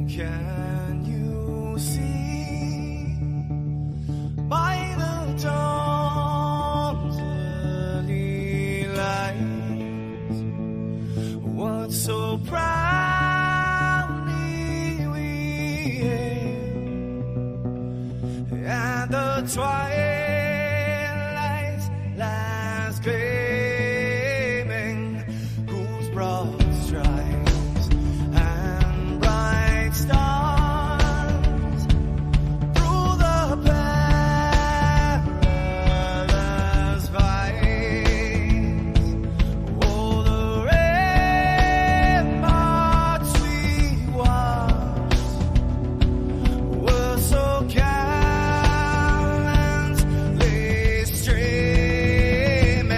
Can you see by the dawn's early light what so proudly we hailed at the twilight's last gleaming, whose broad stripes and bright stars through the perilous fight, oh, the ramparts we watched were so gallantly streaming,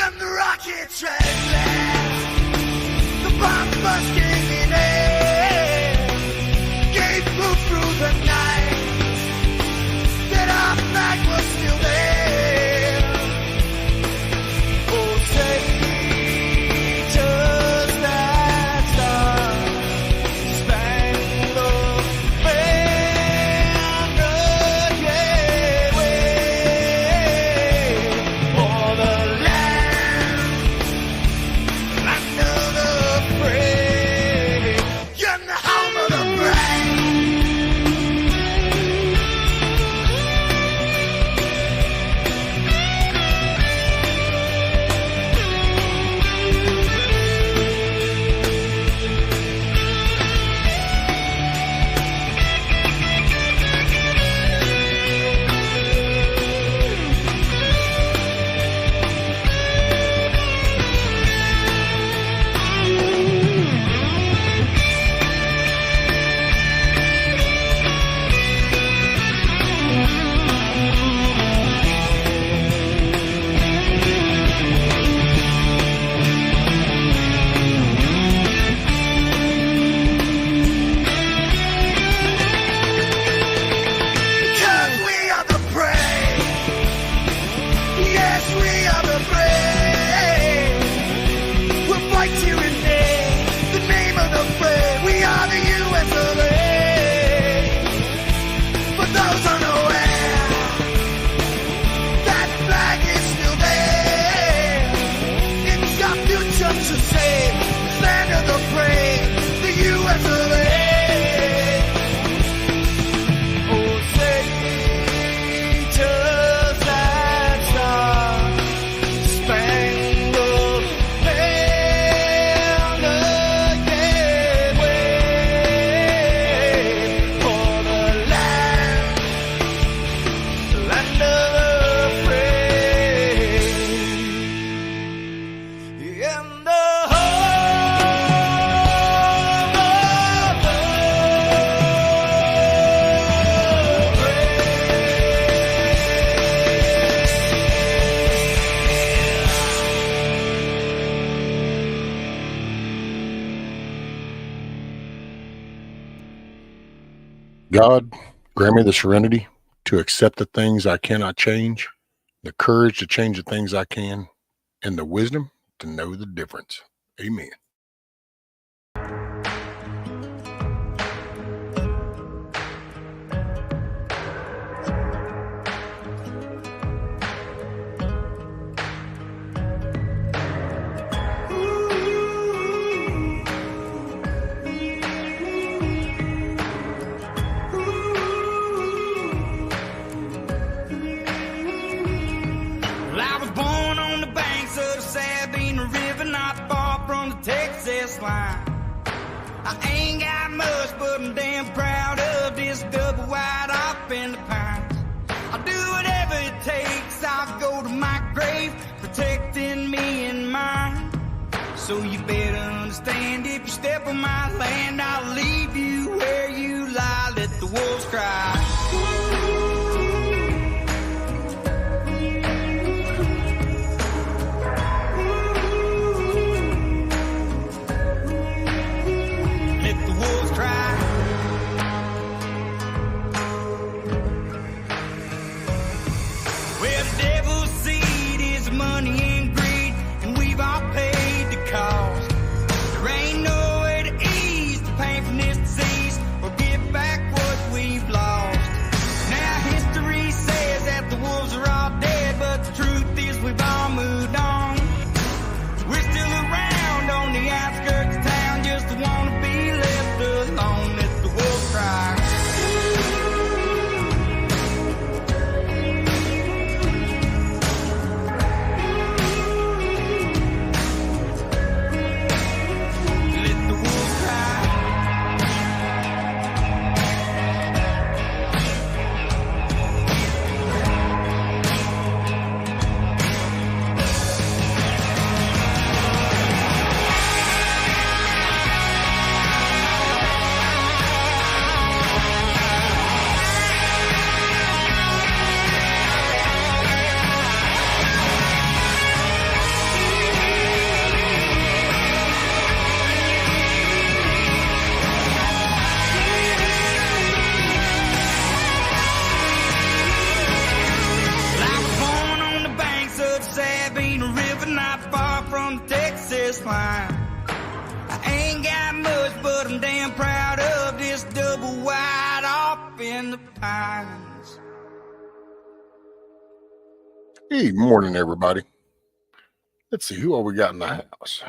and the rocket trailers, the bomb bursting in air, gave proof through the night that our flag was still there. Oh, say just that star-spangled banner, yeah, wave for the land under the frame, and the home of the brave. Because we are the brave. Yes, we are the brave. We'll fight to rename the name of the brave. We are the U.S. of A. For those unaware, that flag is still there. It's our future to save. Land of the brave, the U.S. of A. Oh, say just that star-spangled banner, yeah, wave for the land of the free, and the home of the God, grant me the serenity to accept the things I cannot change, the courage to change the things I can, and the wisdom to know the difference. Amen. Well, I was born on the banks of the Sabine River, not far from the Texas line. I ain't got much, but I'm damn proud of this double wide off in the pines. I'll do whatever it takes, I'll go to my grave, protecting me and mine. So you better understand, if you step on my land, I'll leave you where you lie, let the wolves cry. damn proud of this double wide off in the pines. Hey, morning, everybody. Let's see, who all we got in the house?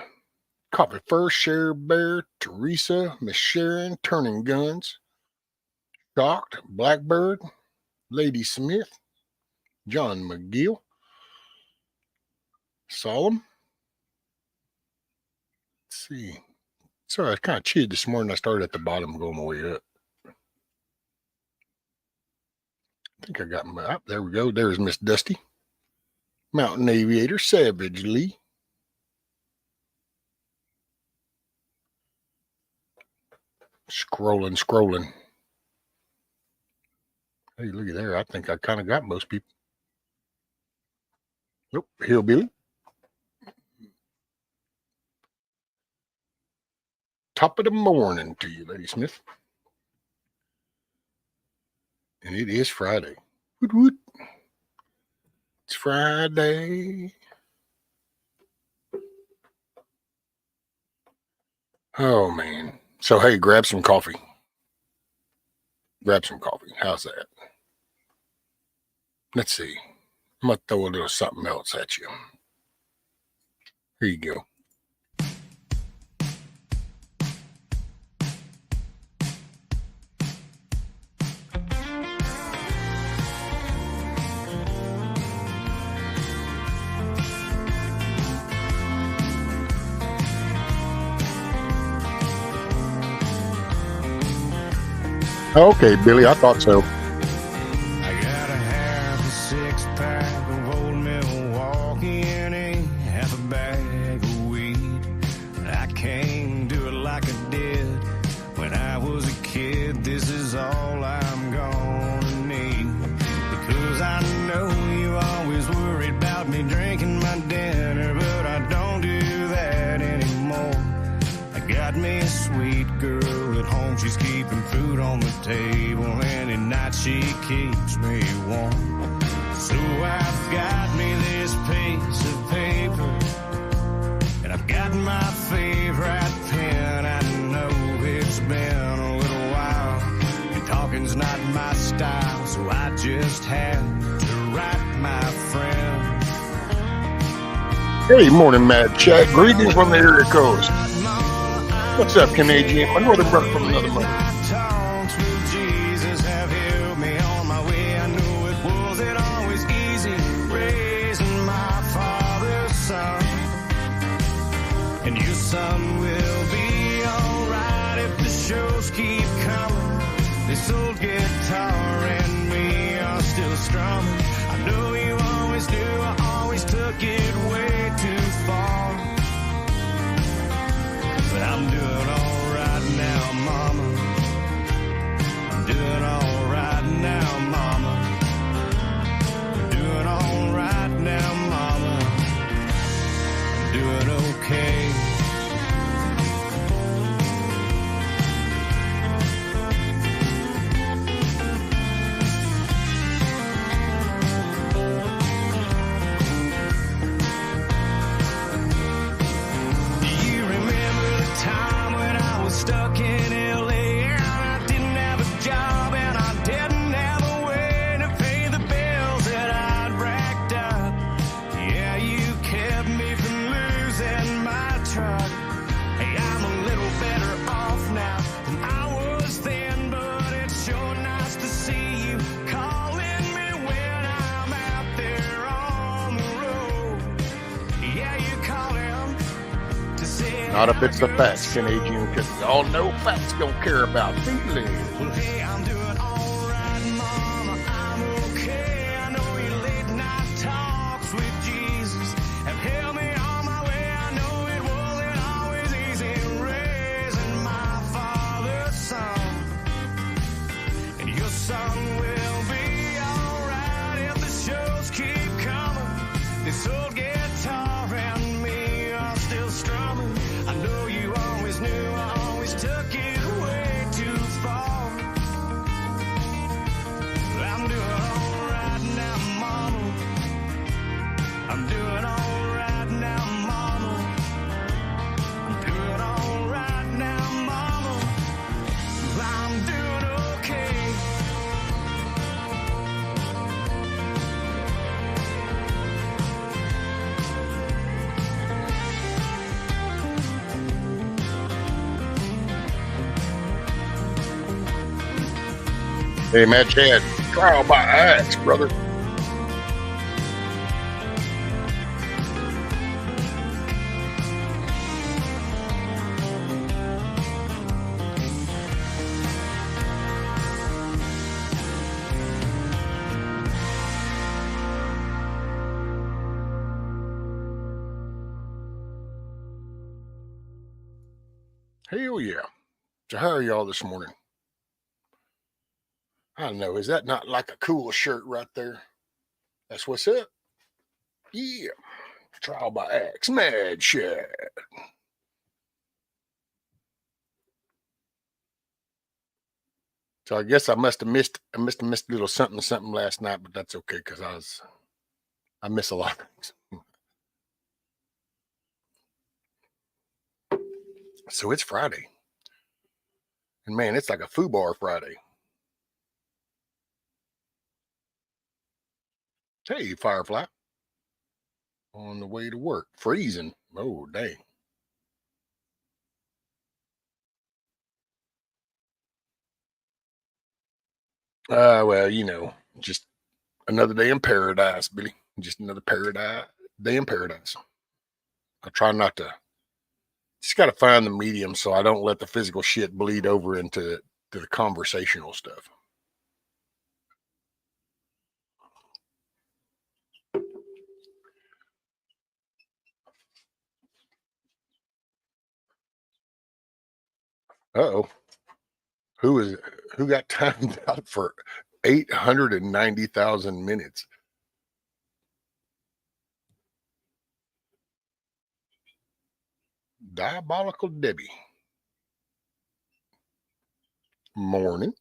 Coffee First, Share Bear, Teresa, Miss Sharon, Turning Guns, Shocked, Blackbird, Lady Smith, John McGill, Solemn. Let's see. Sorry, I kind of cheated this morning. I started at the bottom going my way up. I think I got my up. There we go. There's Miss Dusty. Mountain Aviator, Savage Lee. Scrolling. Hey, look at there. I think I kind of got most people. Nope, Hillbilly. Top of the morning to you, Lady Smith. And it is Friday. Woot woot. It's Friday. Oh, man. So, hey, grab some coffee. How's that? Let's see. I'm going to throw a little something else at you. Here you go. Okay, Billy, I thought so. I got a half a six-pack of old Milwaukee and a half a bag of weed. I can't do it like I did when I was a kid. This is all I'm gonna need, because I know you always worried about me drinking my dinner, but I don't do that anymore. I got me a sweet girl at home, she's keeping food on the table, and at night she keeps me warm. So I've got me this piece of paper, and I've got my favorite pen. I know it's been a little while, and talking's not my style, so I just had to write my friend. Hey, morning, Mad Chat. Greetings from the area coast. What's up, Canadian? My northern brother from another mother. And your son will be alright if the shows keep coming. This old guitar and me are still strumming. I know you always knew, I always took it way too far. But I'm doing alright now, mama. I'm doing alright now, mama. I'm doing alright now, mama. I'm doing okay. Stuck in LA and I didn't have a job and I didn't have a way to pay the bills that I'd racked up. Yeah, you kept me from losing my truck. Hey, I'm a little better off now than I was then, but it's sure nice to see you calling me when I'm out there on the road. Yeah, you call him to say Not if it's the facts, Canadian, because y'all know facts don't care about feelings. well, hey, I'm doing alright, mama, I'm okay. I know your late night talks with Jesus have held me on my way. I know it wasn't always easy raising my father's son. And your son will be alright if the shows keep coming. This old guitar and me are still strumming. I know you always knew, I always took it way too far. Hey, Matt Chad, trial by axe, brother. Hell yeah. So how are y'all this morning? I don't know. Is that not like a cool shirt right there? That's what's up. Yeah. Trial by axe, Mad Chad. So I guess I must have missed a little something last night, but that's okay because I miss a lot of things. So it's Friday. And man, it's like a F.U.B.A.R Friday. Hey, Firefly. On the way to work. Freezing. Oh, dang. Well, just another day in paradise, Billy. Just another paradise day in paradise. I try not to. Just got to find the medium so I don't let the physical shit bleed over into the conversational stuff. Oh, who got timed out for 890,000 minutes? Diabolical Debbie. Morning.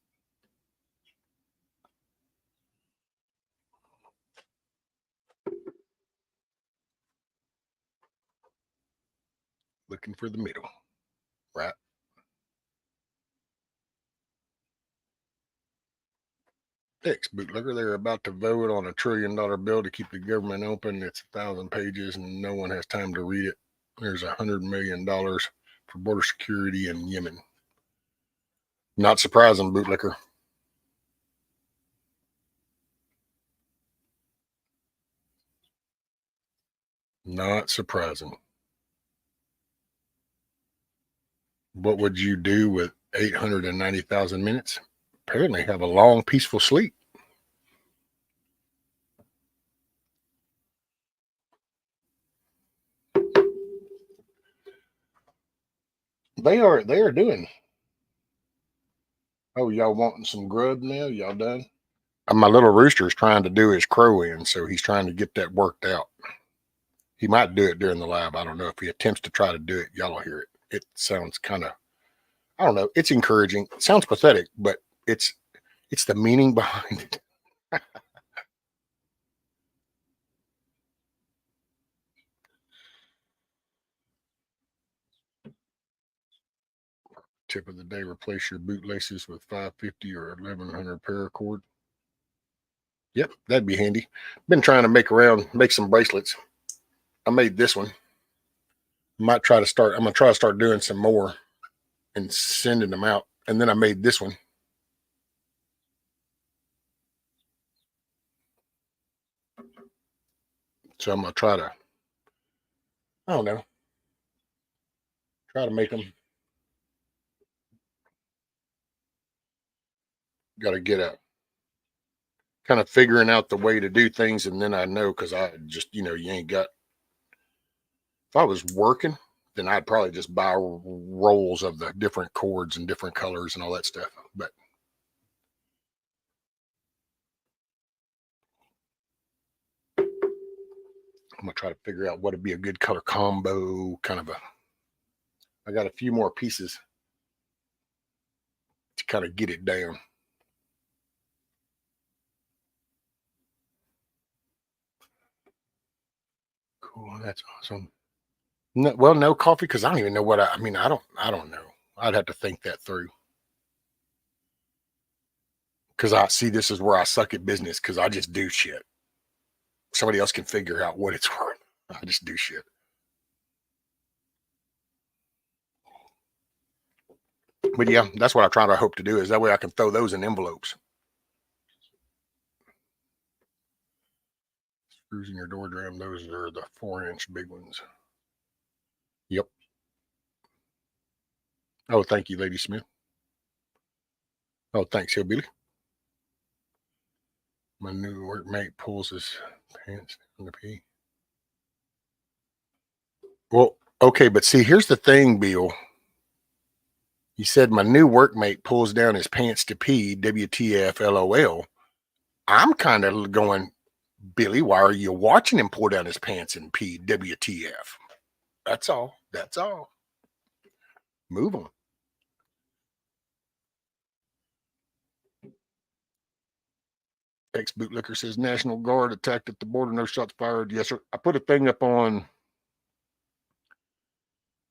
Looking for the middle. Right. Ex bootlegger, they're about to vote on $1 trillion bill to keep the government open. It's 1,000 pages and no one has time to read it. There's $100 million for border security in Yemen. Not surprising, bootlicker. Not surprising. What would you do with 890,000 minutes? Apparently have a long, peaceful sleep. They are doing. Oh, y'all wanting some grub now? Y'all done? My little rooster is trying to do his crow in, so he's trying to get that worked out. He might do it during the live. I don't know. If he attempts to try to do it, y'all will hear it. It sounds kind of, I don't know. It's encouraging. It sounds pathetic, but it's the meaning behind it. Tip of the day: replace your bootlaces with 550 or 1100 paracord. Yep, that'd be handy. Been trying to make some bracelets. I made this one. Might try to start. I'm gonna try to start doing some more and sending them out. And then I made this one. So I'm gonna try to. I don't know. Try to make them. Got to get a kind of figuring out the way to do things, and then I know because I just you ain't got. If I was working, then I'd probably just buy rolls of the different cords and different colors and all that stuff. But I'm gonna try to figure out what would be a good color combo. Kind of a. I got a few more pieces to kind of get it down. Cool, that's awesome. No, well, no coffee because I don't even know what I mean. I don't know. I'd have to think that through because I see this is where I suck at business because I just do shit. Somebody else can figure out what it's worth. I just do shit. But yeah, that's what I try to hope to do is that way I can throw those in envelopes. Screws in your door drum. Those are the 4-inch big ones. Yep. Oh, thank you, Lady Smith. Oh, thanks, Hillbilly. My new workmate pulls his pants down to pee. Well, okay, but see, here's the thing, Bill. You said my new workmate pulls down his pants to pee, WTF, LOL. I'm kind of going, Billy, why are you watching him pull down his pants and pee, WTF? That's all. That's all. Move on. Ex-bootlicker says National Guard attacked at the border, no shots fired. Yes, sir. I put a thing up on,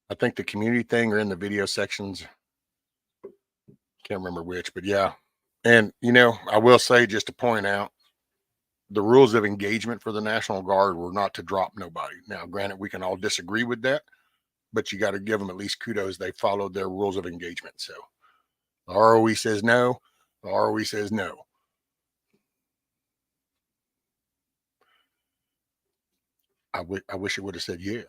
I think the community thing or in the video sections. Can't remember which, but yeah. And, you know, I will say, just to point out, the rules of engagement for the National Guard were not to drop nobody. Now, granted, we can all disagree with that, but you got to give them at least kudos. They followed their rules of engagement. So the ROE says no. The ROE says no. I wish it would have said yeah.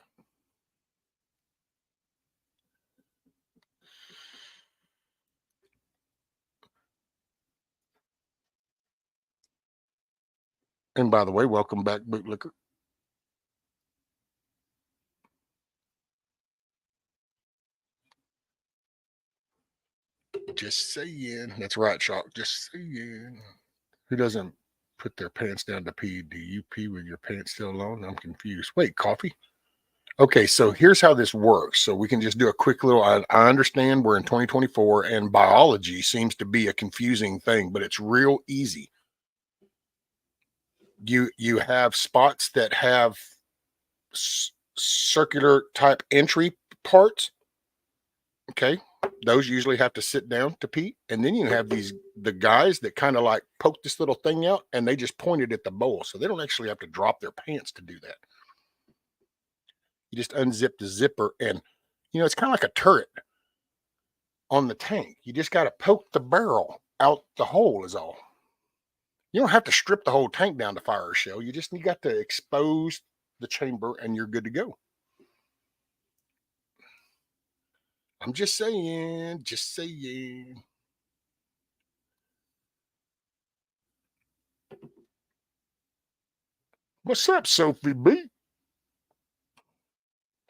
And by the way, welcome back, bootlicker. Just saying. That's right, Shock. Just saying. Who doesn't put their pants down to pee? Do you pee with your pants still on? I'm confused. Wait, coffee? Okay, so here's how this works. So we can just do a quick little, I understand we're in 2024 and biology seems to be a confusing thing, but it's real easy. You have spots that have circular type entry parts. Okay, those usually have to sit down to pee, and then you have the guys that kind of like poke this little thing out, and they just point it at the bowl, so they don't actually have to drop their pants to do that. You just unzip the zipper, and you know it's kind of like a turret on the tank. You just got to poke the barrel out the hole is all. You don't have to strip the whole tank down to fire a shell. You got to expose the chamber, and you're good to go. I'm just saying, just saying. What's up, Sophie B?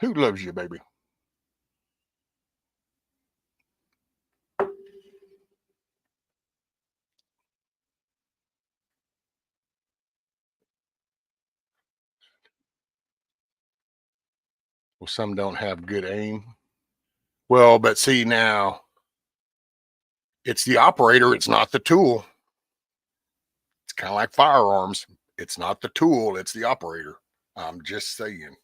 Who loves you, baby? Well, some don't have good aim. Well, but see now, it's the operator, it's not the tool. It's kind of like firearms. It's not the tool, it's the operator. I'm just saying.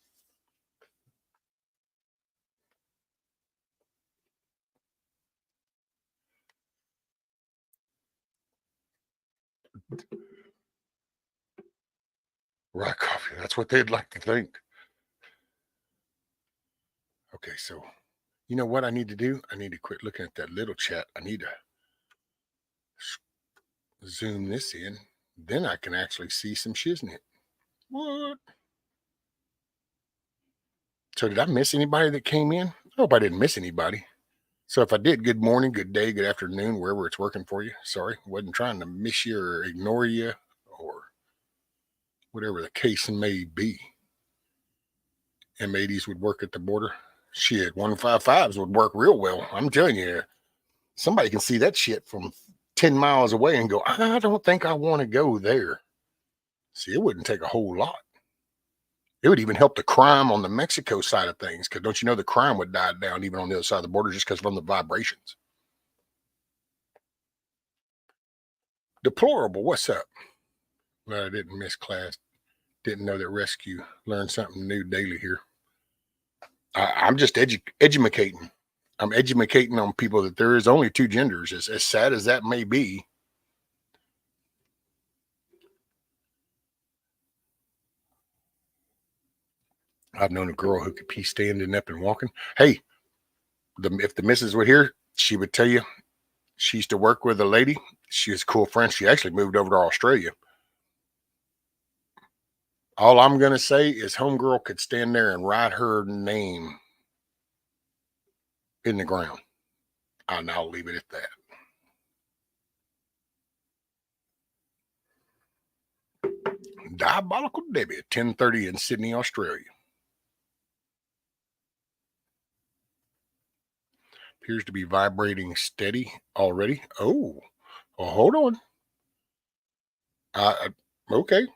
Right, coffee. That's what they'd like to think. Okay, so you know what I need to do? I need to quit looking at that little chat. I need to zoom this in. Then I can actually see some shiznit. What? So did I miss anybody that came in? I hope I didn't miss anybody. So if I did, good morning, good day, good afternoon, wherever it's working for you. Sorry, wasn't trying to miss you or ignore you or whatever the case may be. M80s would work at the border. Shit, 155s would work real well. I'm telling you, somebody can see that shit from 10 miles away and go, I don't think I want to go there. See, it wouldn't take a whole lot. It would even help the crime on the Mexico side of things, because don't you know the crime would die down even on the other side of the border just because from the vibrations. Deplorable, what's up? Well, I didn't miss class. Didn't know that rescue learned something new daily here. I'm just educating. I'm educating on people that there is only two genders. As sad as that may be. I've known a girl who could pee standing up and walking. Hey, if the missus were here, she would tell you she used to work with a lady. She was a cool friend. She actually moved over to Australia. All I'm going to say is homegirl could stand there and write her name in the ground. And I'll leave it at that. Diabolical Debbie at 10:30 in Sydney, Australia. Appears to be vibrating steady already. Oh, well, hold on. Okay.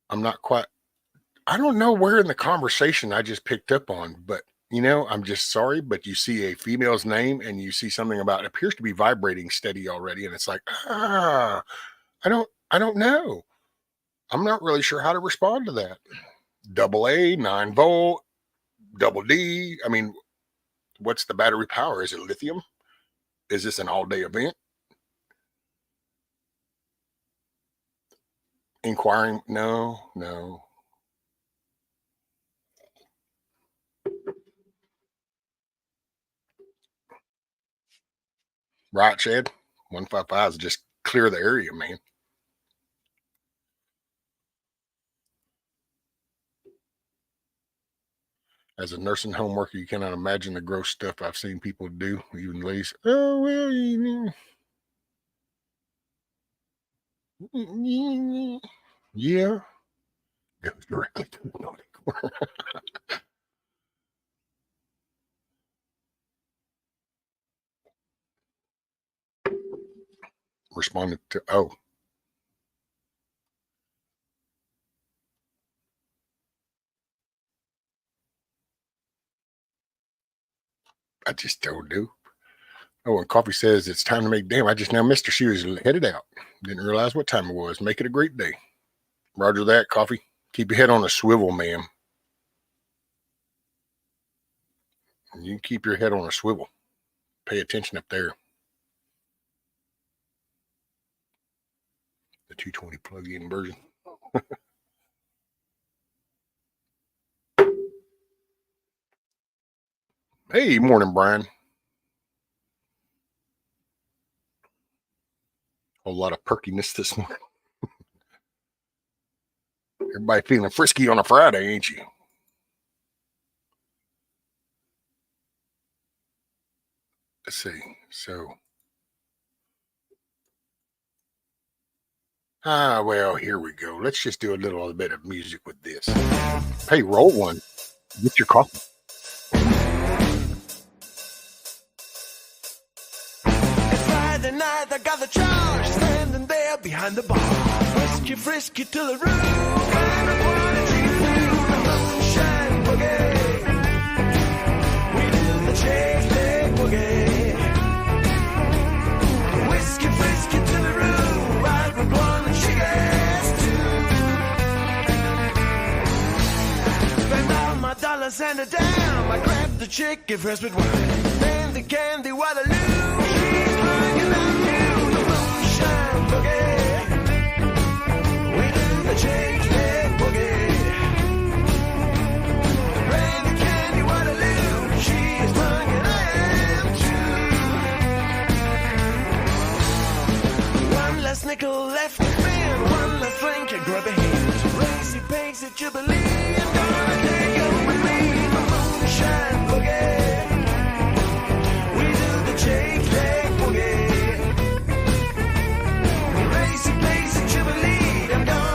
I'm not quite. I don't know where in the conversation I just picked up on, but I'm just sorry, but you see a female's name and you see something about it appears to be vibrating steady already, and it's like, I don't know. I'm not really sure how to respond to that. Double A, 9-volt, double D. I mean, what's the battery power? Is it lithium? Is this an all-day event? Inquiring? No. Right, Chad? 155 is just clear the area, man. As a nursing home worker, you cannot imagine the gross stuff I've seen people do, even ladies. Oh, well, yeah. Goes directly to the naughty corner. Responded to, I just don't do. Oh, and Coffee says it's time to make damn. I just now missed her. She was headed out. Didn't realize what time it was. Make it a great day. Roger that, Coffee. Keep your head on a swivel, ma'am. You can keep your head on a swivel. Pay attention up there. The 220 plug-in version. Hey, morning, Brian. Whole lot of perkiness this morning. Everybody feeling frisky on a Friday, ain't you? Let's see. So, well, here we go. Let's just do a little bit of music with this. Hey, roll one. Get your coffee. It's Friday night, I got the charge, standing there behind the bar. Frisky, frisky to the room. Everybody cheese through the moonshine boogie. We do the chase leg boogie. Whiskey, frisky to the room. Right with one and she gets two. Spend all my dollars and a dime. I grab the chick, give her sweet wine. Then the candy, Waterloo. She's hanging out to the moonshine boogie. The change leg boogie. Rain the candy, Waterloo. She's drunk and I am too. One less nickel left to spend. One less drink and grab a hand. Racy Pace at Jubilee. I'm gonna take you with me. The moonshine boogie. We do the change leg boogie. Racy Pace at Jubilee. I'm gonna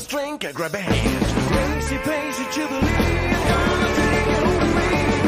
drink, I grab a hand. Racy Pace at Jubilee. I'm gonna take you with me.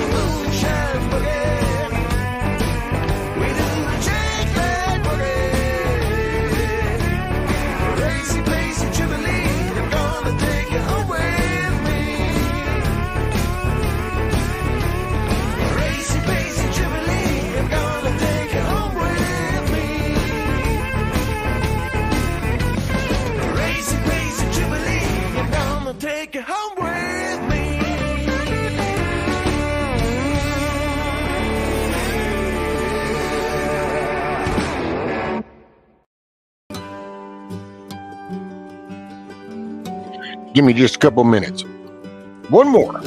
Give me just a couple minutes. One more.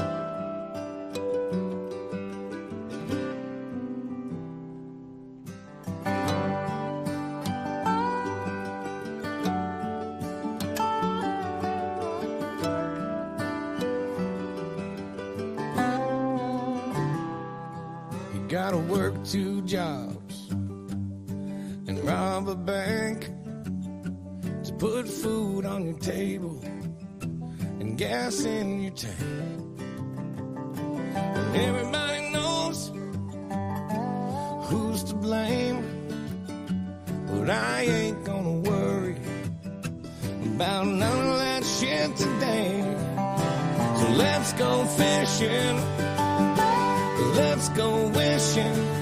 You gotta work 2 jobs and rob a bank to put food on your table and gas in your tank. And everybody knows who's to blame, but I ain't gonna worry about none of that shit today. So let's go fishing, let's go wishing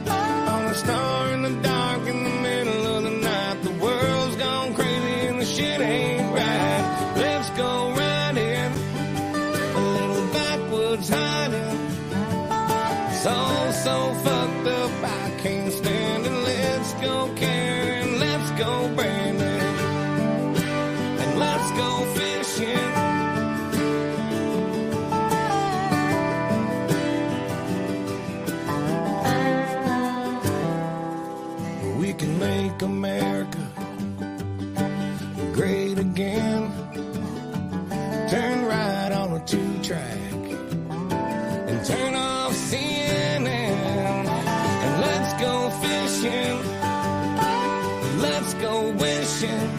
on a star in the dark in the middle of the night. The world's gone crazy and the shit ain't right. Let's go riding, a little backwoods hiding. It's all so fucked up, I can't stand it. Let's go Karen, let's go Brandon, and let's go fishing. We can make America great again. Turn right on a 2-track and turn off CNN. And let's go fishing, let's go wishing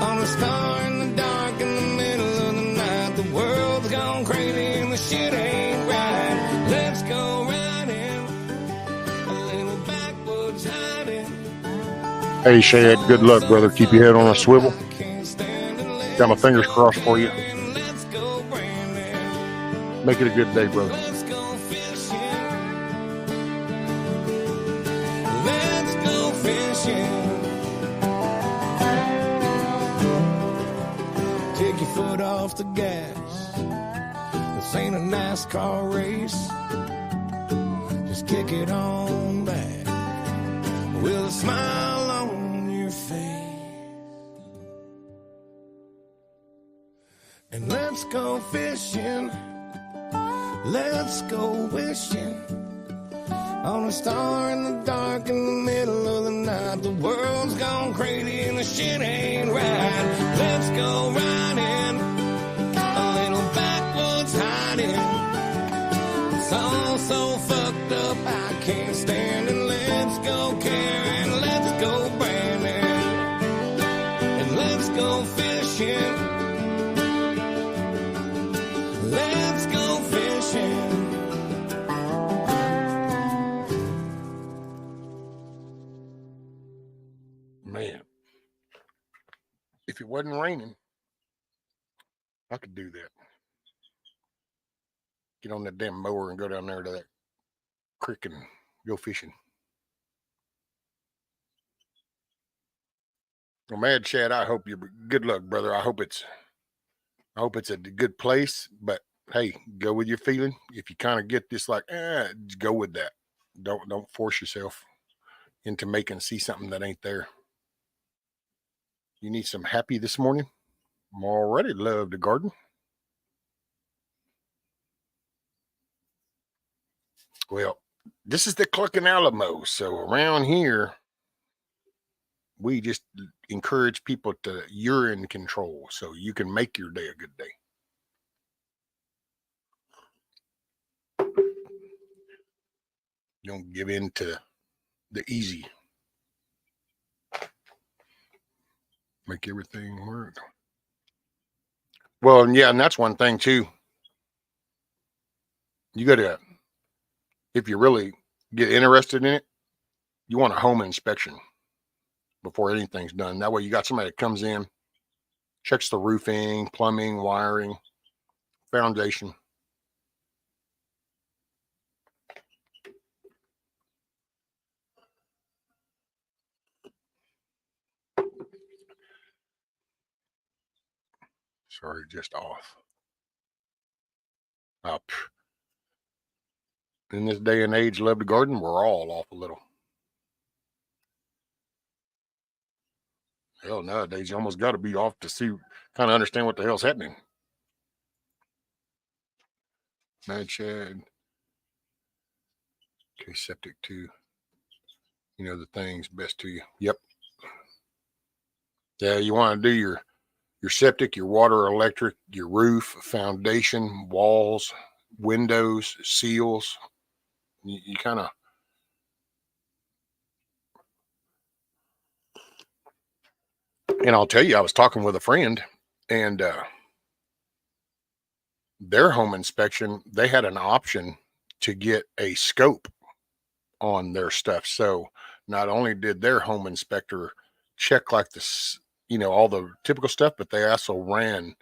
on a star in the dark in the middle of the night. The world's gone crazy and the shit ain't right. Let's go riding, a little backwoods hiding. Hey, Shad, good luck, brother. Keep your head on a swivel. Got my fingers crossed for you. Make it a good day, brother. Let's go fishing. Let's go fishing. Take your foot off the gas. This ain't a NASCAR race. Just kick it on back with a smile on your face. And let's go fishing. Let's go wishing on a star in the dark in the middle of the night. The world's gone crazy and the shit ain't right. Let's go riding, a little backwoods hiding. It's all so fucked up, I can't stand it. Let's go Karen, let's go Brandon, and let's go fishing. Let's go fishing. Man, if it wasn't raining, I could do that. Get on that damn mower and go down there to that creek and go fishing. Well, Mad Chad, I hope you good luck, brother. I hope it's a good place, but hey, go with your feeling. If you kind of get this like, go with that. Don't force yourself into see something that ain't there. You need some happy this morning? I'm already love the garden. Well, this is the Cluckin Alamo. So around here, we just encourage people to urine control so you can make your day a good day. Don't give in to the easy. Make everything work. Well, and yeah, and that's one thing too. You got to, if you really get interested in it, you want a home inspection before anything's done. That way you got somebody that comes in, checks the roofing, plumbing, wiring, foundation. Sorry, just off. In this day and age, love the garden, we're all off a little. Hell, nowadays you almost got to be off to see, kind of understand what the hell's happening. Mad Chad. Okay, septic too. You know the things best to you. Yep. Yeah, you want to do your septic, your water, electric, your roof, foundation, walls, windows, seals. You kind of, and I'll tell you, I was talking with a friend, and their home inspection, they had an option to get a scope on their stuff. So not only did their home inspector check like this, all the typical stuff, but they also ran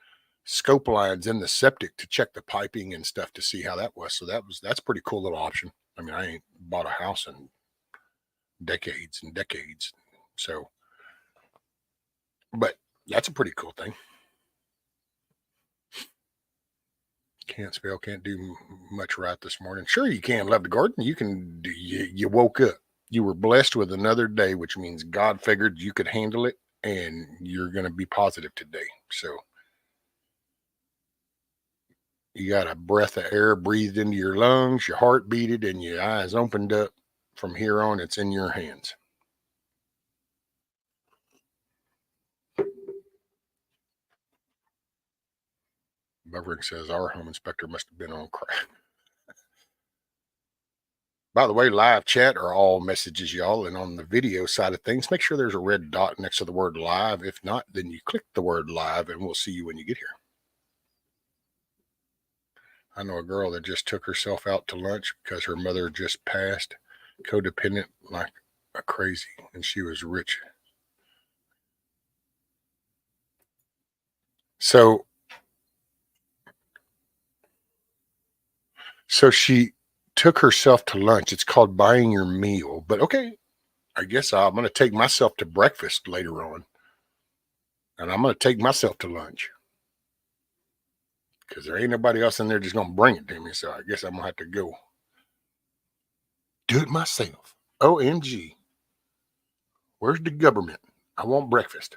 scope lines in the septic to check the piping and stuff to see how that was. So that's a pretty cool little option. I mean, I ain't bought a house in decades and decades. So, but that's a pretty cool thing. Can't spell, can't do much right this morning. Sure, you can. Love the garden. You can do. You woke up. You were blessed with another day, which means God figured you could handle it, and you're going to be positive today. So you got a breath of air breathed into your lungs, your heart beated, and your eyes opened up. From here on, it's in your hands. Beverick says our home inspector must have been on crack. By the way, live chat are all messages, y'all. And on the video side of things, make sure there's a red dot next to the word live. If not, then you click the word live and we'll see you when you get here. I know a girl that just took herself out to lunch because her mother just passed, codependent like a crazy, and she was rich. So she took herself to lunch. It's called buying your meal. But okay, I guess I'm going to take myself to breakfast later on. And I'm going to take myself to lunch. Because there ain't nobody else in there just going to bring it to me. So I guess I'm going to have to go do it myself. OMG. Where's the government? I want breakfast.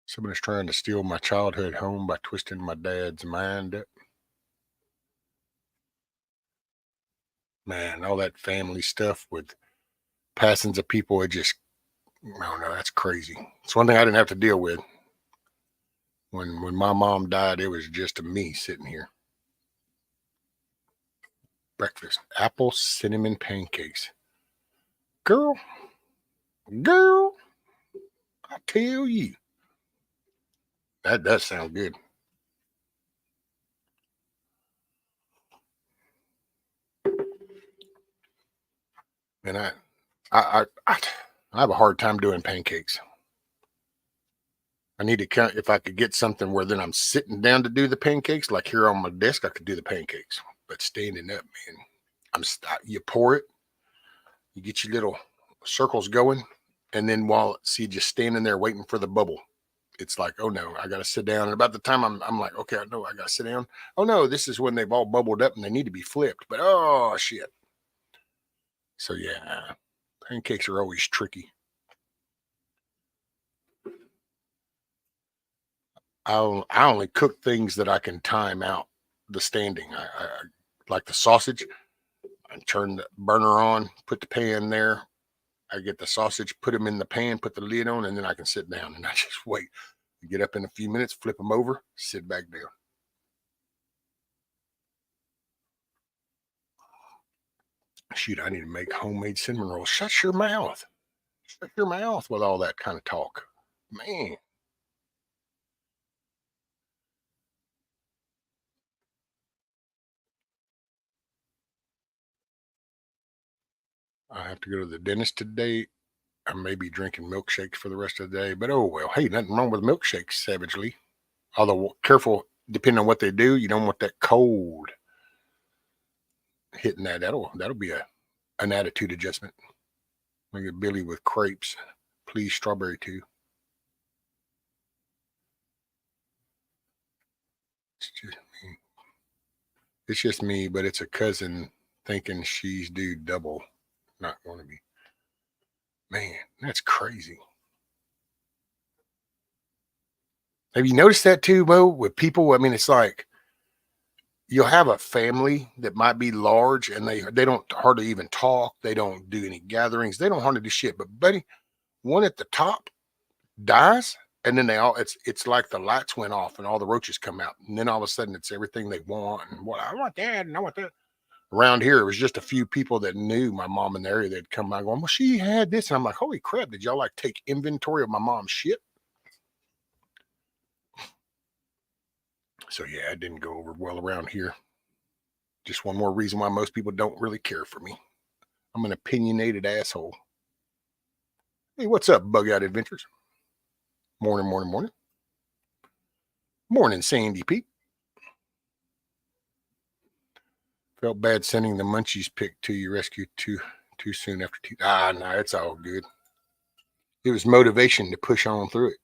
Somebody's trying to steal my childhood home by twisting my dad's mind up. Man, all that family stuff with passings of people, I don't know, that's crazy. It's one thing I didn't have to deal with. When my mom died, it was just me sitting here. Breakfast, apple cinnamon pancakes. Girl, I tell you, that does sound good. And I have a hard time doing pancakes. I need to count if I could get something where then I'm sitting down to do the pancakes, like here on my desk, I could do the pancakes. But standing up, man, you pour it, you get your little circles going, and then just standing there waiting for the bubble. It's like, oh no, I got to sit down. And about the time I'm like, okay, I know I got to sit down. Oh no, this is when they've all bubbled up and they need to be flipped. But oh shit. So yeah, pancakes are always tricky. I only cook things that I can time out the standing. I like the sausage. I turn the burner on, put the pan there. I get the sausage, put them in the pan, put the lid on, and then I can sit down and I just wait. Get up in a few minutes, flip them over, sit back down. Shoot, I need to make homemade cinnamon rolls. Shut your mouth. Shut your mouth with all that kind of talk. Man. I have to go to the dentist today. I may be drinking milkshakes for the rest of the day, but oh well. Hey, nothing wrong with milkshakes, savagely. Although careful, depending on what they do, you don't want that cold hitting that. That'll be an attitude adjustment. Look at Billy with crepes. Please, strawberry too. It's just me. It's just me, but it's a cousin thinking she's due double. Not going to be. Man, that's crazy. Have you noticed that too, Bo? With people, I mean, it's like you'll have a family that might be large and they don't hardly even talk. They don't do any gatherings. They don't hardly do shit. But buddy, one at the top dies, and then it's like the lights went off and all the roaches come out. And then all of a sudden it's everything they want. And what I want that and I want that. Around here, it was just a few people that knew my mom in the area that'd come by going, well, she had this. And I'm like, holy crap, did y'all like take inventory of my mom's shit? So yeah, it didn't go over well around here. Just one more reason why most people don't really care for me. I'm an opinionated asshole. Hey, what's up, Bug Out Adventures? Morning, morning, morning. Morning, Sandy Pete. Felt bad sending the Munchies pic to you. Rescued too soon after two. No, it's all good. It was motivation to push on through it.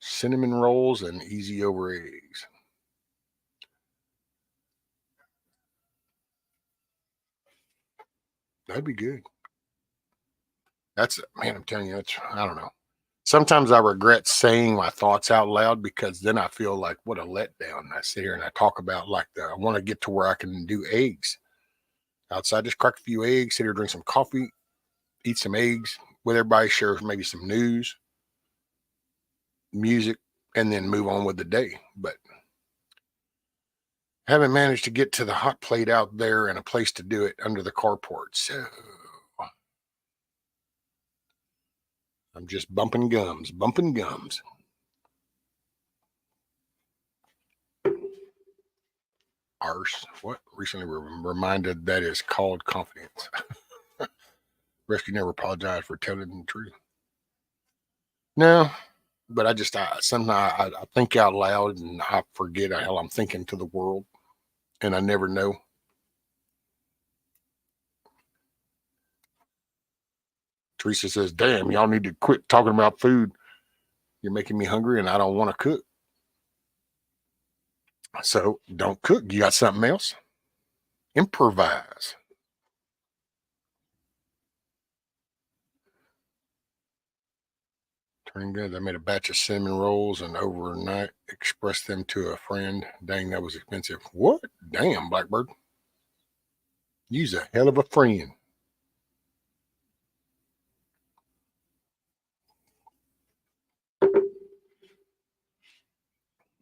Cinnamon rolls and easy over eggs. That'd be good. That's, man, I'm telling you, I don't know. Sometimes I regret saying my thoughts out loud because then I feel like what a letdown. I sit here and I talk about like I want to get to where I can do eggs outside, just crack a few eggs, sit here, drink some coffee, eat some eggs with everybody, share maybe some news, music, and then move on with the day. But haven't managed to get to the hot plate out there and a place to do it under the carport. So I'm just bumping gums. Arse. What? Recently reminded that is called confidence. Rescue never apologized for telling the truth. No, but sometimes I think out loud and I forget how I'm thinking to the world, and I never know. Teresa says, "Damn, y'all need to quit talking about food. You're making me hungry, and I don't want to cook. So don't cook. You got something else? Improvise." Turning good. I made a batch of cinnamon rolls and overnight expressed them to a friend. Dang, that was expensive. What? Damn, Blackbird. You's a hell of a friend.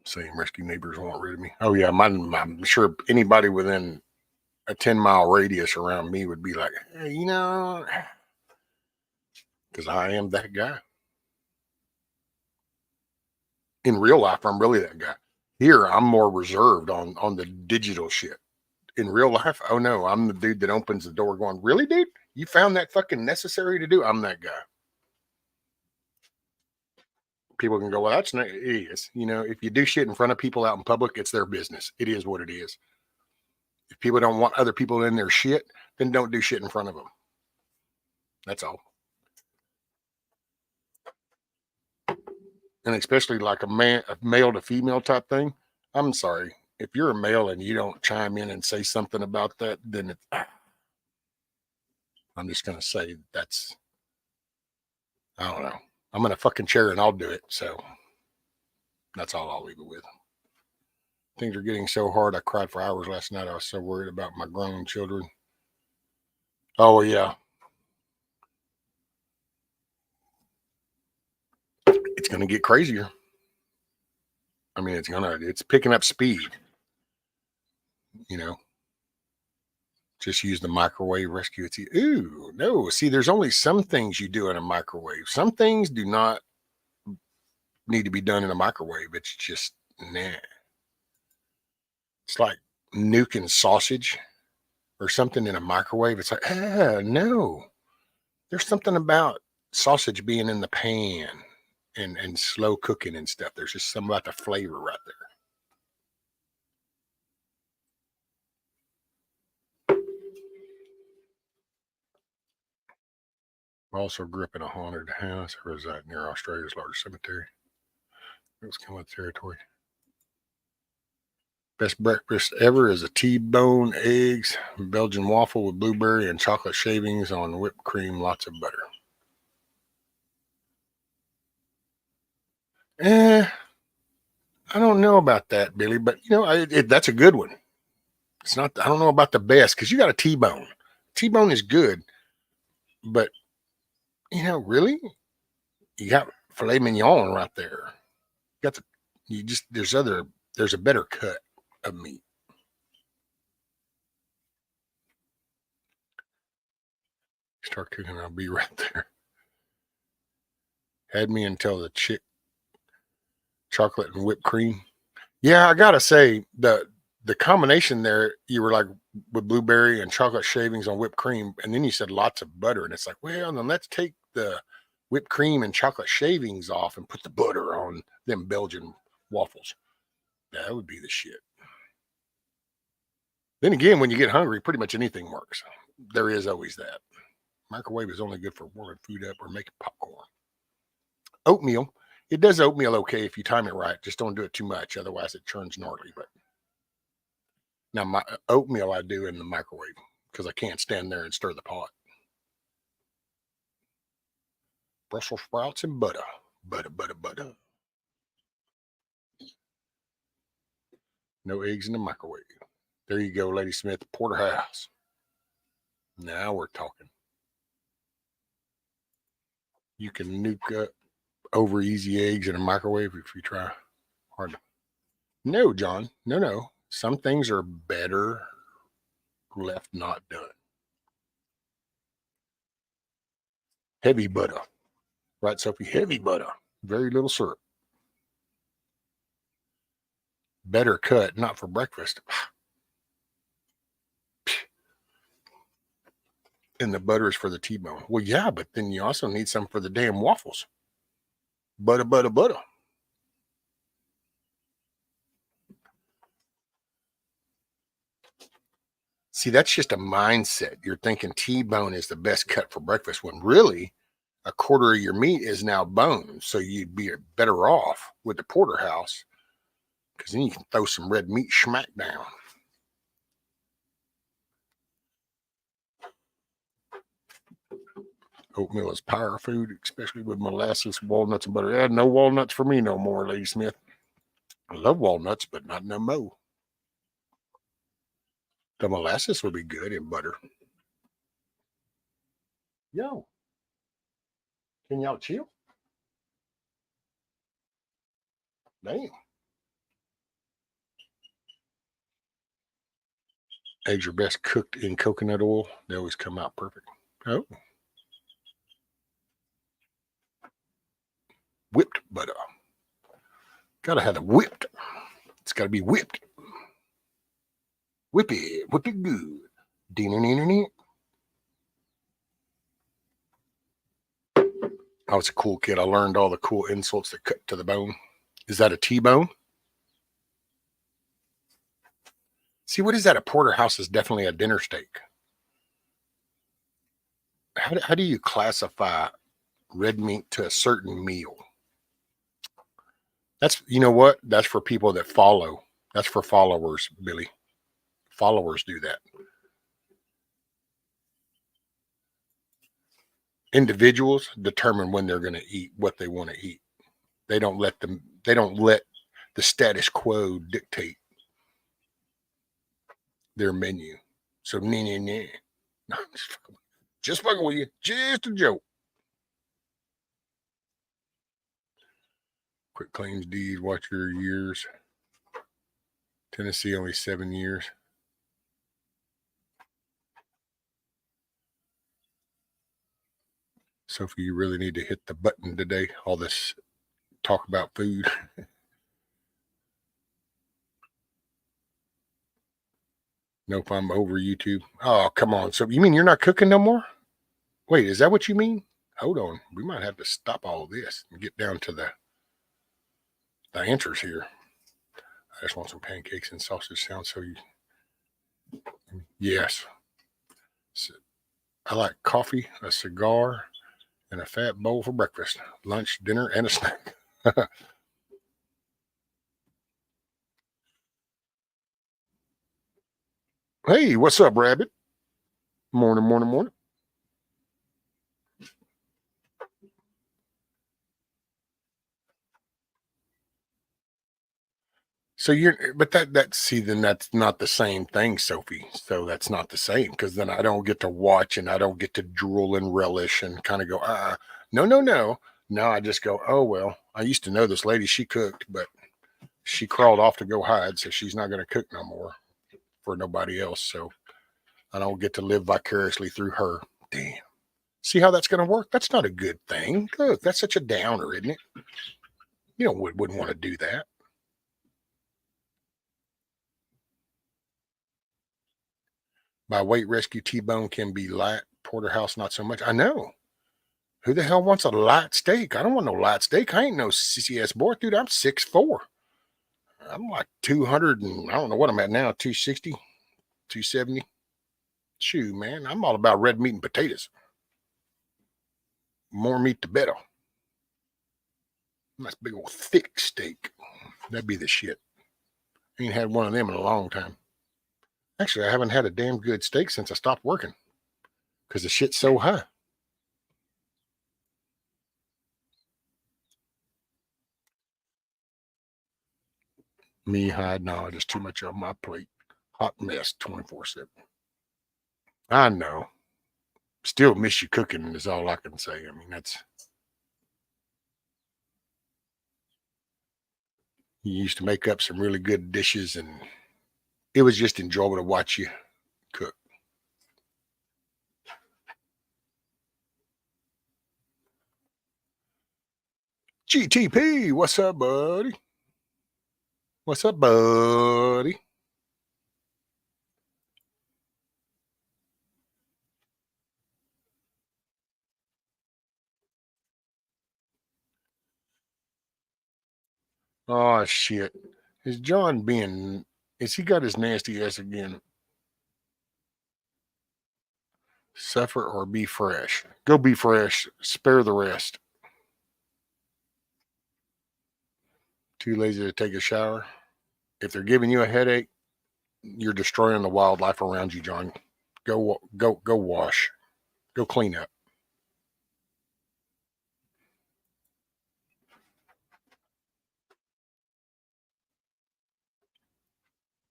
Same rescue neighbors want rid of me. Oh yeah, I'm sure anybody within a 10-mile radius around me would be like, hey, because I am that guy. In real life, I'm really that guy. Here, I'm more reserved on the digital shit. In real life, oh no, I'm the dude that opens the door going, really, dude? You found that fucking necessary to do? I'm that guy. People can go, well, that's not, it is. If you do shit in front of people out in public, it's their business. It is what it is. If people don't want other people in their shit, then don't do shit in front of them. That's all. And especially like a male to female type thing. I'm sorry. If you're a male and you don't chime in and say something about that, then I'm just going to say I don't know. I'm in a fucking chair and I'll do it. So that's all I'll leave it with. Things are getting so hard. I cried for hours last night. I was so worried about my grown children. Oh, yeah. It's going to get crazier. I mean, it's picking up speed. Just use the microwave rescue. Ooh, no. See, there's only some things you do in a microwave. Some things do not need to be done in a microwave. It's just, nah. It's like nuking sausage or something in a microwave. It's like, no. There's something about sausage being in the pan and slow cooking and stuff. There's just something about the flavor right there. I also grew up in a haunted house. I reside near Australia's largest cemetery. It was kind of territory. Best breakfast ever is a T-bone, eggs, Belgian waffle with blueberry and chocolate shavings on whipped cream, lots of butter. I don't know about that, Billy, but that's a good one. It's not. I don't know about the best because you got a T-bone. T-bone is good, but really, you got filet mignon right there. There's a better cut of meat. Start cooking, I'll be right there. Had me until the chocolate and whipped cream. Yeah, I gotta say the combination there, you were like with blueberry and chocolate shavings on whipped cream, and then you said lots of butter, and it's like, well, then let's take the whipped cream and chocolate shavings off and put the butter on them Belgian waffles. That would be the shit. Then again, when you get hungry, pretty much anything works. There is always that. Microwave is only good for warming food up or making popcorn. Oatmeal. It does oatmeal okay if you time it right. Just don't do it too much. Otherwise, it turns gnarly. But now my oatmeal I do in the microwave because I can't stand there and stir the pot. Brussels sprouts and butter. Butter. No eggs in the microwave. There you go, Lady Smith, porterhouse. Now we're talking. You can nuke up over easy eggs in a microwave if you try hard. No, John. No. Some things are better left not done. Heavy butter. Right, Sophie? Heavy butter. Very little syrup. Better cut, not for breakfast. And the butter is for the T-bone. Well, yeah, but then you also need some for the damn waffles. Butter. See, that's just a mindset. You're thinking T-bone is the best cut for breakfast when really a quarter of your meat is now bone. So you'd be better off with the porterhouse because then you can throw some red meat smack down. Oatmeal is power food, especially with molasses, walnuts, and butter. No walnuts for me no more, Lady Smith. I love walnuts, but not no more. The molasses would be good in butter. Yo, can y'all chill? Damn. Eggs are best cooked in coconut oil. They always come out perfect. Oh. Whipped butter. Gotta have it whipped. It's gotta be whipped. Whip it good. I was a cool kid. I learned all the cool insults that cut to the bone. Is that a T-bone? See, what is that? A porterhouse is definitely a dinner steak. How do you classify red meat to a certain meal? That's, you know what? That's for people that follow. That's for followers, Billy. Followers do that. Individuals determine when they're going to eat what they want to eat. They don't let the status quo dictate their menu. So, nah. Just fucking with you. Just a joke. Quick claims deed. Watch your years. Tennessee, only 7 years. Sophie, you really need to hit the button today. All this talk about food. Nope, I'm over YouTube. Oh, come on. So you mean you're not cooking no more? Wait, is that what you mean? Hold on. We might have to stop all of this and get down to the answers here. I just want some pancakes and sausage sounds. So yes. So, I like coffee, a cigar, and a fat bowl for breakfast, lunch, dinner, and a snack. Hey, what's up, Rabbit? Morning, morning, morning. So then that's not the same thing, Sophie. So that's not the same because then I don't get to watch and I don't get to drool and relish and kind of go, no, no, no. No, I just go, oh, well, I used to know this lady, she cooked, but she crawled off to go hide. So she's not going to cook no more for nobody else. So I don't get to live vicariously through her. Damn. See how that's going to work? That's not a good thing. Look, that's such a downer, isn't it? You wouldn't want to do that. By weight rescue, T-bone can be light. Porterhouse, not so much. I know. Who the hell wants a light steak? I don't want no light steak. I ain't no CCS boy, dude. I'm 6'4". I'm like 200 and I don't know what I'm at now, 260, 270. Shoo, man. I'm all about red meat and potatoes. More meat the better. Nice big old thick steak. That'd be the shit. Ain't had one of them in a long time. Actually, I haven't had a damn good steak since I stopped working because the shit's so high. Me hide knowledge, too much on my plate. Hot mess 24/7. I know. Still miss you cooking is all I can say. I mean, you used to make up some really good dishes and it was just enjoyable to watch you cook. GTP, what's up, buddy? What's up, buddy? Oh, shit. Is he got his nasty ass again? Suffer or be fresh? Go be fresh. Spare the rest. Too lazy to take a shower. If they're giving you a headache, you're destroying the wildlife around you, John. Go wash. Go clean up.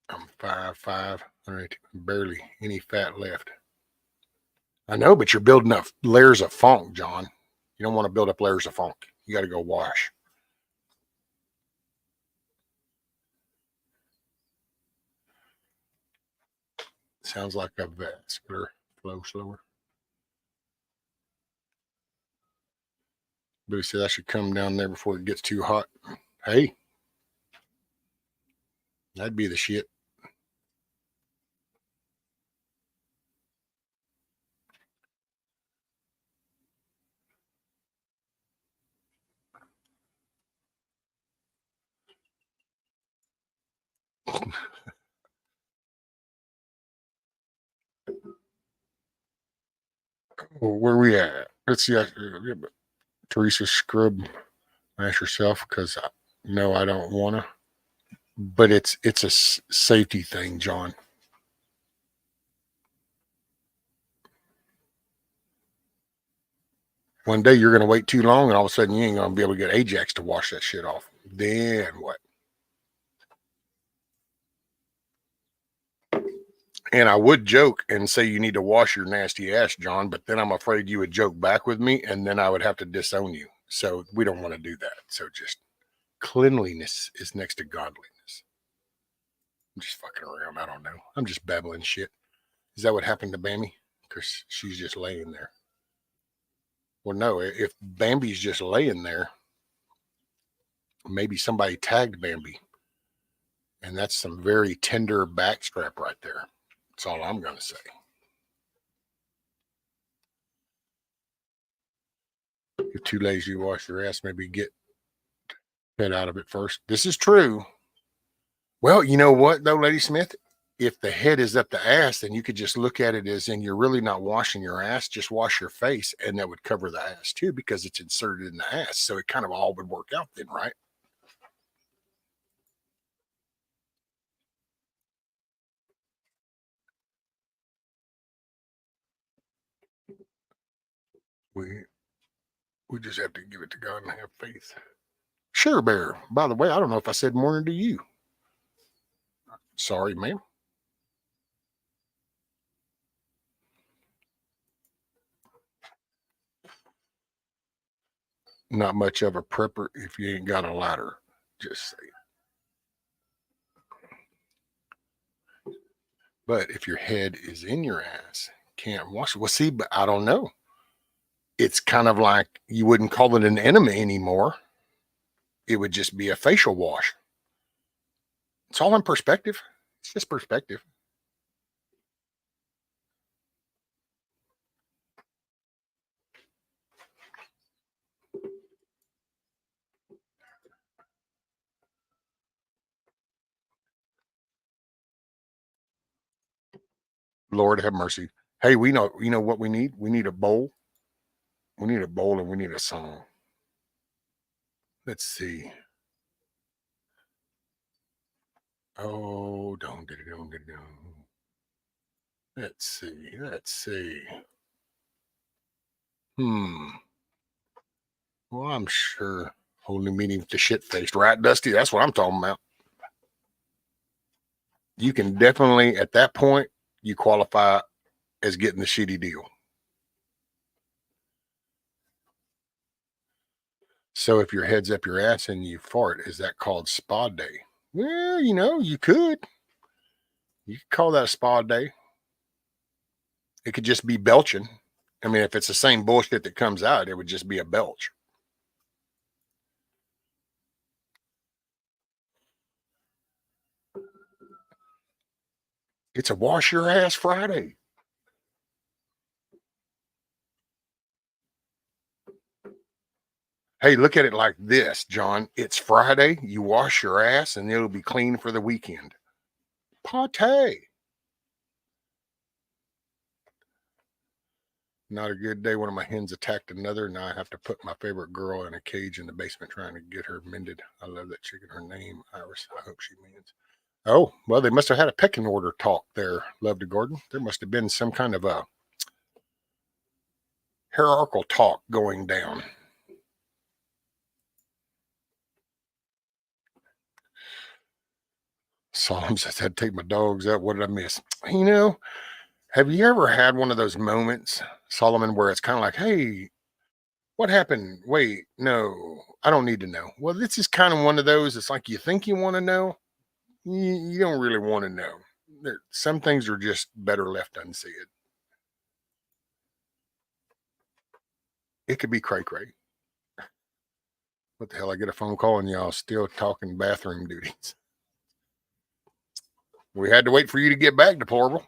I'm 5'5", barely any fat left. I know, but you're building up layers of funk, John. You don't want to build up layers of funk. You got to go wash. Sounds like a vascular flow slower. But he said I should come down there before it gets too hot. Hey, that'd be the shit. Well, where we at? Let's see. Teresa, scrub mash yourself because no, I don't want to. But it's a safety thing, John. One day you're going to wait too long, and all of a sudden you ain't going to be able to get Ajax to wash that shit off. Then what? And I would joke and say you need to wash your nasty ass, John, but then I'm afraid you would joke back with me, and then I would have to disown you. So we don't want to do that. So just cleanliness is next to godliness. I'm just fucking around. I don't know. I'm just babbling shit. Is that what happened to Bambi? Because she's just laying there. Well, no, if Bambi's just laying there, maybe somebody tagged Bambi. And that's some very tender backstrap right there. That's all I'm going to say. You're too lazy to wash your ass. Maybe get head out of it first. This is true. Well, you know what, though, Lady Smith? if the head is up the ass, then you could just look at it as in you're really not washing your ass, just wash your face, and that would cover the ass too because it's inserted in the ass. So it kind of all would work out then, right? We we just have to give it to God and have faith. Sure, Bear. By the way, I don't know if I said morning to you. Sorry, ma'am. Not much of a prepper if you ain't got a ladder. Just say. But if your head is in your ass, can't wash it. Well, see, but I don't know. It's kind of like you wouldn't call it an enema anymore. It would just be a facial wash. It's all in perspective. It's just perspective. Lord have mercy. Hey, we know, you know what we need? We need a bowl. We need a bowl and we need a song. Let's see. Oh, don't get it, don't get it, don't. Let's see. Let's see. Well, I'm sure holding meeting with the shit faced, right, Dusty? That's what I'm talking about. You can definitely, at that point, you qualify as getting the shitty deal. So if your head's up your ass and you fart, is that called spa day? Well, you know, you could. You could call that a spa day. It could just be belching. I mean, if it's the same bullshit that comes out, it would just be a belch. It's a wash your ass Friday. Hey, look at it like this, John. It's Friday. You wash your ass and it'll be clean for the weekend. Pate. Not a good day. One of my hens attacked another. Now I have to put my favorite girl in a cage in the basement trying to get her mended. I love that chicken. Her name, Iris. I hope she means. Oh, well, they must have had a pecking order talk there, Love to Gordon. There must have been some kind of a hierarchical talk going down. Solomon says, I had to take my dogs out. What did I miss? You know, have you ever had one of those moments, Solomon, where it's kind of like, hey, what happened? Wait, no, I don't need to know. Well, this is kind of one of those. It's like you think you want to know, you don't really want to know. Some things are just better left unsaid. It could be cray cray. What the hell? I get a phone call and y'all still talking bathroom duties. We had to wait for you to get back, deplorable.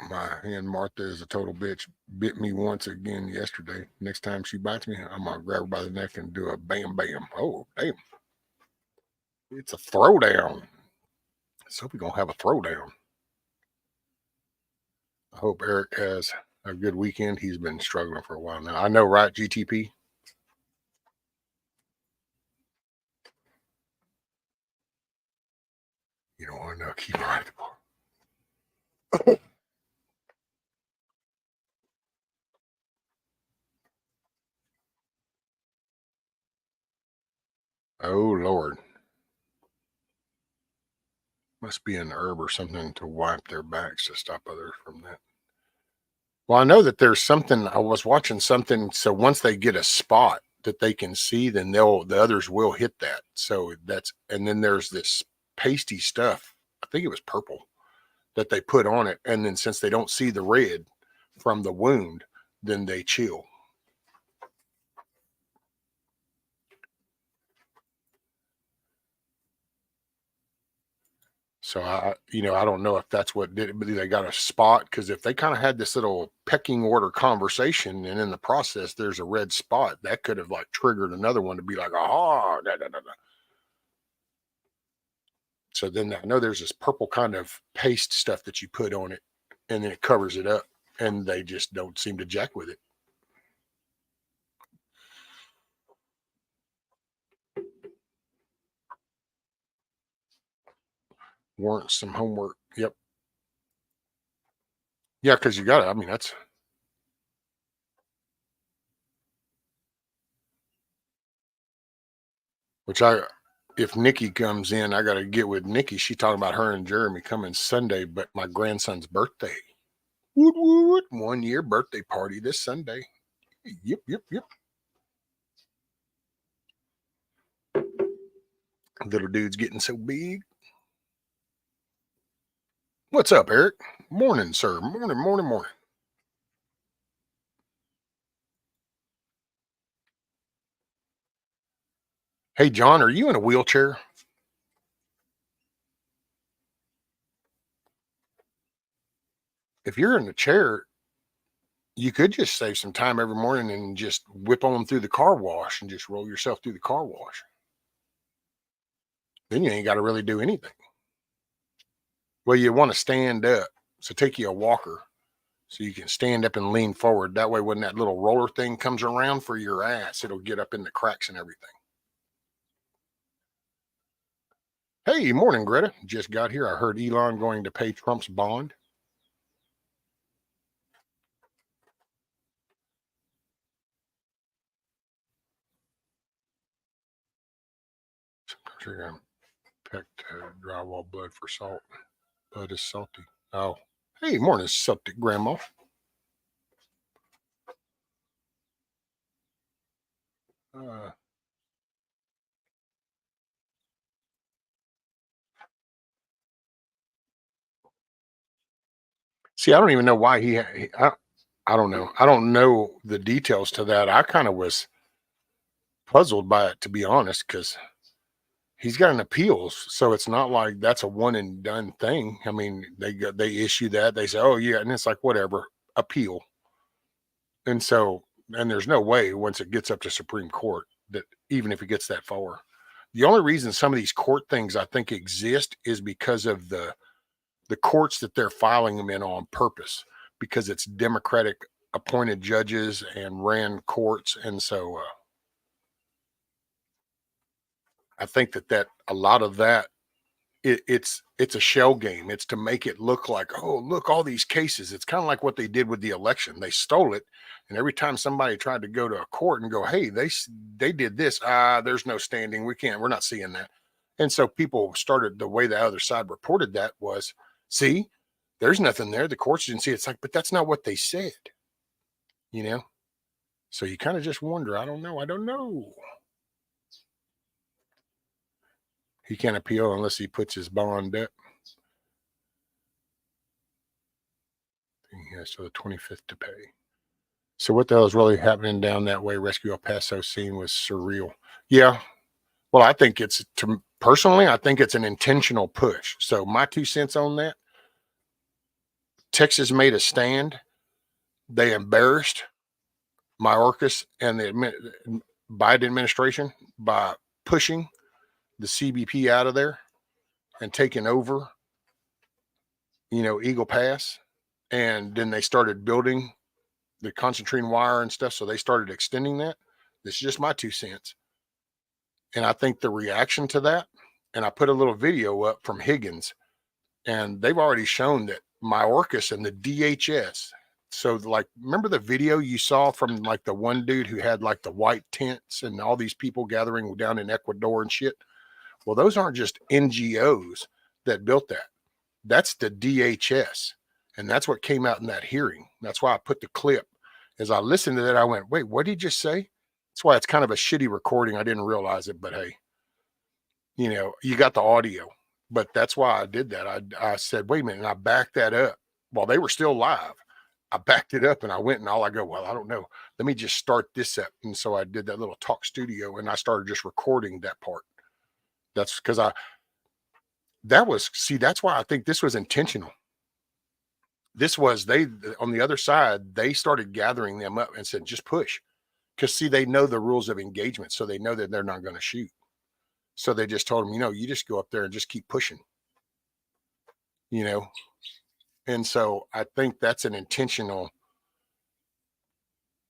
My hen Martha is a total bitch. Bit me once again yesterday. Next time she bites me, I'm gonna grab her by the neck and do a bam bam. Oh, damn. It's a throwdown. So we're gonna have a throwdown. I hope Eric has a good weekend. He's been struggling for a while now. I know, right, GTP? You don't want to know. Keep right at the bar. Oh, Lord. Must be an herb or something to wipe their backs to stop others from that. Well, I know that there's something. I was watching something. So once they get a spot that they can see, then the others will hit that. So that's, and then there's this pasty stuff. I think it was purple that they put on it. And then since they don't see the red from the wound, then they chill. So I don't know if that's what did it, but they got a spot, because if they kind of had this little pecking order conversation and in the process there's a red spot, that could have like triggered another one to be like, oh, da, da, da, da. So then I know there's this purple kind of paste stuff that you put on it, and then it covers it up, and they just don't seem to jack with it. Warrants some homework. Yep. Yeah, because you got it. I mean, that's which if Nikki comes in, I got to get with Nikki. She talking about her and Jeremy coming Sunday, but my grandson's birthday. Woot woot! 1 year birthday party this Sunday. Yep, yep, yep. Little dude's getting so big. What's up, Eric? Morning, sir. Morning, morning, morning. Hey, John, are you in a wheelchair? If you're in a chair, you could just save some time every morning and just whip on through the car wash and just roll yourself through the car wash. Then you ain't got to really do anything. Well, you want to stand up. So take you a walker so you can stand up and lean forward. That way, when that little roller thing comes around for your ass, it'll get up in the cracks and everything. Hey, morning, Greta. Just got here. I heard Elon going to pay Trump's bond. Pecked drywall blood for salt. Blood is salty. Oh, hey, morning, septic grandma. See, I don't even know why I don't know. I don't know the details to that. I kind of was puzzled by it, to be honest, because he's got an appeals, so it's not like that's a one and done thing. I mean, they issue that, they say, oh yeah, and it's like whatever, appeal. And so, and there's no way once it gets up to Supreme Court that even if it gets that far, the only reason some of these court things I think exist is because of the courts that they're filing them in on purpose, because it's Democratic appointed judges and ran courts. And so I think that a lot of that it's a shell game. It's to make it look like, oh, look, all these cases. It's kind of like what they did with the election. They stole it, and every time somebody tried to go to a court and go, hey, they did this, there's no standing, we're not seeing that. And so people started, the way the other side reported that was, see, there's nothing there, the courts didn't see it. It's like, but that's not what they said, you know. So you kind of just wonder, I don't know. He can't appeal unless he puts his bond up. He has till the 25th to pay. So what the hell is really happening down that way? Rescue El Paso scene was surreal. Yeah. Well, I think personally, I think it's an intentional push. So my 2 cents on that, Texas made a stand. They embarrassed Mayorkas and the Biden administration by pushing the CBP out of there and taking over, Eagle Pass. And then they started building the concentrating wire and stuff. So they started extending that. This is just my 2 cents. And I think the reaction to that, and I put a little video up from Higgins, and they've already shown that Mayorkas and the DHS. So, like, remember the video you saw from like the one dude who had like the white tents and all these people gathering down in Ecuador and shit? Well, those aren't just NGOs that built that. That's the DHS. And that's what came out in that hearing. That's why I put the clip. As I listened to that, I went, wait, what did he just say? That's why it's kind of a shitty recording. I didn't realize it, but hey, you got the audio. But that's why I did that. I said, wait a minute, and I backed that up while they were still live. I backed it up and I went, and I go, well, I don't know. Let me just start this up. And so I did that little talk studio and I started just recording that part. That's because that's why I think this was intentional. This was on the other side, they started gathering them up and said, just push. Because see, they know the rules of engagement, so they know that they're not going to shoot. So they just told them, you just go up there and just keep pushing, And so I think that's an intentional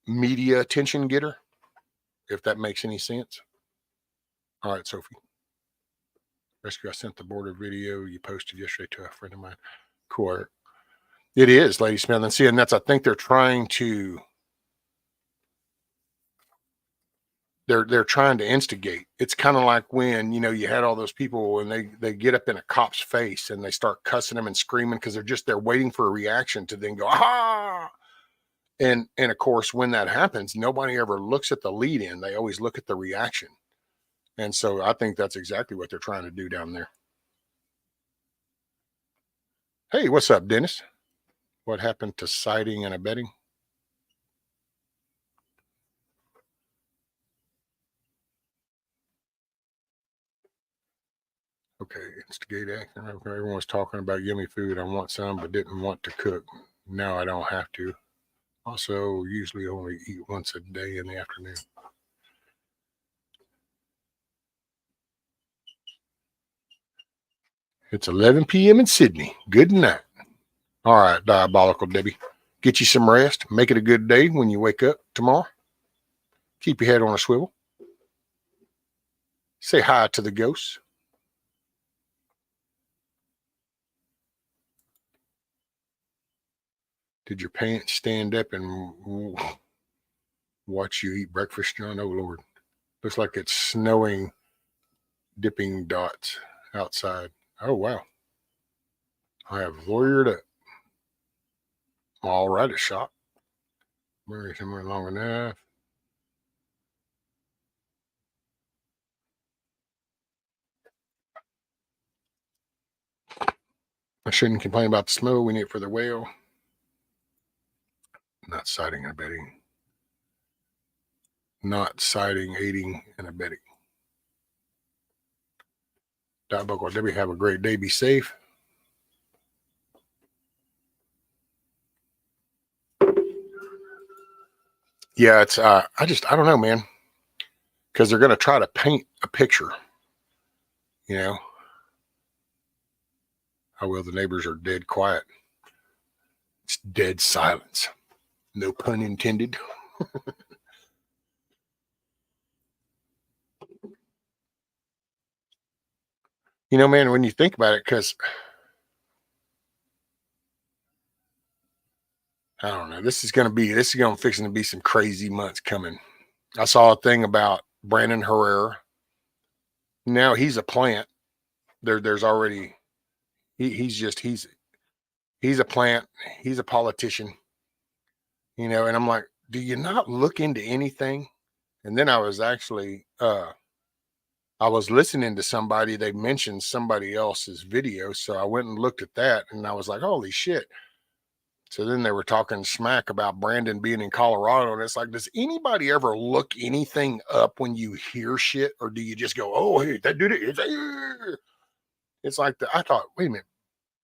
media attention getter, if that makes any sense. All right, Sophie. Rescue, I sent the border video you posted yesterday to a friend of mine. Cool. It is, Lady Smith. And see, and I think they're trying to they're trying to instigate. It's kind of like when, you had all those people and they get up in a cop's face and they start cussing them and screaming because they're waiting for a reaction to then go, ah. And of course, when that happens, nobody ever looks at the lead in. They always look at the reaction. And so I think that's exactly what they're trying to do down there. Hey, what's up, Dennis? What happened to siding and abetting? Okay, instigate action. Okay, everyone was talking about yummy food. I want some, but didn't want to cook. Now I don't have to. Also, usually only eat once a day in the afternoon. It's 11 p.m. in Sydney. Good night. All right, Diabolical Debbie. Get you some rest. Make it a good day when you wake up tomorrow. Keep your head on a swivel. Say hi to the ghosts. Did your pants stand up and watch you eat breakfast, John? Oh, Lord. Looks like it's snowing, dipping dots outside. Oh, wow. I have lawyered up. All right, a shot. Maybe somewhere long enough. I shouldn't complain about the snow. We need it for the whale. Not siding and abetting. Not siding, aiding, and abetting. Diabolical Debbie, have a great day. Be safe. Yeah, it's I don't know, man. Because they're gonna try to paint a picture. How well the neighbors are dead quiet. It's dead silence. No pun intended. Man, when you think about it, because I don't know, this is going fixing to be some crazy months coming. I saw a thing about Brandon Herrera. Now he's a plant. There's already he's a plant. He's a politician. And I'm like, do you not look into anything? And then I was actually I was listening to somebody, they mentioned somebody else's video. So I went and looked at that and I was like, holy shit. So then they were talking smack about Brandon being in Colorado. And it's like, does anybody ever look anything up when you hear shit? Or do you just go, oh, hey, that dude, it's like, I thought, wait a minute,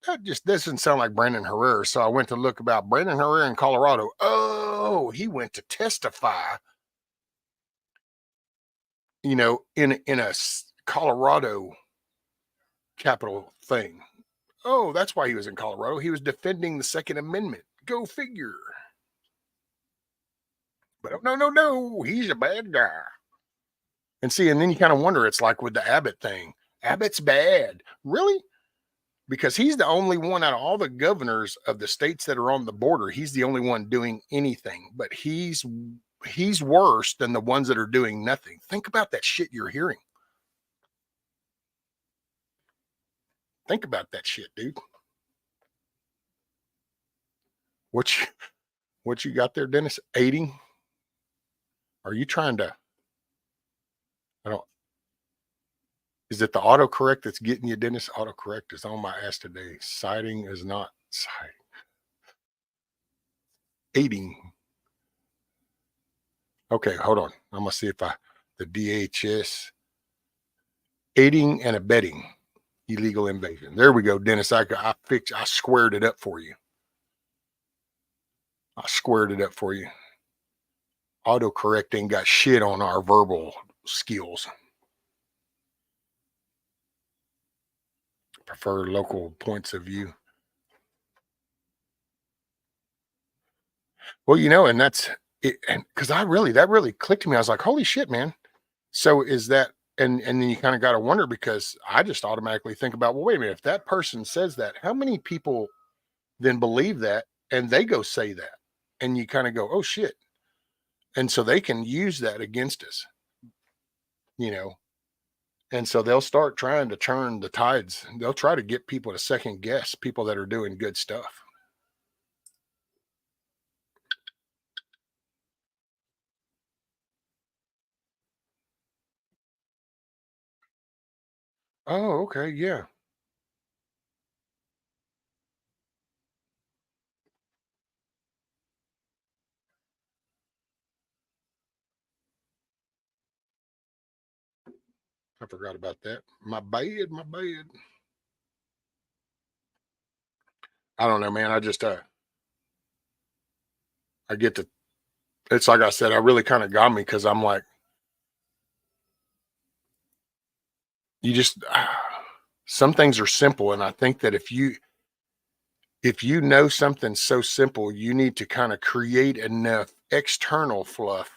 that just doesn't sound like Brandon Herrera. So I went to look about Brandon Herrera in Colorado. Oh, he went to testify, in a Colorado Capitol thing. Oh, that's why he was in Colorado. He was defending the Second Amendment. Go figure. But no, he's a bad guy. And see, and then you kind of wonder, it's like with the Abbott thing. Abbott's bad. Really? Because he's the only one out of all the governors of the states that are on the border. He's the only one doing anything, but he's worse than the ones that are doing nothing. Think about that shit you're hearing. Think about that shit, dude. What you got there, Dennis? Aiding? Are you trying to? Is it the autocorrect that's getting you, Dennis? Autocorrect is on my ass today. Siding is not siding. Aiding. Okay, hold on. I'm gonna see if the DHS aiding and abetting. Illegal invasion. There we go, Dennis. I squared it up for you. I squared it up for you. Autocorrect ain't got shit on our verbal skills. Prefer local points of view. Well, and that's it. And because that really clicked to me. I was like, holy shit, man. So is that, and then you kind of got to wonder, because I just automatically think about, well, wait a minute, if that person says that, how many people then believe that and they go say that? And you kind of go, oh shit. And so they can use that against us, and so they'll start trying to turn the tides. They'll try to get people to second guess people that are doing good stuff. Oh, okay. Yeah. I forgot about that. My bad. I don't know, man. I just, I get to, it's like I said, I really kind of got me, because I'm like, you just, some things are simple. And I think that if you know something so simple, you need to kind of create enough external fluff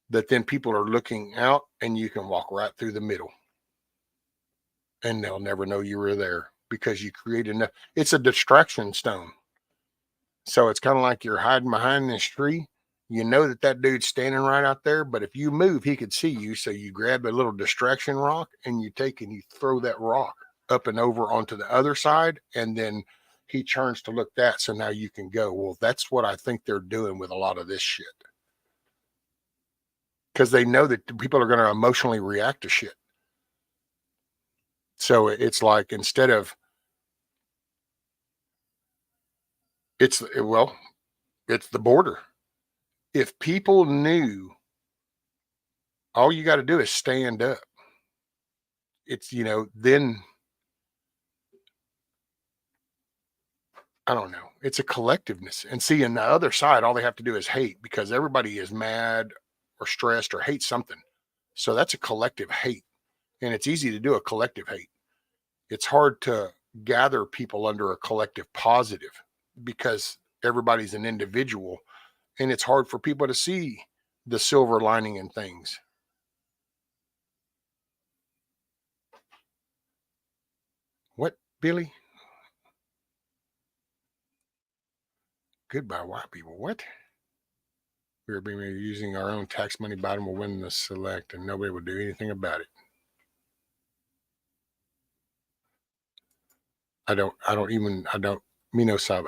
that then people are looking out and you can walk right through the middle and they'll never know you were there, because you create enough. It's a distraction stone. So it's kind of like you're hiding behind this tree. You know that dude's standing right out there, but if you move, he could see you. So you grab a little distraction rock and you take and you throw that rock up and over onto the other side, and then he turns to look that. So now you can go. Well, that's what I think they're doing with a lot of this shit, because they know that people are going to emotionally react to shit. So it's like, instead of, well, it's the border. If people knew, all you got to do is stand up. It's, then I don't know. It's a collectiveness. And see, on the other side, all they have to do is hate, because everybody is mad or stressed or hates something. So that's a collective hate. And it's easy to do a collective hate. It's hard to gather people under a collective positive, because everybody's an individual, and it's hard for people to see the silver lining in things. What, Billy? Goodbye, white people. What? We are being using our own tax money. Biden will win the select, and nobody will do anything about it. I don't me no sabe.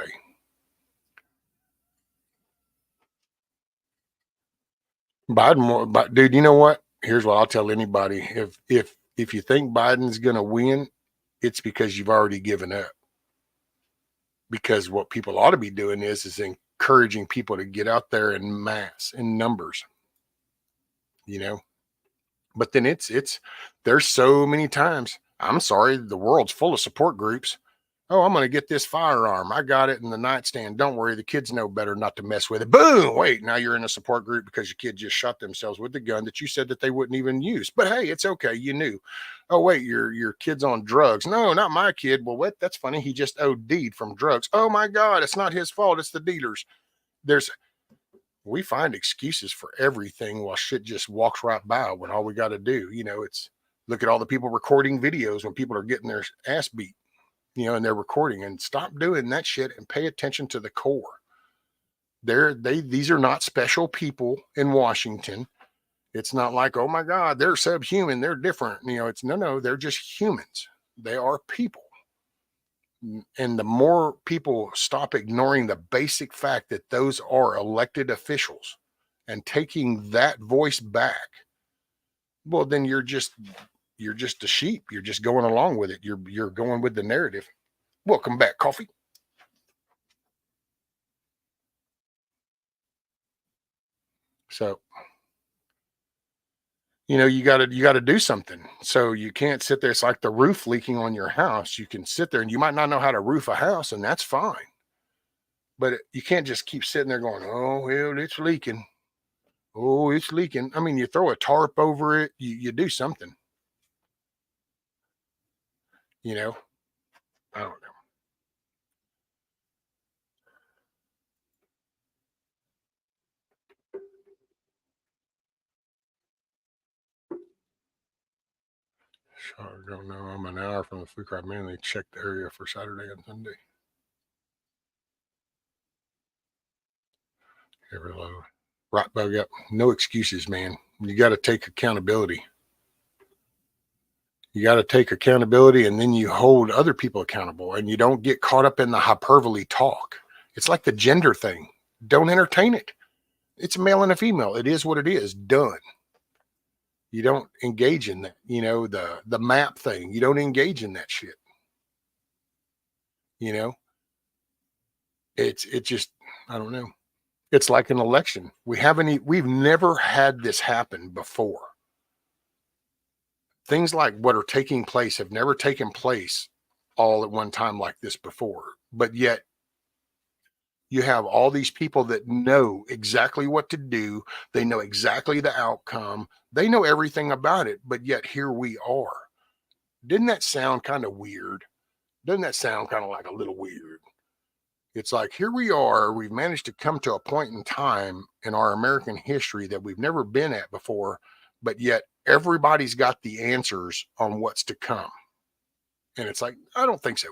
But dude, you know what? Here's what I'll tell anybody. If you think Biden's gonna win, it's because you've already given up. Because what people ought to be doing is encouraging people to get out there in mass, in numbers, you know. But then there's so many times. I'm sorry, the world's full of support groups. Oh, I'm going to get this firearm. I got it in the nightstand. Don't worry, the kids know better not to mess with it. Boom! Wait, now you're in a support group because your kid just shot themselves with the gun that you said that they wouldn't even use. But hey, it's okay. You knew. Oh wait, your kid's on drugs. No, not my kid. Well, what? That's funny. He just OD'd from drugs. Oh my God, it's not his fault. It's the dealers. We find excuses for everything while shit just walks right by, when all we got to do, it's look at all the people recording videos when people are getting their ass beat, and they're recording, and stop doing that shit and pay attention to the core. These are not special people in Washington. It's not like, oh my God, they're subhuman, they're different. It's no, they're just humans. They are people. And the more people stop ignoring the basic fact that those are elected officials and taking that voice back, well, then you're just a sheep. You're just going along with it. You're going with the narrative. Welcome back, Coffee. So you got to do something. So you can't sit there. It's like the roof leaking on your house. You can sit there and you might not know how to roof a house, and that's fine. But you can't just keep sitting there going, oh, well, it's leaking. Oh, it's leaking. I mean, you throw a tarp over it. You do something. I don't know. Sure, don't know. I'm an hour from the food crowd. Mainly check the area for Saturday and Sunday. Every low. Right bug up. No excuses, man. You got to take accountability. You got to take accountability, and then you hold other people accountable, and you don't get caught up in the hyperbole talk. It's like the gender thing. Don't entertain it. It's a male and a female. It is what it is. Done. You don't engage in that. The map thing. You don't engage in that shit. It's just, I don't know. It's like an election. We've never had this happen before. Things like what are taking place have never taken place all at one time like this before. But yet you have all these people that know exactly what to do. They know exactly the outcome. They know everything about it, but yet here we are. Didn't that sound kind of weird? Doesn't that sound kind of like a little weird? It's like, here we are. We've managed to come to a point in time in our American history that we've never been at before, but yet everybody's got the answers on what's to come. And it's like, I don't think so.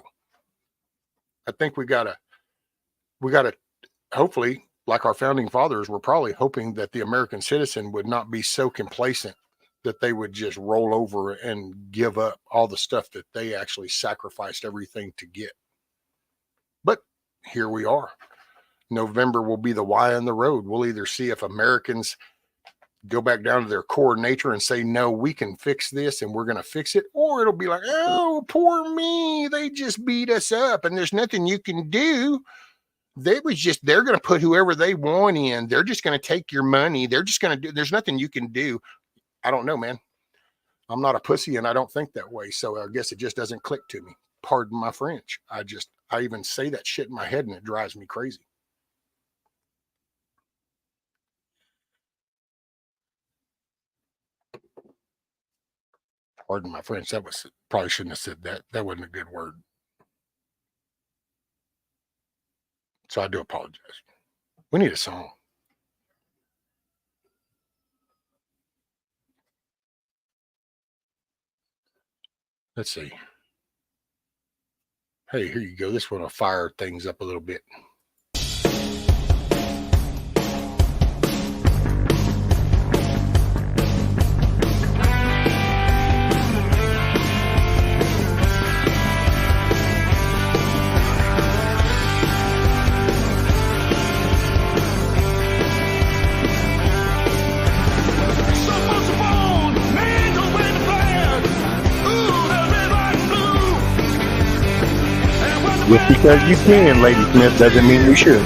I think we gotta, hopefully, like our founding fathers, we're probably hoping that the American citizen would not be so complacent that they would just roll over and give up all the stuff that they actually sacrificed everything to get. But here we are. November will be the Y on the road. We'll either see if Americans go back down to their core nature and say, no, we can fix this and we're going to fix it. Or it'll be like, oh, poor me. They just beat us up and there's nothing you can do. They're going to put whoever they want in. They're just going to take your money. They're just going to do, there's nothing you can do. I don't know, man. I'm not a pussy and I don't think that way. So I guess it just doesn't click to me. Pardon my French. I even say that shit in my head and it drives me crazy. Pardon my French. Probably shouldn't have said that. That wasn't a good word. So I do apologize. We need a song. Let's see. Hey, here you go. This one will fire things up a little bit. Just because you can, Lady Smith, doesn't mean you should.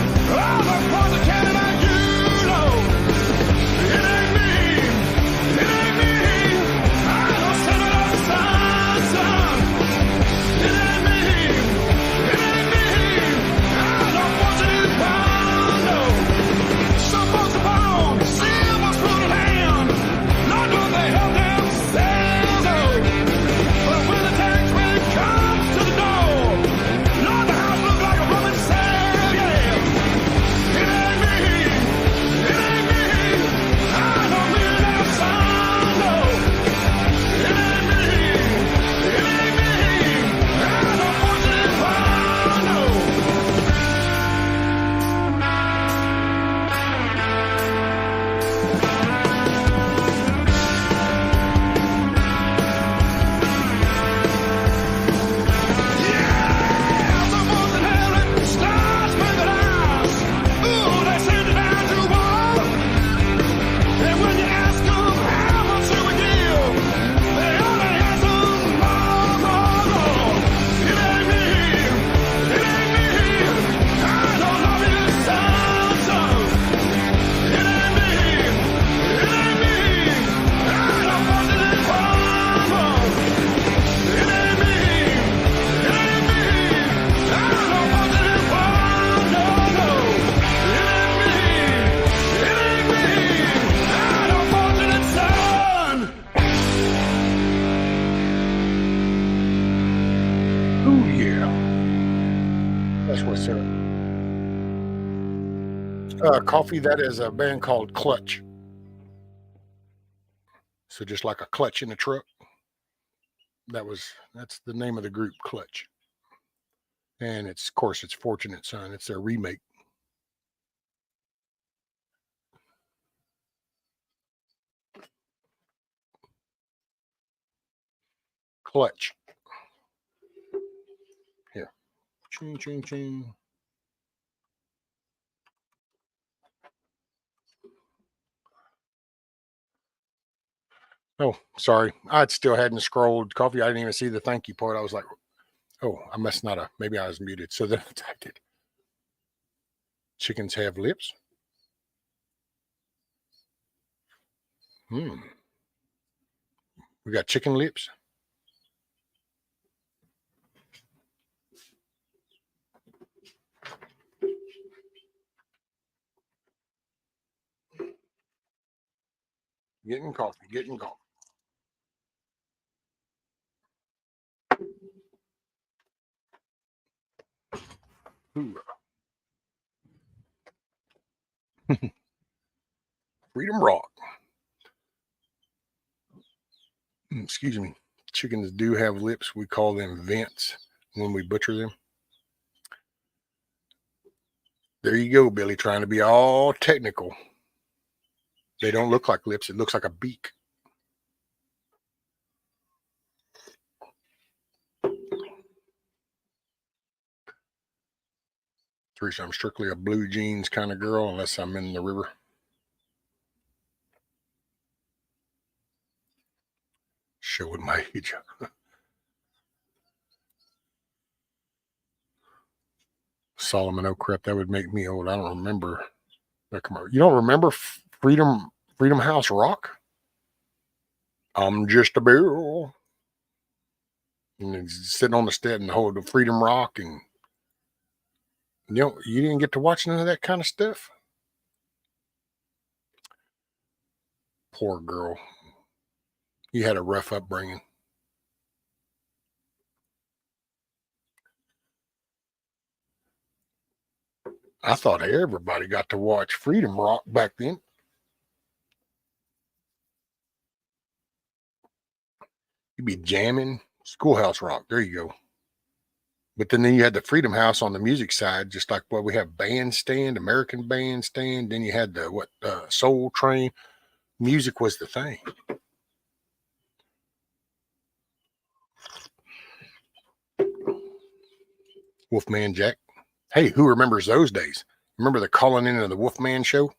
Coffee, that is a band called Clutch. So just like a clutch in a truck. That's the name of the group, Clutch. And of course, it's Fortunate Son. It's their remake. Clutch. Here. Ching, ching, ching. Oh, sorry. I still hadn't scrolled Coffee. I didn't even see the thank you part. I was like, oh, I must not have. Maybe I was muted. So then I typed it. Chickens have lips. We got chicken lips. Getting coffee. Freedom Rock. Excuse me. Chickens do have lips. We call them vents when we butcher them. There you go, Billy, trying to be all technical. They don't look like lips. It looks like a beak. Teresa, I'm strictly a blue jeans kind of girl unless I'm in the river. Showing my age. Solomon, oh crap, that would make me old. I don't remember that commercial. You don't remember Freedom House Rock? I'm just a bill. And he's sitting on the step and hold the Freedom Rock, and you didn't get to watch none of that kind of stuff. Poor girl. He had a rough upbringing. I thought everybody got to watch Freedom Rock back then. You'd be jamming. Schoolhouse Rock. There you go. But then you had the Freedom House on the music side, just like what we have Bandstand, American Bandstand. Then you had the Soul Train. Music was the thing. Wolfman Jack. Hey, who remembers those days? Remember the calling in of the Wolfman show?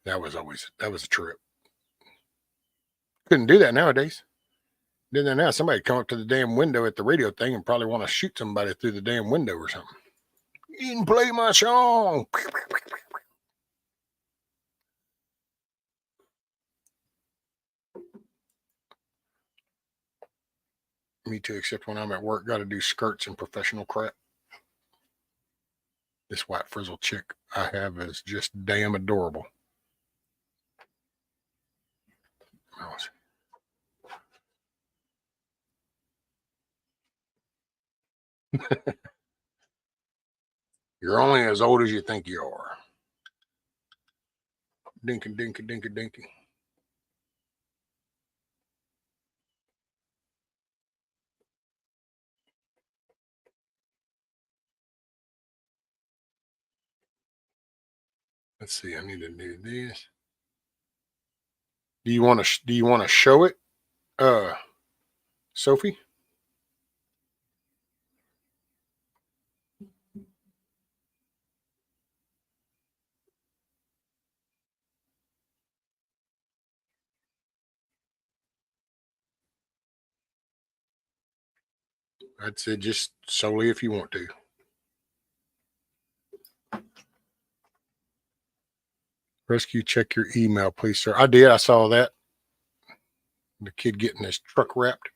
That was a trip. Couldn't do that nowadays. Do that now. Somebody come up to the damn window at the radio thing and probably want to shoot somebody through the damn window or something. You didn't play my song. Me too, except when I'm at work, got to do skirts and professional crap. This white frizzle chick I have is just damn adorable. You're only as old as you think you are. Dinky, dinky, dinky, dinky. Let's see. I need to do this. Do you want to show it, Sophie? I'd say just solely if you want to. Rescue, check your email, please, sir. I did. I saw that. The kid getting his truck wrapped.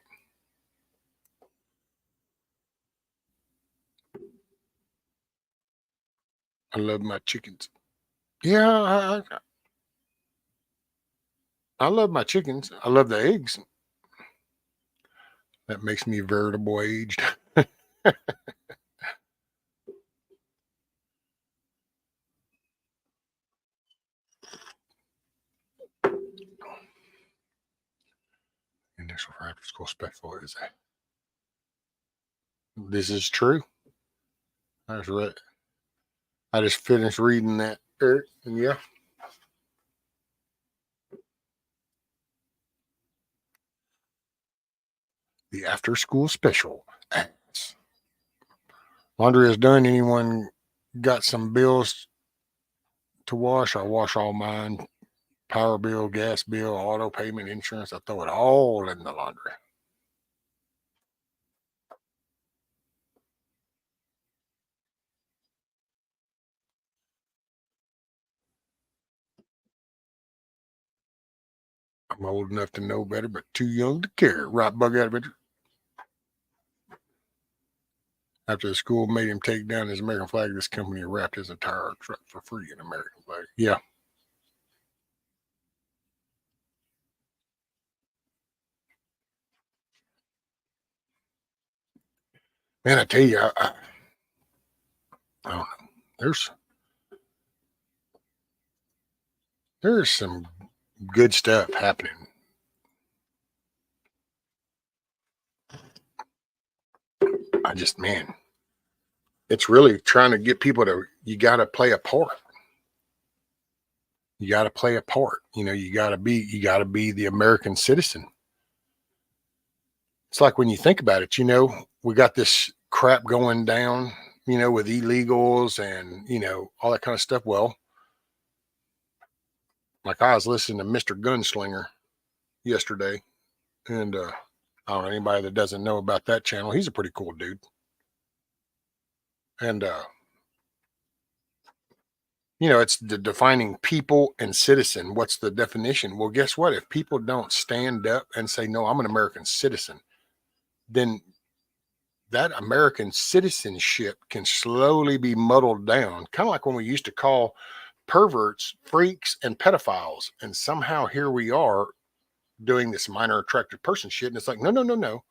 I love my chickens. Yeah, I love my chickens. I love the eggs. That makes me veritable aged. National for After School Special is that? This is true. I just finished reading that, Eric, and yeah. The After School Special ads. Laundry is done. Anyone got some bills to wash? I wash all mine. Power bill, gas bill, auto payment, insurance. I throw it all in the laundry. I'm old enough to know better, but too young to care. Right, Bug Adventure? After the school made him take down his American flag, this company wrapped his entire truck for free in American flag. Yeah. Man, I tell you, I don't know. There's some good stuff happening. Man, it's really trying to get people to, you got to play a part. You got to play a part. You got to be the American citizen. It's like when you think about it, we got this crap going down, with illegals and, all that kind of stuff. Well, like I was listening to Mr. Gunslinger yesterday, and I don't know anybody that doesn't know about that channel. He's a pretty cool dude. And, it's the defining people and citizen. What's the definition? Well, guess what? If people don't stand up and say, no, I'm an American citizen, then that American citizenship can slowly be muddled down. Kind of like when we used to call perverts freaks and pedophiles. And somehow here we are doing this minor attracted person shit. And it's like, no.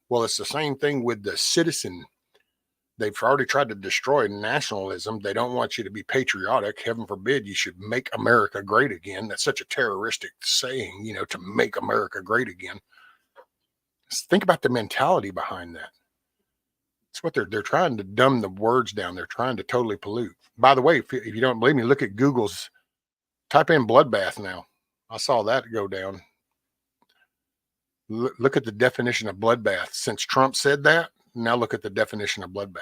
Well, it's the same thing with the citizen. They've already tried to destroy nationalism. They don't want you to be patriotic. Heaven forbid you should make America great again. That's such a terroristic saying, to make America great again. Just think about the mentality behind that. It's what they're trying to dumb the words down. They're trying to totally pollute. By the way, if you don't believe me, look at Google's, type in bloodbath now. I saw that go down. Look at the definition of bloodbath. Since Trump said that, now look at the definition of bloodbath.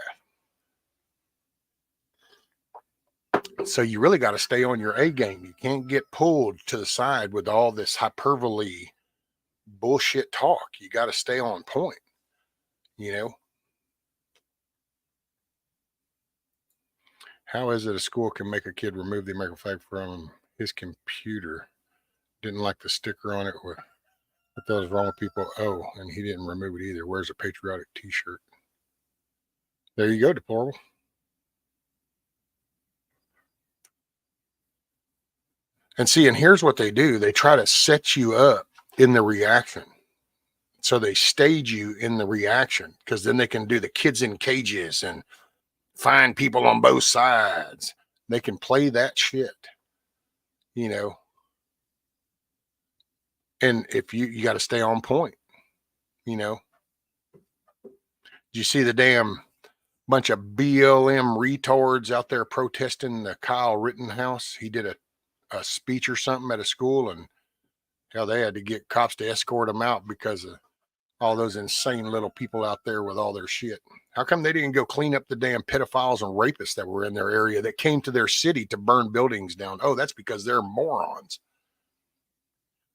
So you really got to stay on your A game. You can't get pulled to the side with all this hyperbole bullshit talk. You got to stay on point, How is it a school can make a kid remove the American flag from his computer? Didn't like the sticker on it. What the hell is wrong with people? Oh, and he didn't remove it either. Where's a patriotic t-shirt? There you go, deplorable. And see, and here's what they do. They try to set you up in the reaction. So they stage you in the reaction because then they can do the kids in cages and find people on both sides. They can play that shit, And if you got to stay on point, Did you see the damn bunch of BLM retards out there protesting the Kyle Rittenhouse? He did a speech or something at a school, and hell, they had to get cops to escort him out because of all those insane little people out there with all their shit. How come they didn't go clean up the damn pedophiles and rapists that were in their area that came to their city to burn buildings down? Oh, that's because they're morons.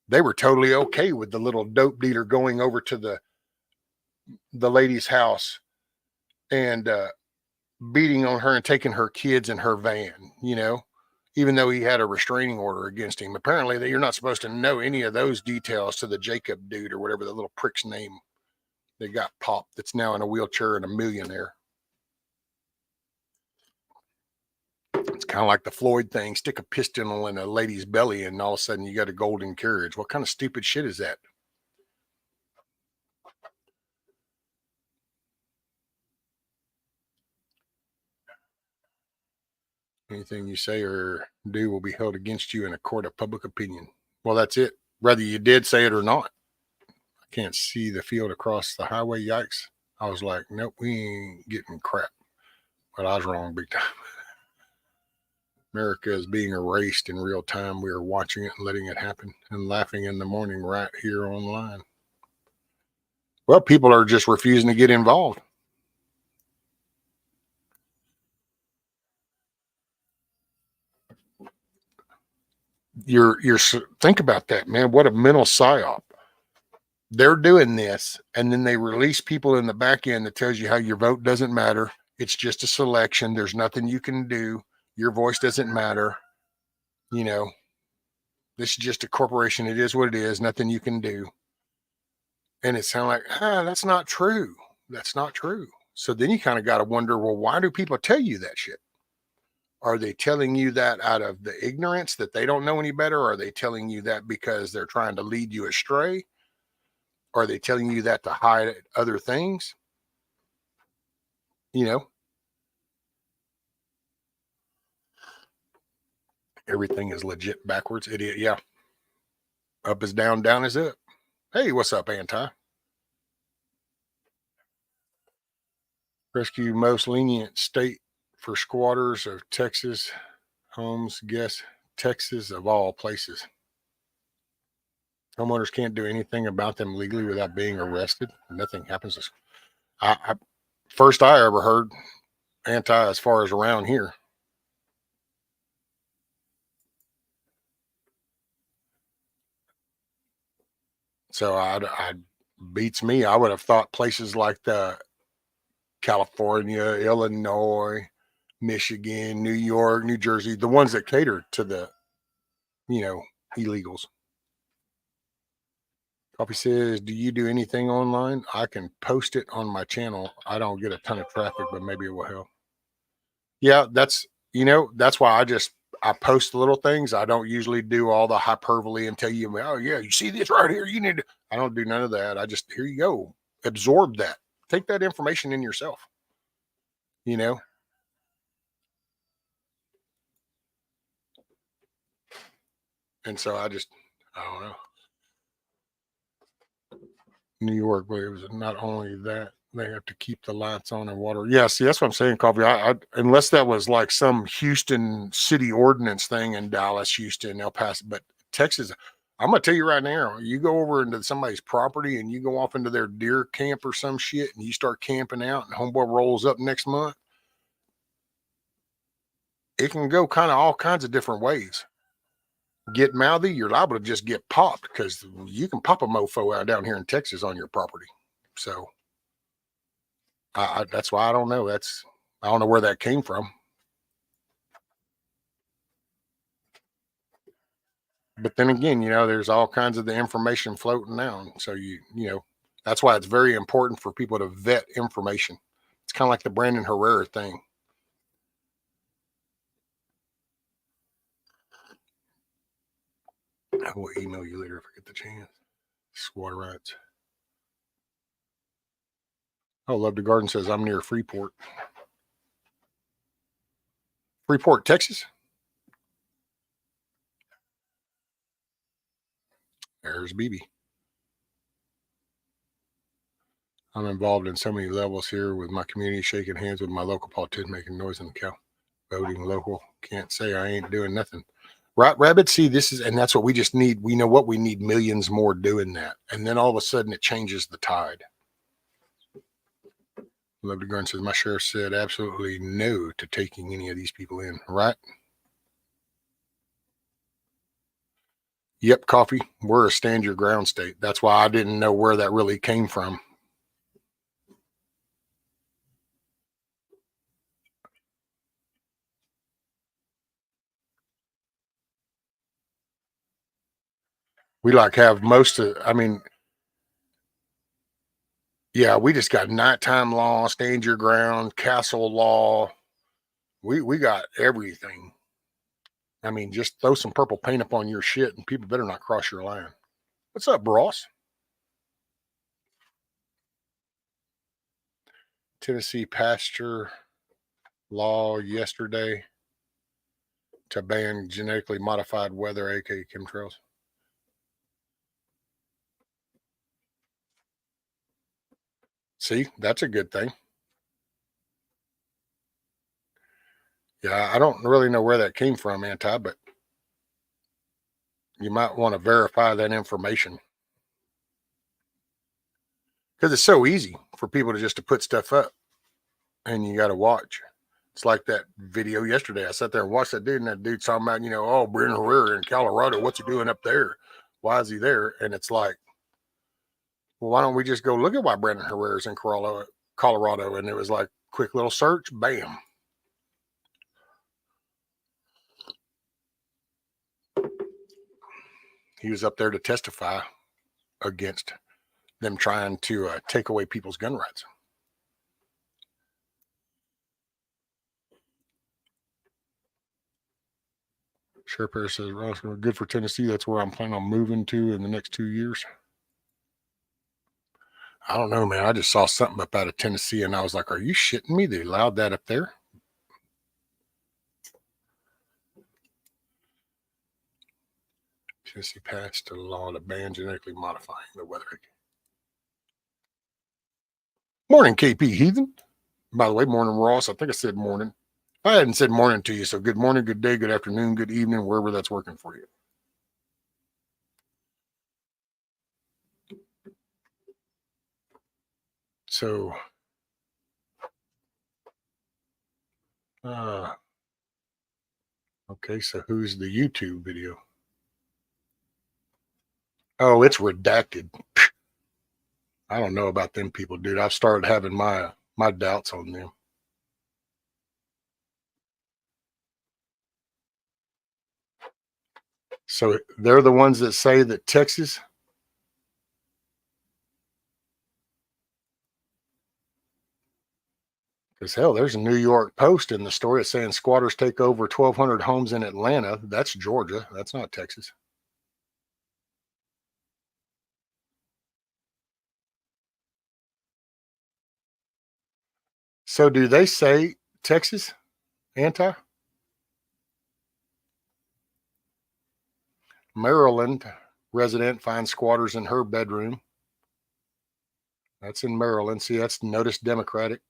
They were totally okay with the little dope dealer going over to the lady's house and beating on her and taking her kids in her van, even though he had a restraining order against him. Apparently, you're not supposed to know any of those details to the Jacob dude or whatever the little prick's name they got popped that's now in a wheelchair and a millionaire. It's kind of like the Floyd thing. Stick a pistol in a lady's belly and all of a sudden you got a golden carriage. What kind of stupid shit is that? Anything you say or do will be held against you in a court of public opinion. Well, that's it. Whether you did say it or not. I can't see the field across the highway. Yikes. I was like, nope, we ain't getting crap. But I was wrong big time. America is being erased in real time. We are watching it and letting it happen and laughing in the morning right here online. Well, people are just refusing to get involved. You're think about that, man. What a mental psyop. They're doing this, and then they release people in the back end that tells you how your vote doesn't matter. It's just a selection. There's nothing you can do. Your voice doesn't matter. You know, this is just a corporation. It is what it is. Nothing you can do. And it sounds like, that's not true. That's not true. So then you kind of got to wonder, well, why do people tell you that shit? Are they telling you that out of the ignorance that they don't know any better? Or are they telling you that because they're trying to lead you astray? Are they telling you that to hide other things? You know, everything is legit backwards. Idiot. Yeah. Up is down, down is up. Hey, what's up, Anti? Rescue most lenient state for squatters of Texas homes. Guess Texas of all places. Homeowners can't do anything about them legally without being arrested. Nothing happens. First I ever heard Anti as far as around here. So I beats me. I would have thought places like the California, Illinois, Michigan, New York, New Jersey, the ones that cater to the, illegals. Coffee says, do you do anything online? I can post it on my channel. I don't get a ton of traffic, but maybe it will help. Yeah, that's why I post little things. I don't usually do all the hyperbole and tell you, oh yeah, you see this right here. You need to, I don't do none of that. I just, here you go. Absorb that. Take that information in yourself, you know? And so I don't know. New York, but it was not only that they have to keep the lights on and water. Yeah, see, that's what I'm saying, Coffee. I unless that was like some Houston city ordinance thing in Dallas, Houston, El Paso, but Texas. I'm gonna tell you right now, you go over into somebody's property and you go off into their deer camp or some shit, and you start camping out, and homeboy rolls up next month. It can go kind of all kinds of different ways. Get mouthy, you're liable to just get popped because you can pop a mofo out down here in Texas on your property. So that's why I don't know. I don't know where that came from. But then again, there's all kinds of the information floating down. So that's why it's very important for people to vet information. It's kind of like the Brandon Herrera thing. I will email you later if I get the chance. Squatter rights. Oh, Love the Garden says I'm near Freeport. Freeport, Texas. There's BB. I'm involved in so many levels here with my community, shaking hands with my local politician, making noise in the cow, voting local. Can't say I ain't doing nothing. Right, Rabbit? See, and that's what we just need. We know what we need, millions more doing that. And then all of a sudden it changes the tide. Love to Gun says, my sheriff said absolutely no to taking any of these people in, right? Yep, Coffee. We're a stand your ground state. That's why I didn't know where that really came from. We have most of, yeah, we just got nighttime law, stand your ground, castle law. We got everything. Just throw some purple paint up on your shit and people better not cross your line. What's up, Ross? Tennessee pasture law yesterday to ban genetically modified weather, aka chemtrails. See, that's a good thing. Yeah, I don't really know where that came from, Anti, but you might want to verify that information. Because it's so easy for people to just to put stuff up and you got to watch. It's like that video yesterday. I sat there and watched that dude, and that dude's talking about, oh, Brendan Herrera in Colorado. What's he doing up there? Why is he there? And it's like, well, why don't we just go look at why Brendan Herrera's in Colorado? And it was like, quick little search, bam. He was up there to testify against them trying to take away people's gun rights. Sheriff Harris says, well, good for Tennessee. That's where I'm planning on moving to in the next 2 years. I don't know, man. I just saw something up out of Tennessee, and I was like, are you shitting me? They allowed that up there? Tennessee passed a law to ban genetically modifying the weather. Morning, KP Heathen. By the way, morning, Ross. I think I said morning. I hadn't said morning to you, so good morning, good day, good afternoon, good evening, wherever that's working for you. So, okay, so who's the YouTube video? Oh, it's redacted. I don't know about them people, dude. I've started having my doubts on them. So they're the ones that say that Texas. Because hell, there's a New York Post in the story. It's saying squatters take over 1,200 homes in Atlanta. That's Georgia. That's not Texas. So do they say Texas? Anti? Maryland resident finds squatters in her bedroom. That's in Maryland. See, that's notice Democratic.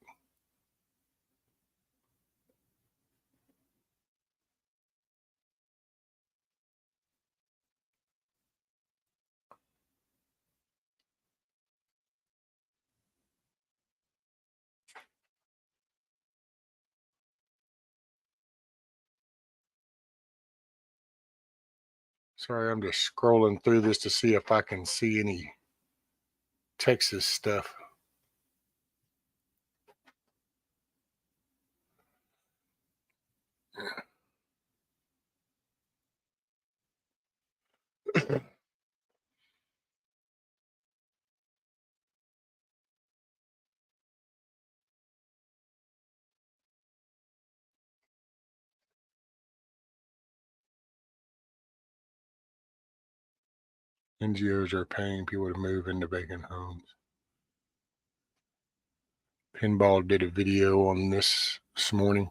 Sorry, I'm just scrolling through this to see if I can see any Texas stuff. NGOs are paying people to move into vacant homes. Pinball did a video on this morning.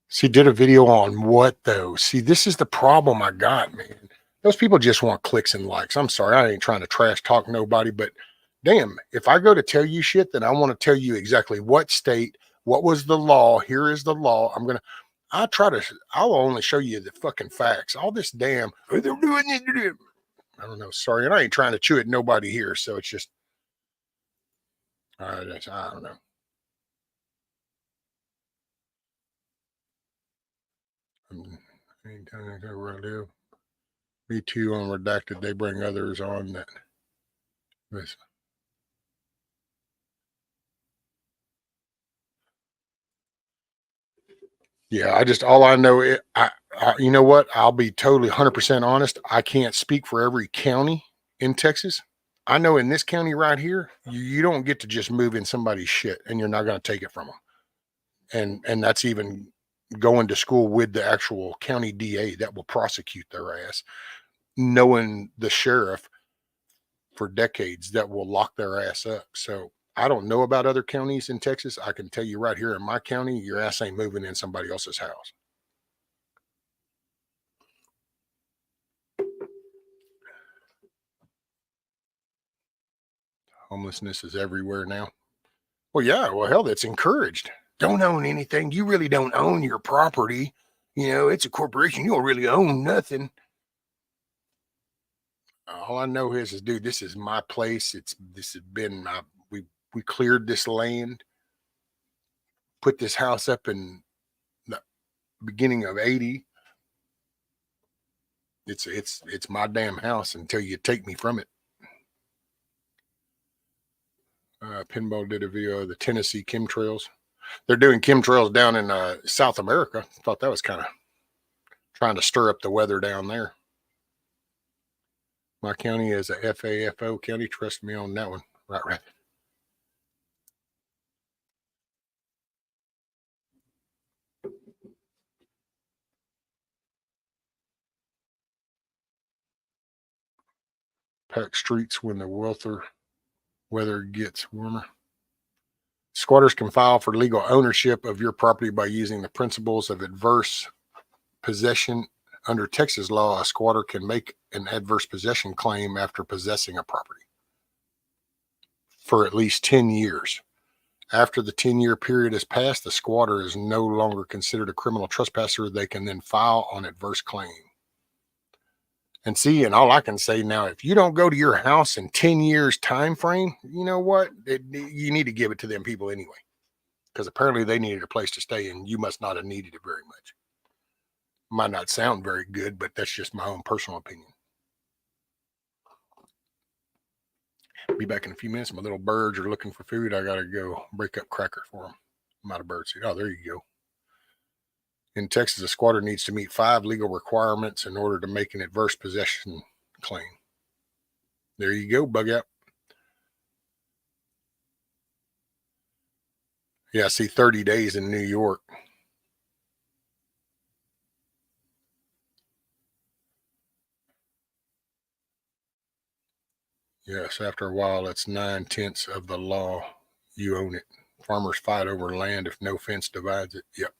See, did a video on what though? See, this is the problem I got, man. Those people just want clicks and likes. I'm sorry, I ain't trying to trash talk nobody, but damn, if I go to tell you shit, then I want to tell you exactly what state, what was the law. Here is the law. I'll only show you the fucking facts. All this damn, they're doing it. I don't know. Sorry. And I ain't trying to chew at nobody here. So it's just, I don't know. Anytime where I live. Me too on redacted. They bring others on that. Yeah, all I know, you know what? I'll be totally 100% honest. I can't speak for every county in Texas. I know in this county right here, you don't get to just move in somebody's shit and you're not going to take it from them. And that's even going to school with the actual county DA that will prosecute their ass, knowing the sheriff for decades that will lock their ass up. So I don't know about other counties in Texas. I can tell you right here in my county, your ass ain't moving in somebody else's house. Homelessness is everywhere now. Well, yeah, well, hell, that's encouraged. Don't own anything. You really don't own your property. It's a corporation. You don't really own nothing. All I know is, dude, this is my place. This has been we cleared this land, put this house up in the beginning of 80. It's my damn house until you take me from it. Pinball did a video of the Tennessee chemtrails. They're doing chemtrails down in South America. Thought that was kind of trying to stir up the weather down there. My county is a FAFO county. Trust me on that one. Right. Pack streets when the weather gets warmer. Squatters can file for legal ownership of your property by using the principles of adverse possession. Under Texas law, a squatter can make an adverse possession claim after possessing a property for at least 10 years. After the 10-year period has passed, the squatter is no longer considered a criminal trespasser. They can then file on adverse claim. And see, and all I can say now, if you don't go to your house in 10 years time frame, you know what? You need to give it to them people anyway, because apparently they needed a place to stay, and you must not have needed it very much. Might not sound very good, but that's just my own personal opinion. Be back in a few minutes. My little birds are looking for food. I got to go break up cracker for them. I'm out of birdseed. Oh, there you go. In Texas, a squatter needs to meet 5 legal requirements in order to make an adverse possession claim. There you go, bug out. Yeah, I see 30 days in New York. Yes, after a while, it's 9/10 of the law. You own it. Farmers fight over land if no fence divides it. Yep.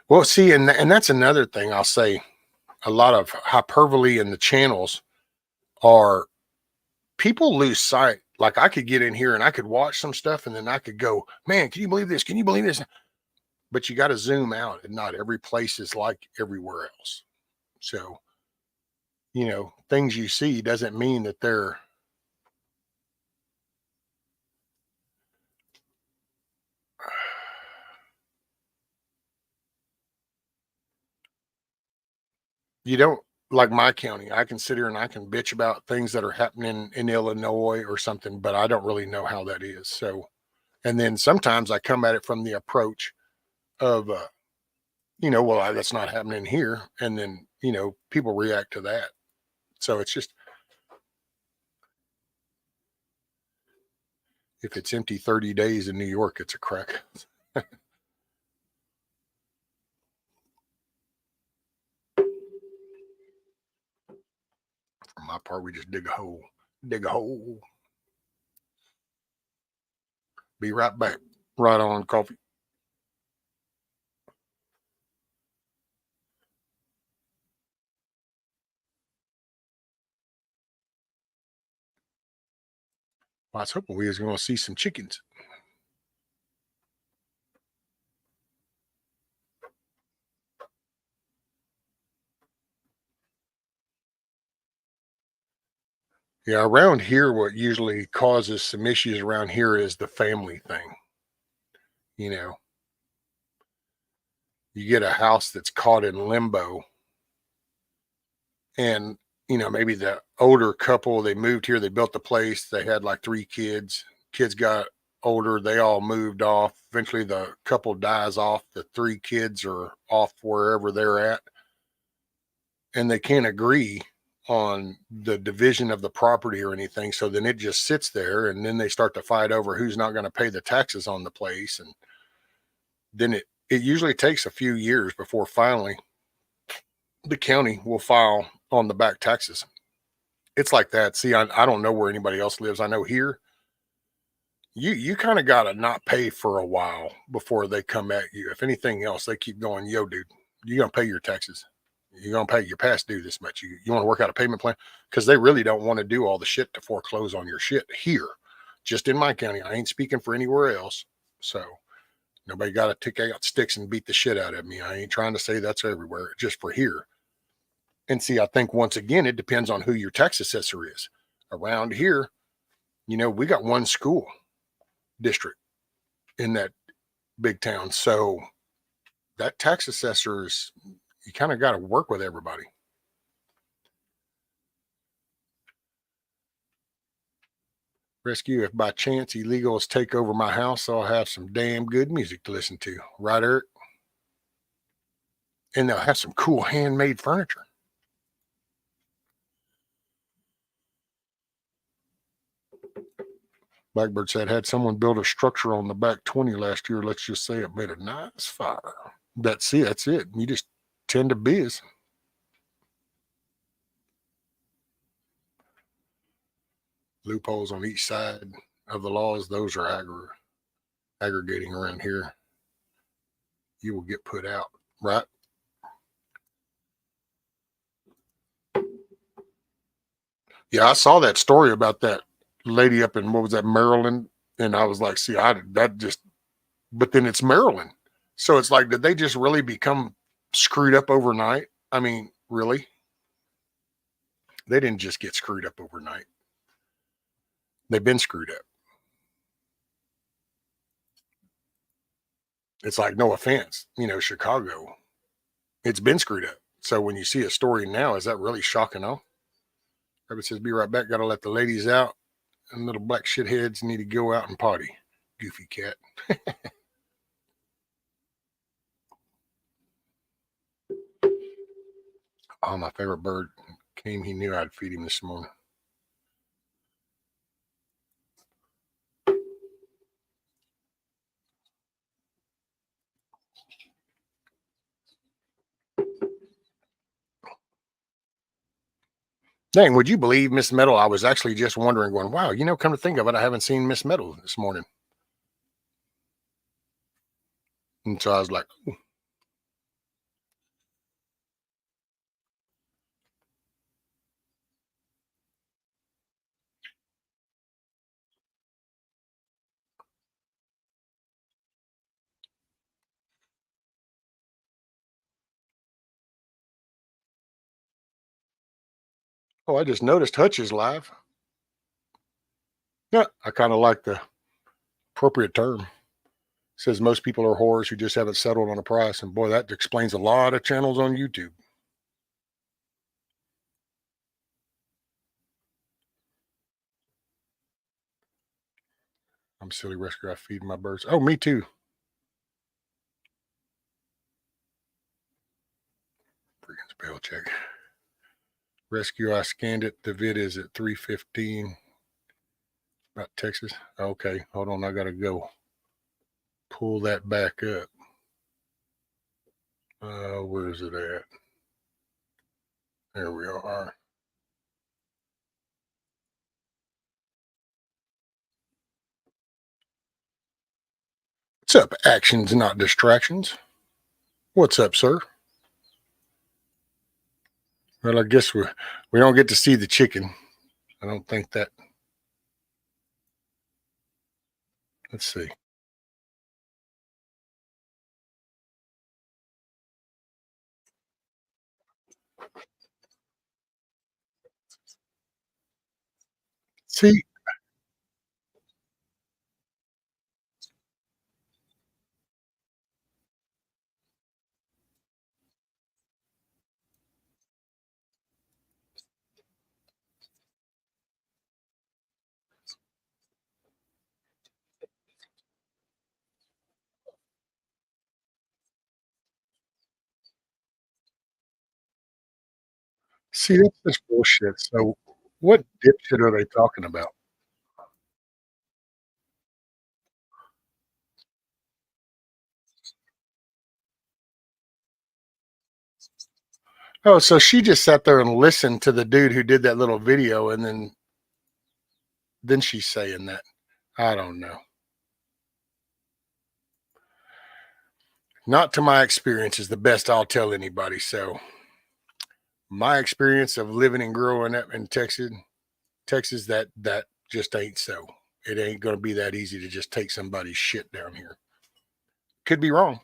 Well, see, and that's another thing I'll say. A lot of hyperbole in the channels are people lose sight. Like I could get in here and I could watch some stuff and then I could go, man, can you believe this? Can you believe this? But you got to zoom out, and not every place is like everywhere else. So, things you see doesn't mean that they're you don't like my county. I can sit here and I can bitch about things that are happening in Illinois or something, but I don't really know how that is. So, and then sometimes I come at it from the approach of, well, that's not happening here. And then, people react to that. So it's just, if it's empty 30 days in New York, it's a crack. For my part, we just dig a hole. Be right back. Right on, coffee. I was hoping we was going to see some chickens. Yeah, around here, what usually causes some issues around here is the family thing. You get a house that's caught in limbo, and maybe the older couple, they moved here, they built the place, they had like 3 kids. Kids got older, they all moved off. Eventually, the couple dies off. The 3 kids are off wherever they're at, and they can't agree on the division of the property or anything. So then it just sits there, and then they start to fight over who's not going to pay the taxes on the place. And then it usually takes a few years before finally the county will file on the back taxes. It's like that. See, I don't know where anybody else lives. I know here, you kind of got to not pay for a while before they come at you. If anything else, they keep going, yo, dude, you going to pay your taxes. You're going to pay your past due this much. You want to work out a payment plan because they really don't want to do all the shit to foreclose on your shit here, just in my county. I ain't speaking for anywhere else. So nobody got to take out sticks and beat the shit out of me. I ain't trying to say that's everywhere, just for here. And see, I think once again, it depends on who your tax assessor is. Around here, we got one school district in that big town. So that tax assessor is, you kind of got to work with everybody. Rescue, if by chance illegals take over my house, I'll have some damn good music to listen to. Right, Eric? And they'll have some cool handmade furniture. Blackbird said, had someone build a structure on the back 20 last year. Let's just say it made a nice fire. That's it. You just tend to biz. Loopholes on each side of the laws, those are aggregating around here. You will get put out, right? Yeah, I saw that story about that lady up in, what was that, Maryland? And I was like, see, but then it's Maryland. So it's like, did they just really become screwed up overnight? I mean, really? They didn't just get screwed up overnight. They've been screwed up. It's like, no offense, Chicago, it's been screwed up. So when you see a story now, is that really shocking? Oh, Rabbit says, be right back. Got to let the ladies out, and little black shitheads need to go out and potty. Goofy cat. Oh, my favorite bird came. He knew I'd feed him this morning. Dang, would you believe Miss Metal? I was actually just wondering, going, wow, come to think of it, I haven't seen Miss Metal this morning. And so I was like, ooh. Oh, I just noticed Hutch is live. Yeah, I kind of like the appropriate term. Says most people are whores who just haven't settled on a price. And boy, that explains a lot of channels on YouTube. I'm silly rescue. I feed my birds. Oh, me too. Freaking spell check. Rescue, I scanned it. The vid is at 3:15. About Texas. Okay, hold on. I got to go pull that back up. Where is it at? There we are. What's up? Actions, not distractions. What's up, sir? Well, I guess we don't get to see the chicken. I don't think that. Let's see. See, that's just bullshit. So, what dipshit are they talking about? Oh, so she just sat there and listened to the dude who did that little video, and then she's saying that. I don't know. Not to my experience is the best I'll tell anybody. So my experience of living and growing up in Texas, that just ain't so. It ain't going to be that easy to just take somebody's shit down here. Could be wrong.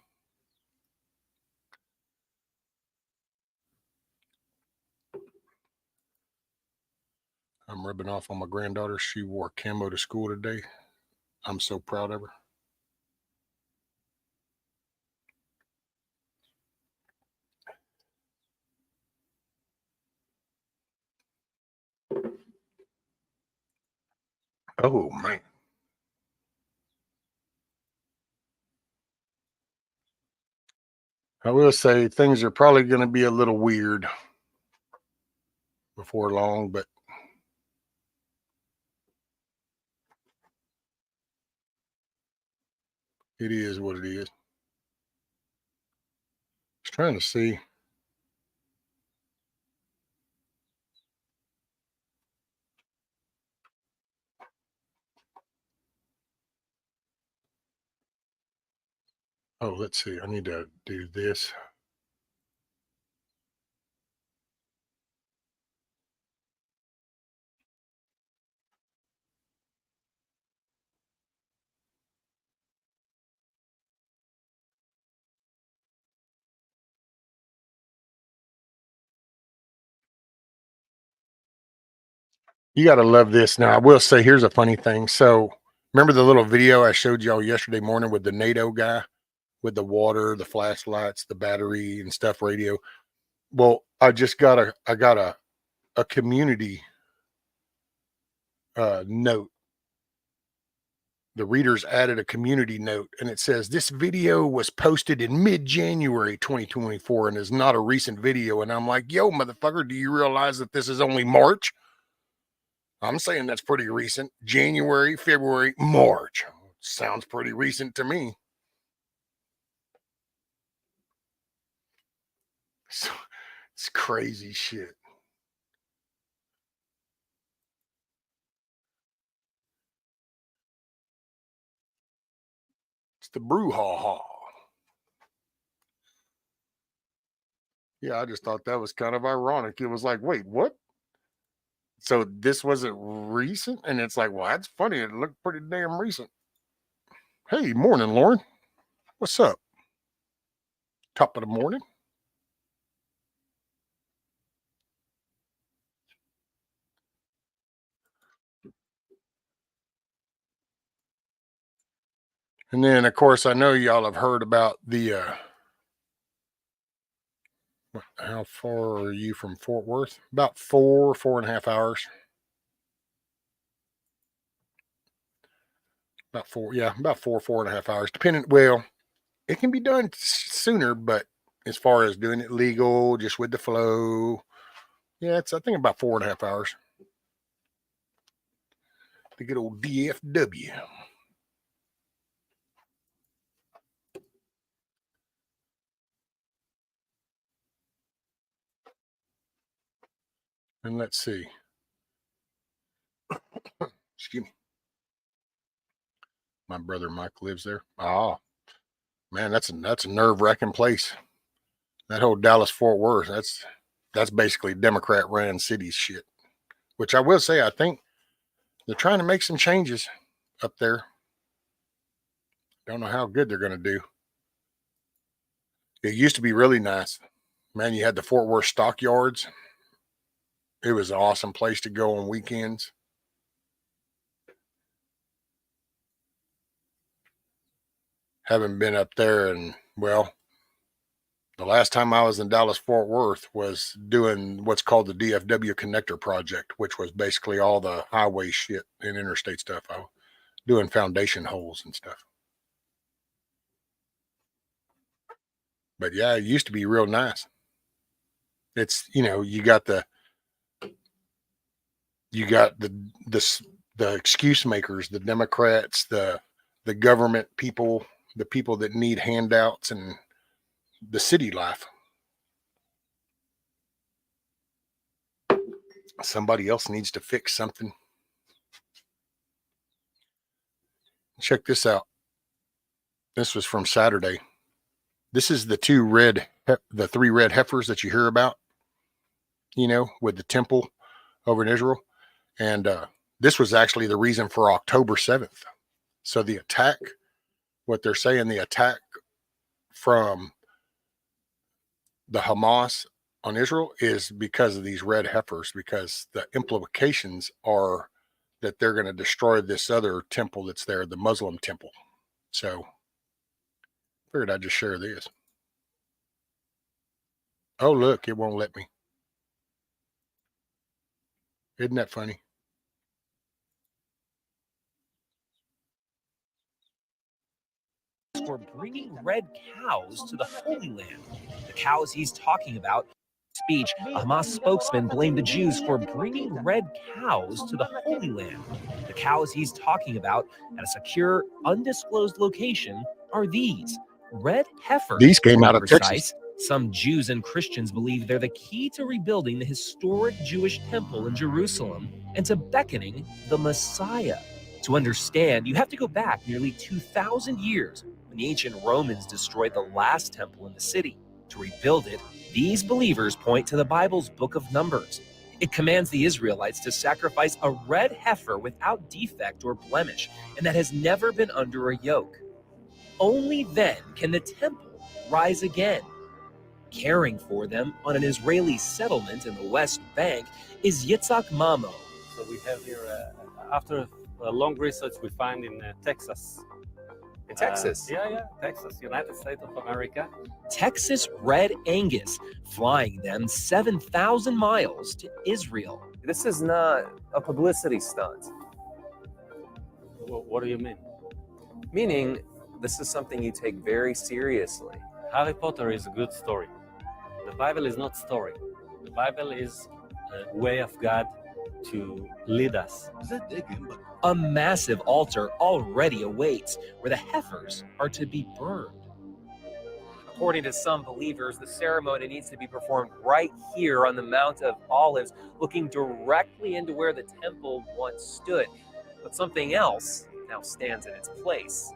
I'm rubbing off on my granddaughter. She wore camo to school today. I'm so proud of her. Oh, man. I will say things are probably going to be a little weird before long, but it is what it is. Just trying to see. Oh, let's see. I need to do this. You got to love this. Now, I will say, here's a funny thing. So, remember the little video I showed y'all yesterday morning with the NATO guy with the water, the flashlights, the battery and stuff, radio? Well, I got a community note. The readers added a community note, and it says this video was posted in mid-January 2024 and is not a recent video. And I'm like, yo, motherfucker, do you realize that this is only March? I'm saying that's pretty recent. January, February, March. Sounds pretty recent to me. So, it's crazy shit. It's the brouhaha. Yeah, I just thought that was kind of ironic. It was like, wait, what? So this wasn't recent? And it's like, well, that's funny. It looked pretty damn recent. Hey, morning, Lauren. What's up? Top of the morning. And then, of course, I know y'all have heard about the, how far are you from Fort Worth? About 4.5 hours. About 4.5 hours, depending. Well, it can be done sooner, but as far as doing it legal, just with the flow, yeah, it's, I think, about 4.5 hours. The good old DFW. And let's see. Excuse me. My brother Mike lives there. Oh, man, that's a nerve-wracking place. That whole Dallas Fort Worth, that's basically Democrat ran city shit. Which I will say, I think they're trying to make some changes up there. Don't know how good they're going to do. It used to be really nice. Man, you had the Fort Worth stockyards. It was an awesome place to go on weekends. Haven't been up there, and well, the last time I was in Dallas Fort Worth was doing what's called the DFW Connector Project, which was basically all the highway shit and interstate stuff. I was doing foundation holes and stuff. But yeah, it used to be real nice. It's, you got the excuse makers, the Democrats, the government people, the people that need handouts, and the city life. Somebody else needs to fix something. Check this out. This was from Saturday. This is the three red heifers that you hear about. with the temple over in Israel. And this was actually the reason for October 7th. So the attack, what they're saying, the attack from the Hamas on Israel is because of these red heifers, because the implications are that they're going to destroy this other temple that's there, the Muslim temple. So figured I'd just share this. Oh, look, it won't let me. Isn't that funny? For bringing red cows to the Holy Land. The cows he's talking about. Speech, a Hamas spokesman blamed the Jews for bringing red cows to the Holy Land. The cows he's talking about at a secure, undisclosed location are these red heifers. These came out of Texas. Some Jews and Christians believe they're the key to rebuilding the historic Jewish temple in Jerusalem and to beckoning the Messiah. To understand, you have to go back nearly 2,000 years when the ancient Romans destroyed the last temple in the city. To rebuild it, these believers point to the Bible's book of Numbers. It commands the Israelites to sacrifice a red heifer without defect or blemish, and that has never been under a yoke. Only then can the temple rise again. Caring for them on an Israeli settlement in the West Bank is Yitzhak Mamo. So we have here, after a long research, we find in Texas. In Texas? Yeah, Texas, United States of America. Texas Red Angus, flying them 7,000 miles to Israel. This is not a publicity stunt. What do you mean? Meaning, this is something you take very seriously. Harry Potter is a good story. The Bible is not story. The Bible is a way of God to lead us. A massive altar already awaits, where the heifers are to be burned. According to some believers, the ceremony needs to be performed right here on the Mount of Olives, looking directly into where the temple once stood. But something else now stands in its place.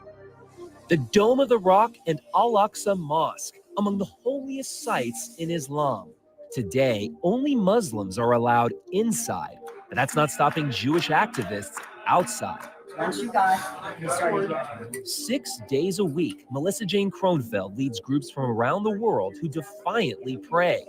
The Dome of the Rock and Al-Aqsa Mosque, among the holiest sites in Islam. Today, only Muslims are allowed inside, but that's not stopping Jewish activists outside. Once you got, you started here. 6 days a week, Melissa Jane Kronfeld leads groups from around the world who defiantly pray,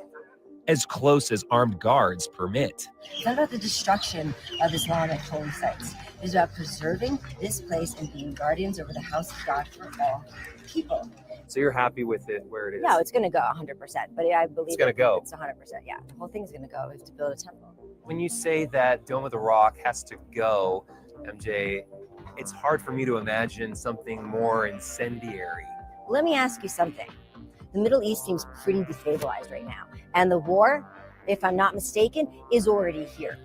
as close as armed guards permit. It's not about the destruction of Islamic holy sites. It's about preserving this place and being guardians over the house of God for all people. So you're happy with it where it is? No, it's going to go 100%, but I believe it's going to go. It's 100%. Yeah, the whole thing's going to go is to build a temple. When you say that Dome of the Rock has to go, MJ, it's hard for me to imagine something more incendiary. Let me ask you something. The Middle East seems pretty destabilized right now, and the war, if I'm not mistaken, is already here.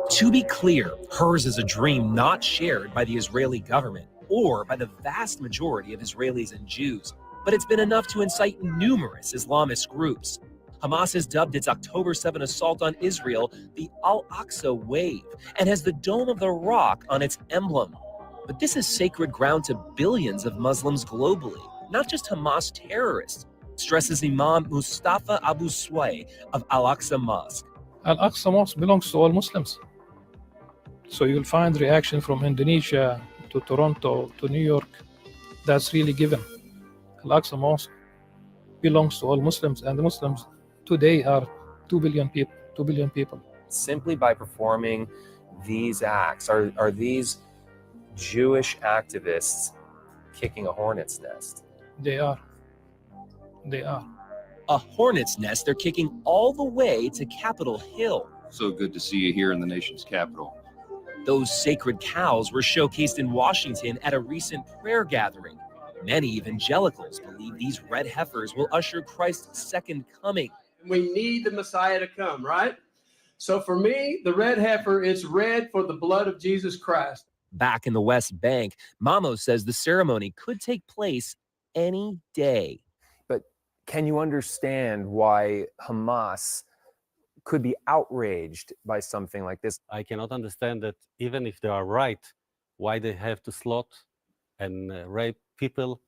To be clear, hers is a dream not shared by the Israeli government or by the vast majority of Israelis and Jews, but it's been enough to incite numerous Islamist groups. Hamas has dubbed its October 7 assault on Israel the Al-Aqsa Wave and has the Dome of the Rock on its emblem. But this is sacred ground to billions of Muslims globally, not just Hamas terrorists, stresses Imam Mustafa Abu Sway of Al-Aqsa Mosque. Al-Aqsa Mosque belongs to all Muslims. So you'll find reaction from Indonesia to Toronto to New York. That's really given. Al-Aqsa Mosque belongs to all Muslims, and the Muslims today are 2 billion people. Simply by performing these acts, are these Jewish activists kicking a hornet's nest? They are. A hornet's nest they're kicking all the way to Capitol Hill. So good to see you here in the nation's capital. Those sacred cows were showcased in Washington at a recent prayer gathering. Many evangelicals believe these red heifers will usher Christ's second coming. We need the Messiah to come, right? So for me, the red heifer is red for the blood of Jesus Christ. Back in the West Bank, Mamo says the ceremony could take place any day. But can you understand why Hamas could be outraged by something like this? I cannot understand that even if they are right, why they have to slaughter and rape people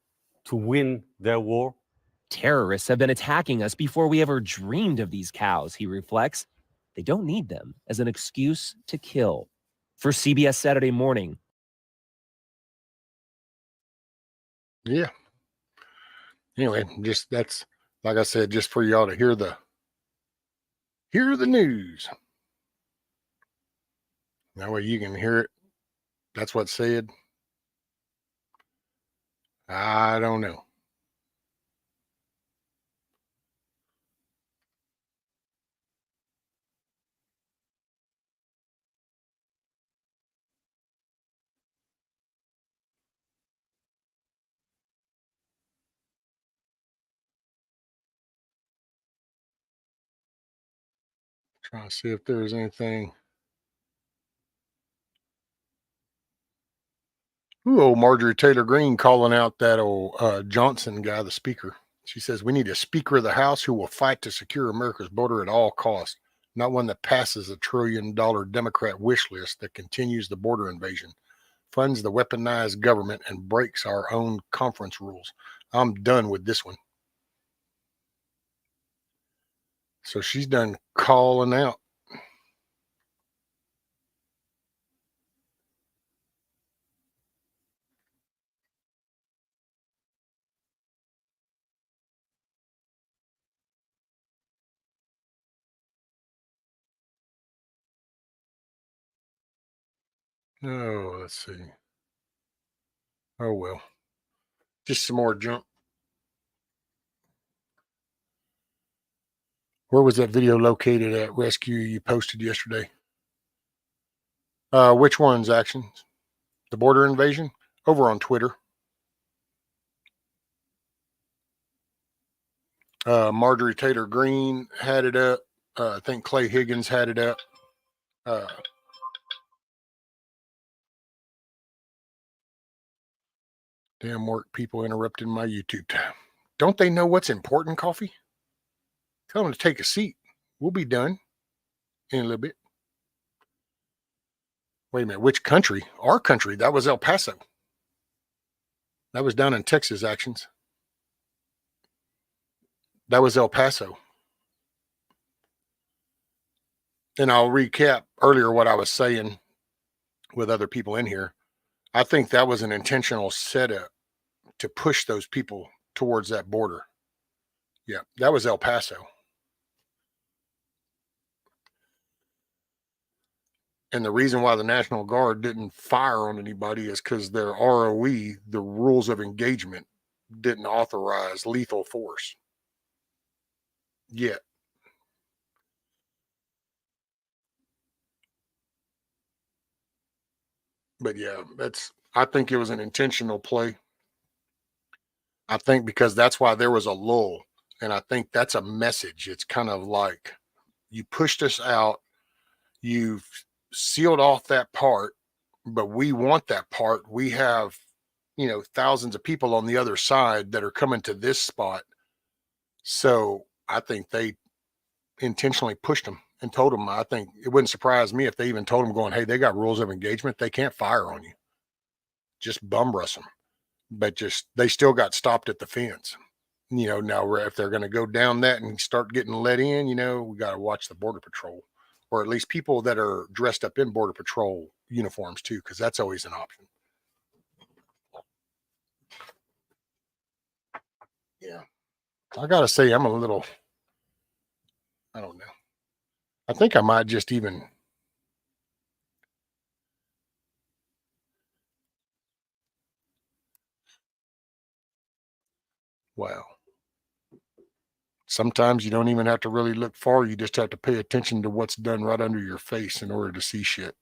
to win their war. Terrorists have been attacking us before we ever dreamed of these cows, he reflects. They don't need them as an excuse to kill. For CBS Saturday Morning. Yeah. Anyway, just that's, like I said, just for y'all to hear the news. That way you can hear it. That's what's said. I don't know. Trying to see if there's anything. Ooh, old Marjorie Taylor Greene calling out that old Johnson guy, the speaker. She says, we need a Speaker of the House who will fight to secure America's border at all costs, not one that passes a $1 trillion Democrat wish list that continues the border invasion, funds the weaponized government, and breaks our own conference rules. I'm done with this one. So she's done calling out. Oh, let's see. Oh, well. Just some more junk. Where was that video located at, Rescue, you posted yesterday? Which one's actions? The border invasion? Over on Twitter. Marjorie Taylor Greene had it up. I think Clay Higgins had it up. Damn work people interrupting my YouTube time. Don't they know what's important, Coffee? Tell them to take a seat. We'll be done in a little bit. Wait a minute. Which country? Our country. That was El Paso. That was down in Texas, actions. That was El Paso. And I'll recap earlier what I was saying with other people in here. I think that was an intentional setup to push those people towards that border. Yeah, that was El Paso. And the reason why the National Guard didn't fire on anybody is because their ROE, the rules of engagement, didn't authorize lethal force yet. But yeah, I think it was an intentional play. I think because that's why there was a lull. And I think that's a message. It's kind of like you pushed us out, you've sealed off that part, but we want that part. We have, thousands of people on the other side that are coming to this spot. So I think they intentionally pushed them and told them. I think it wouldn't surprise me if they even told them going, hey, they got rules of engagement. They can't fire on you. Just bum rush them. But they still got stopped at the fence. Now if they're going to go down that and start getting let in, we got to watch the Border Patrol, or at least people that are dressed up in Border Patrol uniforms too, because that's always an option. Yeah. I got to say, I'm a little, I don't know. I think I might just even, wow. Sometimes you don't even have to really look far. You just have to pay attention to what's done right under your face in order to see shit.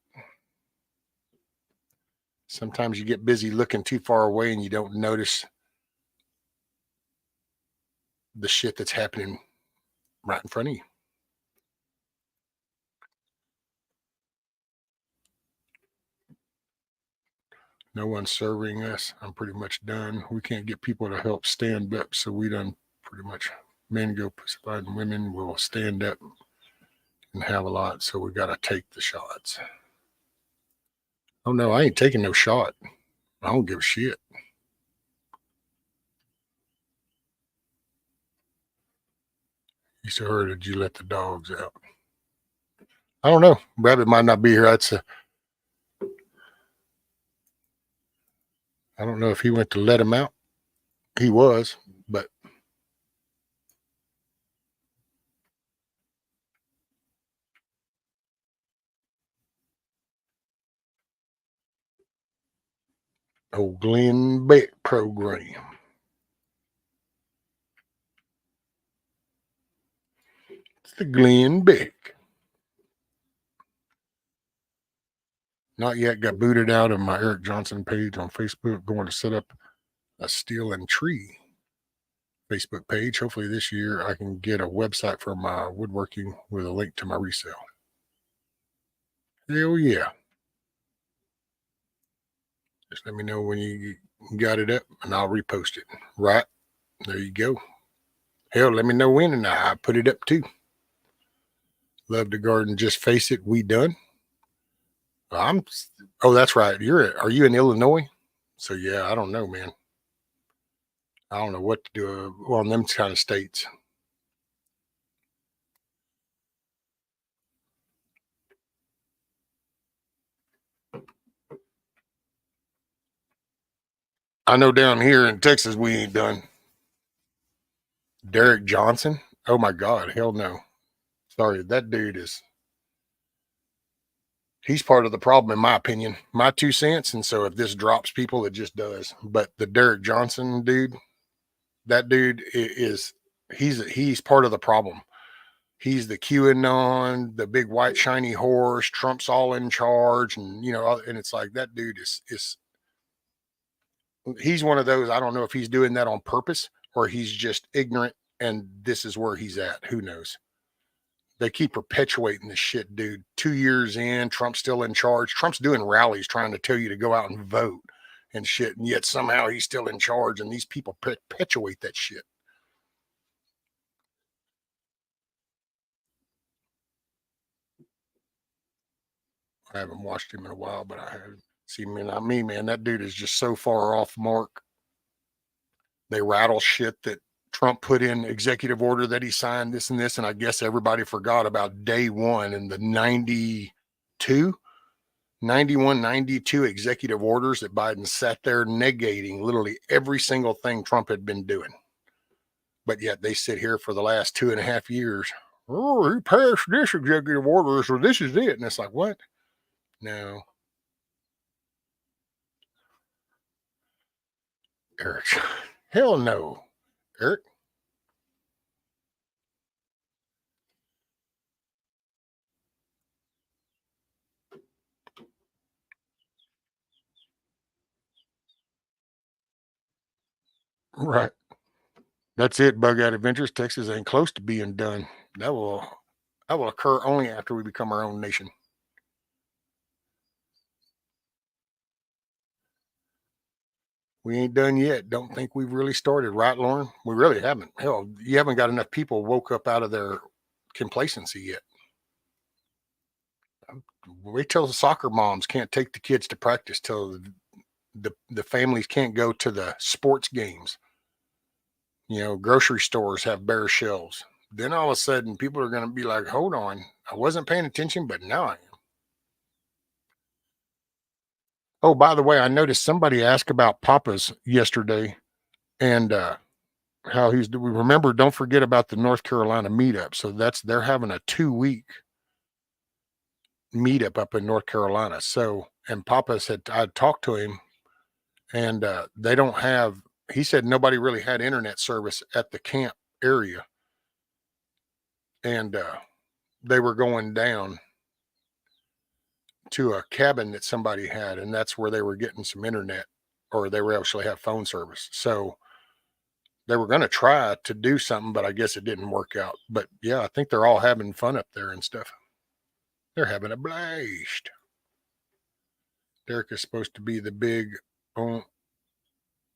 Sometimes you get busy looking too far away and you don't notice the shit that's happening right in front of you. No one's serving us. I'm pretty much done. We can't get people to help stand up, so we done pretty much. Men go pussified and women will stand up and have a lot, so we got to take the shots. Oh no, I ain't taking no shot. I don't give a shit. He said, or did you let the dogs out? I don't know. Rabbit might not be here. I don't know if he went to let him out. He was, but old Glenn Beck program. It's the Glenn Beck. Not yet got booted out of my Eric Johnson page on Facebook. Going to set up a Steel and Tree Facebook page. Hopefully this year I can get a website for my woodworking with a link to my resale. Hell yeah. Just let me know when you got it up and I'll repost it. Right. There you go. Hell, let me know when and I put it up too. Love the garden. Just face it. We done. Oh, that's right. Are you in Illinois? So yeah, I don't know, man. I don't know what to do on them kind of states. I know down here in Texas, we ain't done. Derek Johnson. Oh my God. Hell no. Sorry. That dude he's part of the problem, in my opinion, my 2 cents. And so if this drops people, it just does. But the Derek Johnson dude, that dude he's part of the problem. He's the QAnon, the big white shiny horse. Trump's all in charge, and and it's like that dude is he's one of those. I don't know if he's doing that on purpose or he's just ignorant, and this is where he's at. Who knows? They keep perpetuating this shit, dude. 2 years in, Trump's still in charge. Trump's doing rallies trying to tell you to go out and vote and shit, and yet somehow he's still in charge, and these people perpetuate that shit. I haven't watched him in a while, but I have. See, not me, man. That dude is just so far off mark. They rattle shit that Trump put in executive order that he signed this and this, and I guess everybody forgot about day one in the 91, 92 executive orders that Biden sat there negating literally every single thing Trump had been doing. But yet they sit here for the last 2.5 years. Oh, he passed this executive order, so this is it. And it's like, what? No. Eric. Hell no. Eric. Right. That's it. Bug Out Adventures. Texas ain't close to being done. That will occur only after we become our own nation. We ain't done yet. Don't think we've really started, right, Lauren? We really haven't. Hell, you haven't got enough people woke up out of their complacency yet. Wait till the soccer moms can't take the kids to practice, till the families can't go to the sports games. Grocery stores have bare shelves. Then all of a sudden, people are going to be like, hold on, I wasn't paying attention, but now I am. Oh, by the way, I noticed somebody asked about Papa's yesterday and how we remember, don't forget about the North Carolina meetup. So they're having a 2-week meetup up in North Carolina. So, and Papa's I talked to him and they don't have, he said nobody really had internet service at the camp area. And they were going down to a cabin that somebody had, and that's where they were getting some internet, or they were actually have phone service. So they were going to try to do something, but I guess it didn't work out. But yeah, I think they're all having fun up there and stuff. They're having a blast. Derek is supposed to be the big,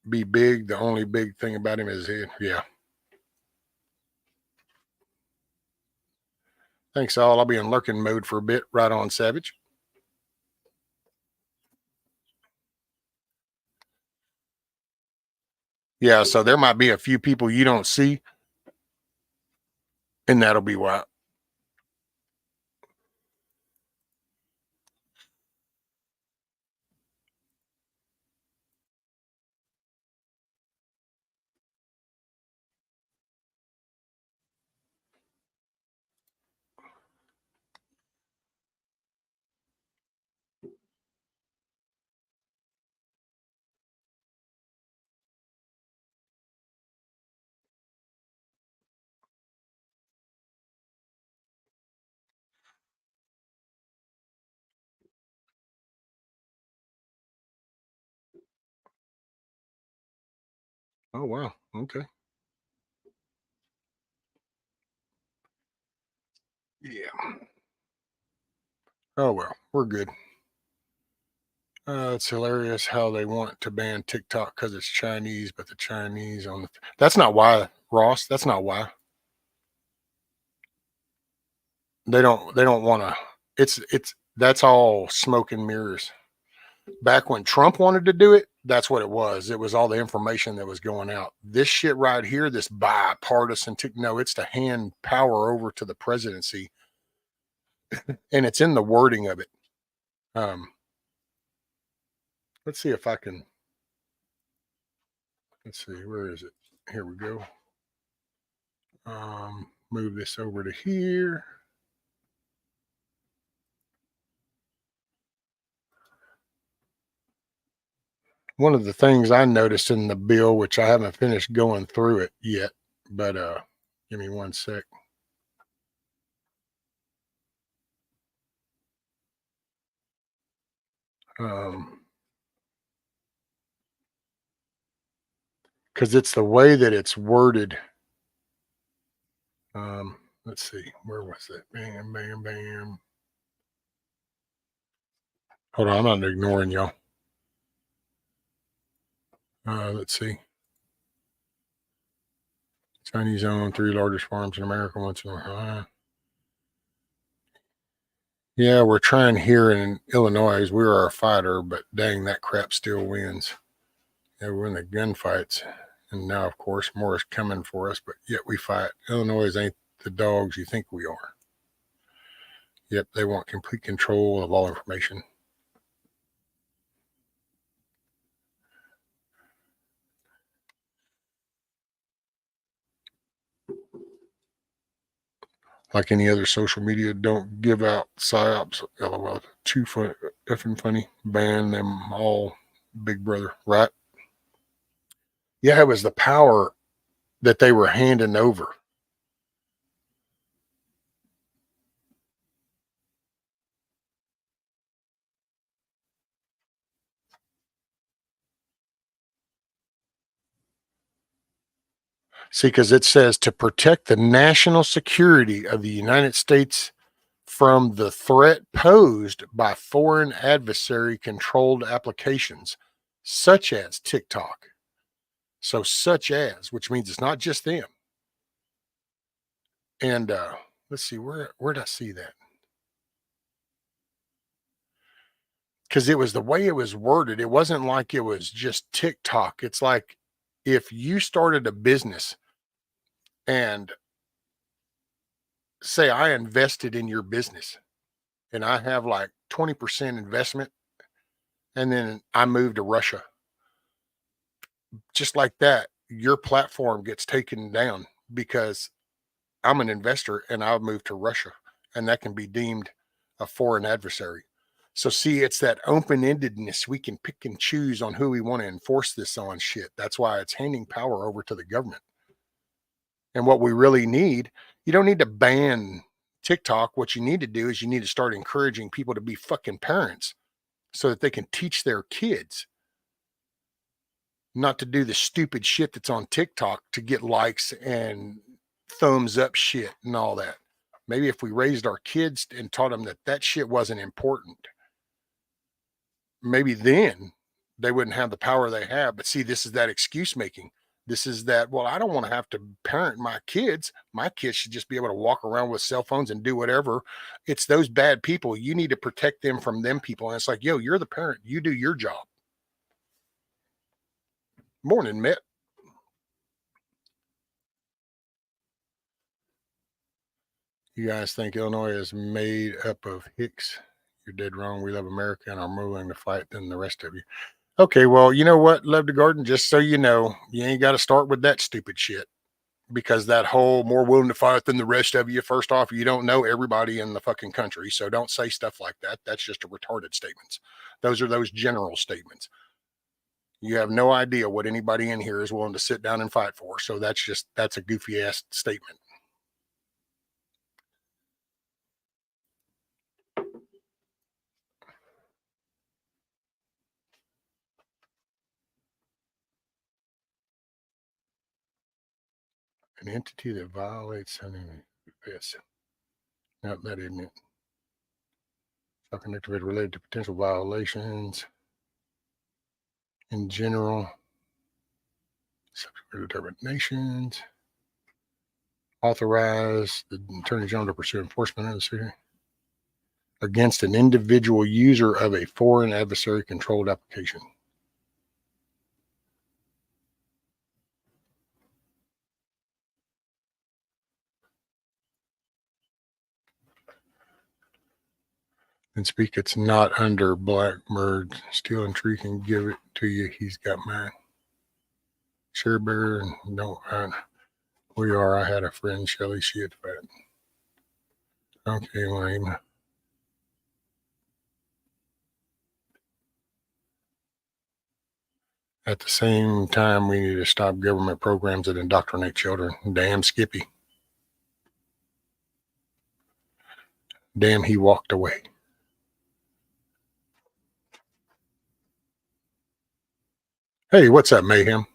be big. The only big thing about him is his head. Yeah. Thanks all. I'll be in lurking mode for a bit. Right on, Savage. Yeah, so there might be a few people you don't see. And that'll be why. Oh, wow. Okay. Yeah. Oh, well, we're good. It's hilarious how they want to ban TikTok because it's Chinese, but the Chinese on the. That's not why, Ross. That's not why. They don't want to. That's all smoke and mirrors. Back when Trump wanted to do it, that's what it was. It was all the information that was going out. This shit right here, this bipartisan, no, it's to hand power over to the presidency, and it's in the wording of it. Let's see if I can. Let's see, where is it? Here we go. Move this over to here. One of the things I noticed in the bill, which I haven't finished going through it yet, but give me one sec. Because it's the way that it's worded. Let's see, where was it? Bam, bam, bam. Hold on, I'm not ignoring y'all. Let's see. Chinese owned 3 largest farms in America. Once in yeah, we're trying here in Illinois. We are a fighter, but dang, that crap still wins. Yeah, we're in the gunfights. And now, of course, more is coming for us, but yet we fight. Illinois ain't the dogs you think we are. Yep, they want complete control of all information. Like any other social media, don't give out psyops. LOL. Too fun, effing funny. Ban them all, big brother. Right? Yeah, it was the power that they were handing over. See, because it says to protect the national security of the United States from the threat posed by foreign adversary controlled applications, such as TikTok. So, such as, which means it's not just them. And let's see, where did I see that? Because it was the way it was worded. It wasn't like it was just TikTok. It's like if you started a business and say I invested in your business and I have like 20% investment and then I move to Russia. Just like that, your platform gets taken down because I'm an investor and I'll move to Russia, and that can be deemed a foreign adversary. So see, it's that open-endedness. We can pick and choose on who we want to enforce this on shit. That's why it's handing power over to the government. And what we really need, you don't need to ban TikTok. What you need to do is you need to start encouraging people to be fucking parents so that they can teach their kids not to do the stupid shit that's on TikTok to get likes and thumbs up shit and all that. Maybe if we raised our kids and taught them that that shit wasn't important, maybe then they wouldn't have the power they have. But see, this is that excuse making. This is that, well, I don't want to have to parent my kids. My kids should just be able to walk around with cell phones and do whatever. It's those bad people. You need to protect them from them people. And it's like, yo, you're the parent. You do your job. Morning, Mitt. You guys think Illinois is made up of hicks? You're dead wrong. We love America and are more willing to fight than the rest of you. Okay, well, you know what, Love the Garden? Just so you know, you ain't got to start with that stupid shit. Because that whole more willing to fight than the rest of you, first off, you don't know everybody in the fucking country. So don't say stuff like that. That's just a retarded statements. Those are those general statements. You have no idea what anybody in here is willing to sit down and fight for. So that's a goofy ass statement. An entity that violates something. Yes. No, that isn't it. Self-connected related to potential violations in general. Subsequent determinations. Authorize the Attorney General to pursue enforcement of the city against an individual user of a foreign adversary controlled application. And speak, it's not under Black Merge. Steal and Tree can give it to you. He's got mine. Share Bear, no, we are. I had a friend, Shelly, she had fat. Okay, lame. At the same time, we need to stop government programs that indoctrinate children. Damn Skippy. Damn, he walked away. Hey, what's up, Mayhem?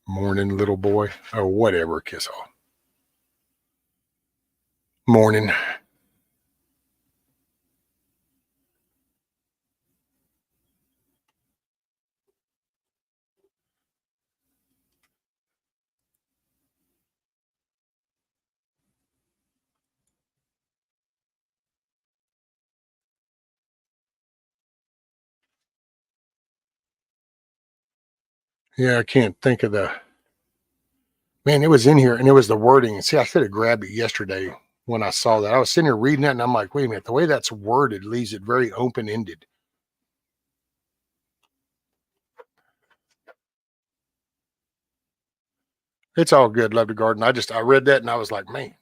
Morning, little boy. Oh, whatever, kiss off. Morning. Yeah, I can't think of the man. It was in here and it was the wording. See, I should have grabbed it yesterday when I saw that. I was sitting here reading it and I'm like, wait a minute, the way that's worded leaves it very open-ended. It's all good, Love the Garden. I read that and I was like, man.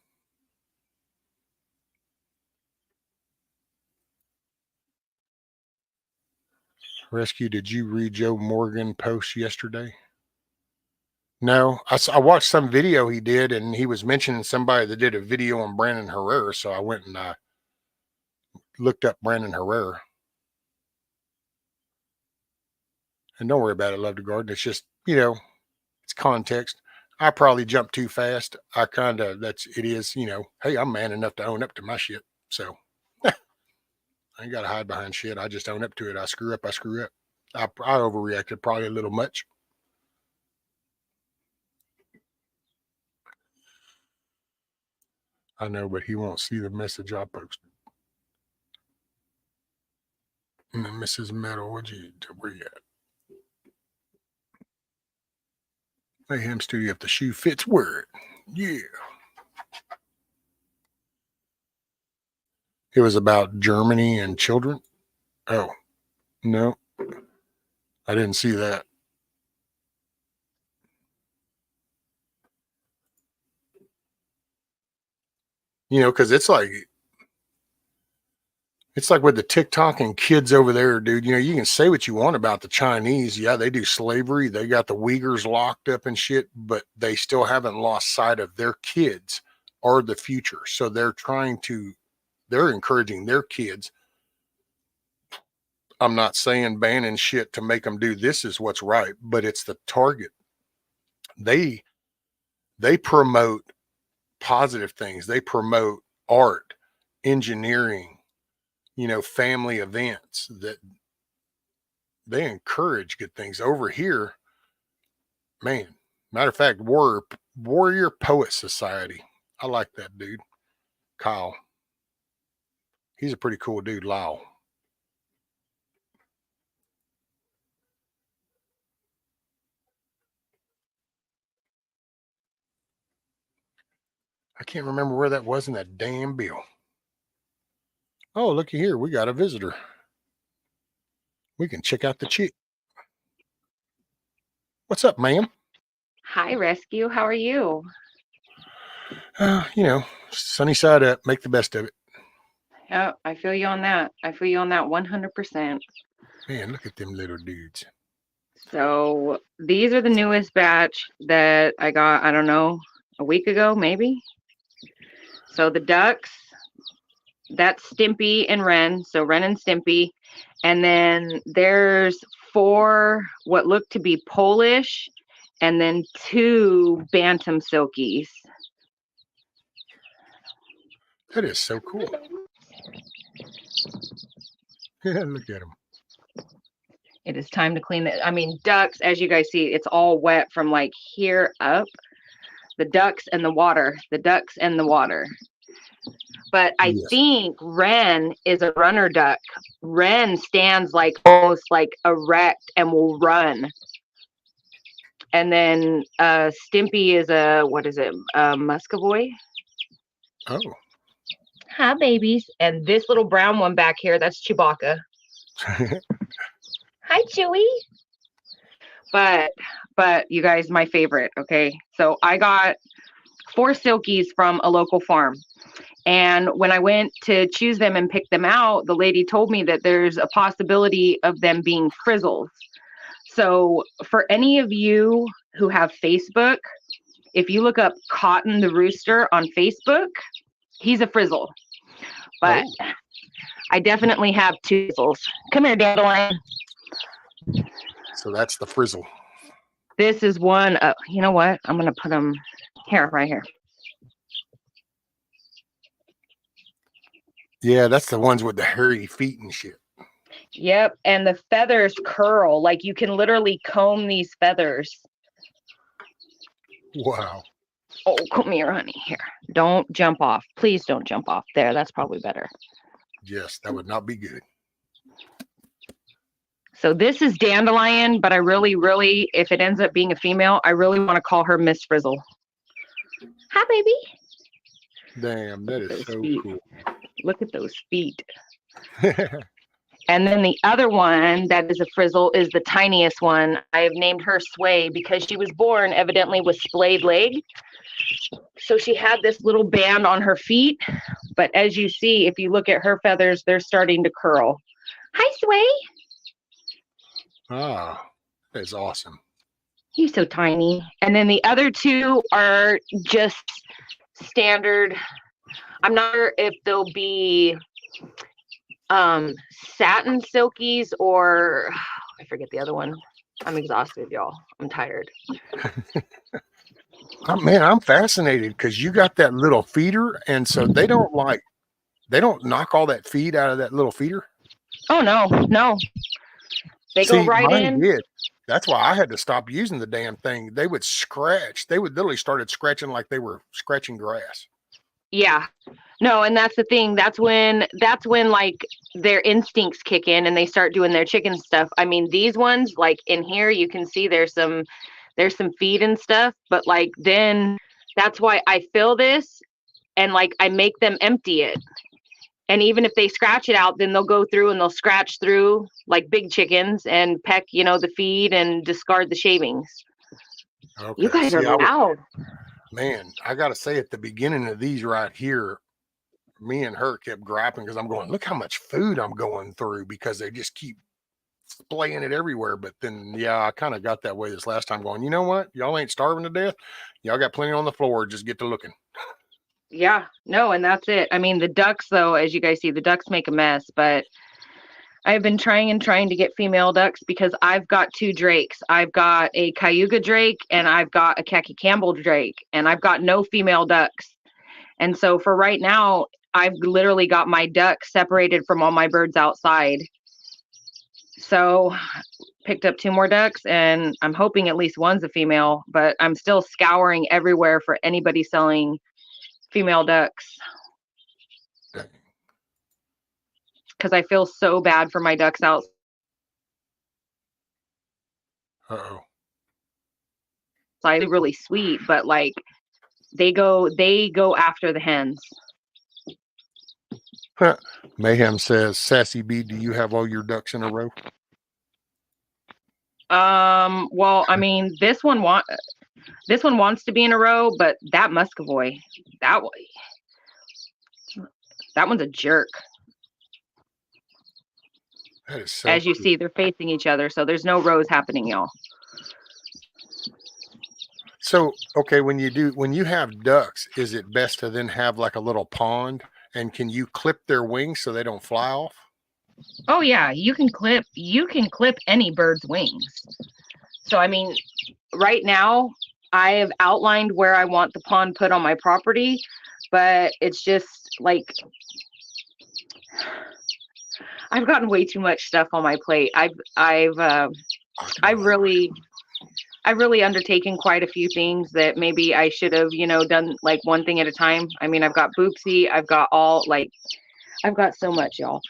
Rescue, did you read Joe Morgan post yesterday? No, I watched some video he did, and he was mentioning somebody that did a video on Brandon Herrera. So I went and I looked up Brandon Herrera. And don't worry about it, Love the Garden. It's just, it's context. I probably jumped too fast. It is, hey, I'm man enough to own up to my shit. So I ain't got to hide behind shit. I just own up to it. I screw up. I overreacted probably a little much. I know, but he won't see the message I posted. And then Mrs. Metal, where you at? Mayhem Studio, if the shoe fits, wear it. Yeah. It was about Germany and children. Oh, no. I didn't see that. Because it's like with the TikTok and kids over there, dude. You can say what you want about the Chinese. Yeah, they do slavery. They got the Uyghurs locked up and shit, but they still haven't lost sight of their kids are the future. So they're encouraging their kids. I'm not saying banning shit to make them do this is what's right, but it's the target. They promote positive things. They promote art, engineering, family events that they encourage good things. Over here, man, matter of fact, Warrior Poet Society. I like that dude. Kyle. He's a pretty cool dude, Lyle. I can't remember where that was in that damn bill. Oh, looky here. We got a visitor. We can check out the chick. What's up, ma'am? Hi, Rescue. How are you? You know, sunny side up. Make the best of it. Yeah, I feel you on that. I feel you on that 100%. Man, look at them little dudes. So these are the newest batch that I got, I don't know, a week ago, maybe. So the ducks, that's Stimpy and Ren. So Ren and Stimpy. And then there's 4 what look to be Polish and then 2 Bantam Silkies. That is so cool. Yeah, look at them. It is time to clean it. I mean, ducks, as you guys see, it's all wet from like here up. The ducks and the water. The ducks and the water. But I think Ren is a runner duck. Ren stands like almost like erect and will run. And then Stimpy is a, what is it? Muscovy. Oh. Hi, babies. And this little brown one back here, that's Chewbacca. Hi, Chewie. But you guys, my favorite. Okay. So I got 4 silkies from a local farm. And when I went to choose them and pick them out, the lady told me that there's a possibility of them being frizzles. So for any of you who have Facebook, if you look up Cotton the Rooster on Facebook, he's a frizzle. But I definitely have 2 frizzles. Come here, Dandelion. So that's the frizzle. This is one. You know what? I'm going to put them here, right here. Yeah, that's the ones with the hairy feet and shit. Yep. And the feathers curl. Like you can literally comb these feathers. Wow. Oh, come here, honey. Here. Don't jump off. Please don't jump off. There. That's probably better. Yes, that would not be good. So this is Dandelion, but I really, if it ends up being a female, I really want to call her Miss Frizzle. Hi, baby. Damn, that is so cool. Look at those feet. And then the other one that is a frizzle is the tiniest one. I have named her Sway because she was born evidently with splayed leg. So she had this little band on her feet. But as you see, if you look at her feathers, they're starting to curl. Hi, Sway. Ah, that's awesome. He's so tiny. And then the other 2 are just standard. I'm not sure if they'll be satin silkies or I forget the other one. I'm exhausted, y'all. I'm tired. Man, I'm fascinated because you got that little feeder, and so they don't knock all that feed out of that little feeder. Oh no. They go right in. Did. That's why I had to stop using the damn thing. They would scratch. They would literally started scratching like they were scratching grass. Yeah. No, and that's the thing. That's when like their instincts kick in and they start doing their chicken stuff. I mean, these ones, like in here, you can see there's some feed and stuff, but like then that's why I fill this and like I make them empty it. And even if they scratch it out, then they'll go through and they'll scratch through like big chickens and peck, the feed and discard the shavings. Okay. You guys are loud. Man, I got to say at the beginning of these right here, me and her kept griping because I'm going, look how much food I'm going through because they just keep splaying it everywhere. But then, yeah, I kind of got that way this last time going, you know what? Y'all ain't starving to death. Y'all got plenty on the floor. Just get to looking. Yeah, no, and that's it. I mean, the ducks, though, as you guys see, the ducks make a mess, but I've been trying to get female ducks because I've got 2 drakes. I've got a Cayuga drake and I've got a Khaki Campbell drake, and I've got no female ducks. And so for right now, I've literally got my ducks separated from all my birds outside. So picked up 2 more ducks and I'm hoping at least one's a female, but I'm still scouring everywhere for anybody selling female ducks. Because I feel so bad for my ducks out. Uh-oh. Really sweet, but like They go after the hens. Mayhem says, Sassy B, do you have all your ducks in a row? Well, I mean, this one wants to be in a row, but that Muscovy, that one's a jerk. That is so As you cool. see, they're facing each other, so there's no rows happening, y'all. So, okay, when you have ducks, is it best to then have like a little pond, and can you clip their wings so they don't fly off? Oh yeah, you can clip any bird's wings. So I mean, right now I have outlined where I want the pond put on my property, but it's just like I've gotten way too much stuff on my plate. I've really undertaken quite a few things that maybe I should have, done like one thing at a time. I mean, I've got Boopsy, I've got so much, y'all.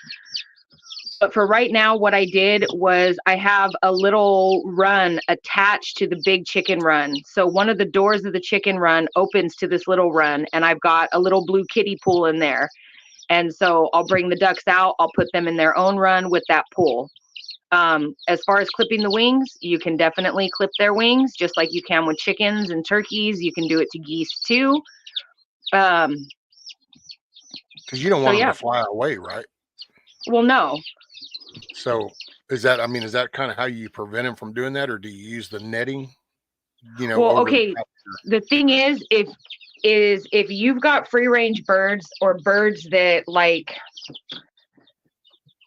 But for right now, what I did was I have a little run attached to the big chicken run. So one of the doors of the chicken run opens to this little run, and I've got a little blue kiddie pool in there. And so I'll bring the ducks out, I'll put them in their own run with that pool. As far as clipping the wings, you can definitely clip their wings just like you can with chickens and turkeys. You can do it to geese too. Because you don't want them to fly away, right? Well, no. So is that kind of how you prevent them from doing that, or do you use the netting? Well, okay. The thing is, if you've got free range birds or birds that like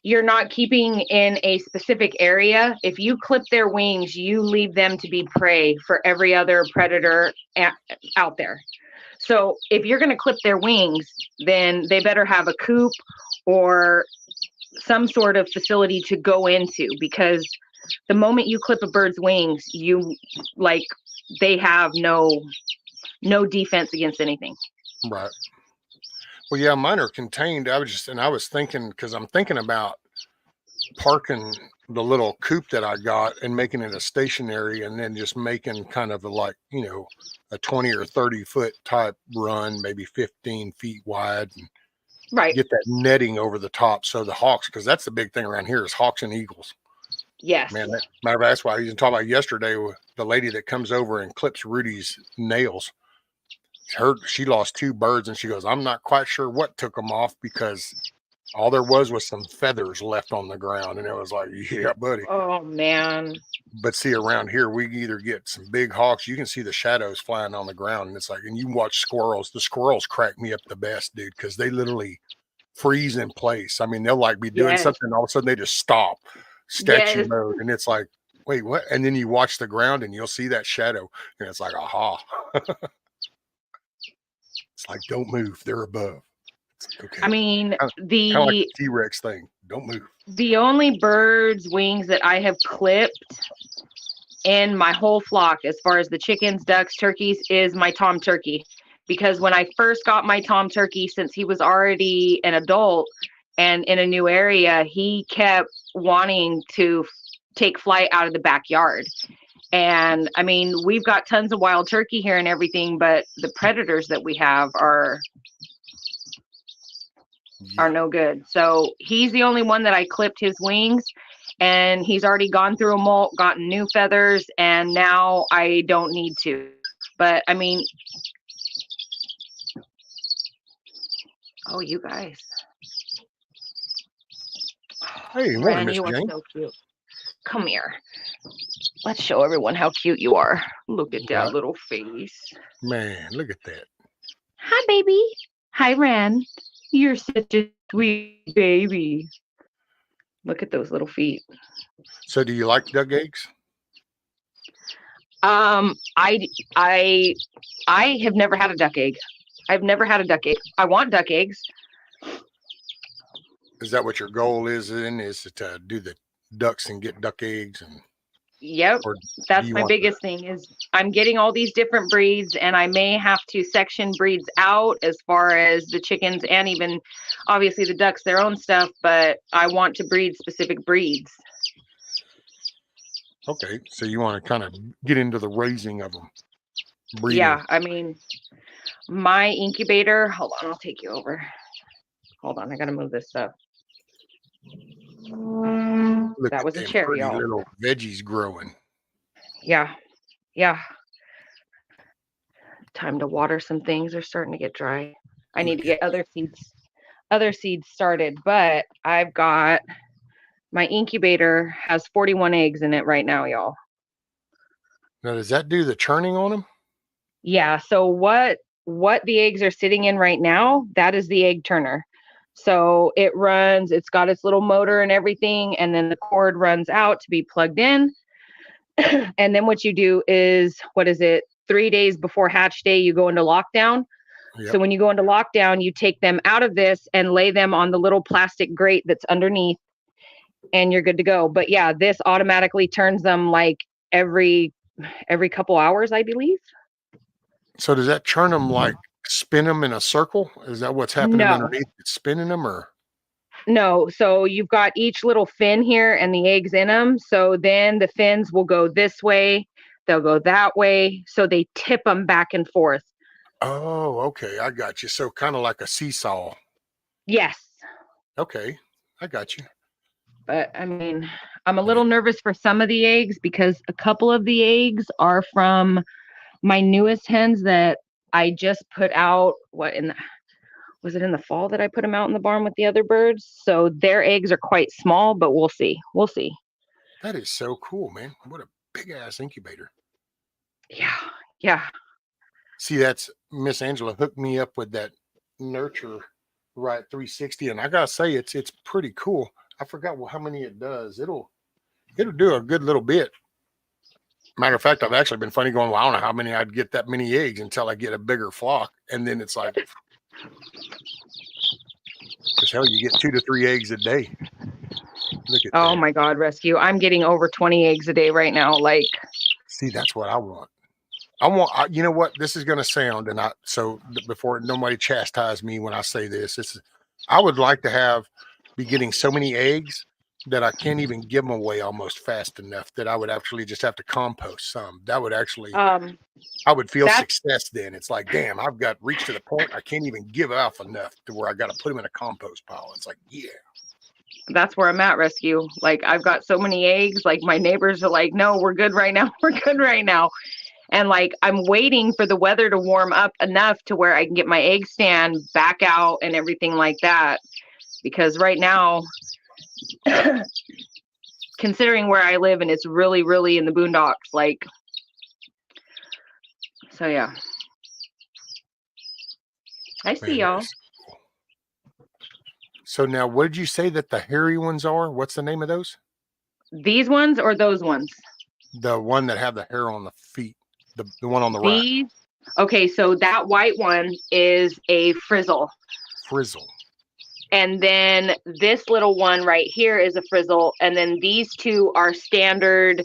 you're not keeping in a specific area, if you clip their wings, you leave them to be prey for every other predator out there. So if you're going to clip their wings, then they better have a coop or some sort of facility to go into, because the moment you clip a bird's wings, they have no defense against anything. Right. Well, yeah, mine are contained. I was thinking, because I'm thinking about parking the little coop that I got and making it a stationary, and then just making kind of a 20 or 30 foot type run, maybe 15 feet wide, and right, get that netting over the top. So the hawks, because that's the big thing around here is hawks and eagles. Yes. Man, that's why I was talking about yesterday with the lady that comes over and clips Rudy's nails. She lost 2 birds, and she goes, I'm not quite sure what took them off, because all there was some feathers left on the ground. And it was like, yeah, buddy. Oh man. But see, around here, we either get some big hawks. You can see the shadows flying on the ground, and it's like, and you watch squirrels. The squirrels crack me up the best, dude, because they literally freeze in place. I mean, they'll like be doing something, and all of a sudden they just stop, statue mode, and it's like, wait, what? And then you watch the ground, and you'll see that shadow, and it's like, aha. It's like, don't move. They're above. Okay. I mean, kind of like the T-Rex thing. Don't move. The only bird's wings that I have clipped in my whole flock, as far as the chickens, ducks, turkeys, is my tom turkey. Because when I first got my tom turkey, since he was already an adult and in a new area, he kept wanting to take flight out of the backyard. And I mean, we've got tons of wild turkey here and everything, but the predators that we have are no good. So he's the only one that I clipped his wings, and he's already gone through a molt, gotten new feathers, and now I don't need to. But I mean, oh, you guys. Hey, Ren, you are so cute. Come here. Let's show everyone how cute you are. Look at that little face. Man, look at that. Hi, baby. Hi, Ren. You're such a sweet baby. Look at those little feet. So do you like duck eggs? I have never had a duck egg. I've never had a duck egg. I want duck eggs. Is that what your goal is to do the ducks and get duck eggs? And yep, that's my biggest thing is I'm getting all these different breeds, and I may have to section breeds out as far as the chickens and even obviously the ducks, their own stuff, but I want to breed specific breeds. Okay, so you want to kind of get into the raising of them. Breeding. Yeah, I mean, My incubator, hold on, I'll take you over. Hold on, I gotta move this stuff. Look That at was a them cherry, pretty y'all. little veggies growing. Yeah, yeah. Time to water some things. They're starting to get dry. I need to get other seeds started, but I've got my incubator has 41 eggs in it right now, y'all. Now, does that do the churning on them? Yeah, so what the eggs are sitting in right now, that is the egg turner. So it runs, it's got its little motor and everything, and then the cord runs out to be plugged in. And then what you do is, 3 days before hatch day, you go into lockdown. Yep. So when you go into lockdown, you take them out of this and lay them on the little plastic grate that's underneath, and you're good to go. But yeah, this automatically turns them like every couple hours, I believe. So does that churn them, like spin them in a circle? Is that what's happening No. underneath? It's spinning them, or? No, so you've got each little fin here and the eggs in them. So then the fins will go this way, they'll go that way. So they tip them back and forth. Oh, okay. I got you. So kind of like a seesaw. Yes. Okay. I got you. But I mean, I'm a little nervous for some of the eggs because a couple of the eggs are from my newest hens that I just put out. Was it in the fall that I put them out in the barn with the other birds? So their eggs are quite small, but we'll see. We'll see. That is so cool, man. What a big ass incubator. Yeah. Yeah. See, that's Miss Angela hooked me up with that Nurture Right 360, and I gotta say it's pretty cool. I forgot how many it does. It'll do a good little bit. Matter of fact, I've actually been funny going, well, I don't know how many I'd get that many eggs until I get a bigger flock, and then it's like, because hell, you get 2 to 3 eggs a day. Look at that. My God, Rescue! I'm getting over 20 eggs a day right now. Like, see, that's what I want. You know what this is going to sound, and before nobody chastise me when I say this, I would like to be getting so many eggs that I can't even give them away almost fast enough that I would actually just have to compost some. That would actually, I would feel success then. It's like, damn, I've got reached to the point I can't even give off enough to where I got to put them in a compost pile. It's like, yeah. That's where I'm at, Rescue. Like, I've got so many eggs. Like, my neighbors are like, no, we're good right now. We're good right now. And like, I'm waiting for the weather to warm up enough to where I can get my egg stand back out and everything like that. Because right now, considering where I live, and it's really, really in the boondocks, like, so yeah. I see y'all. So now, what did you say that the hairy ones are? What's the name of those? These ones or those ones? The one that have the hair on the feet. The one on the right. Okay, so that white one is a frizzle. Frizzle. And then this little one right here is a frizzle. And then these two are standard,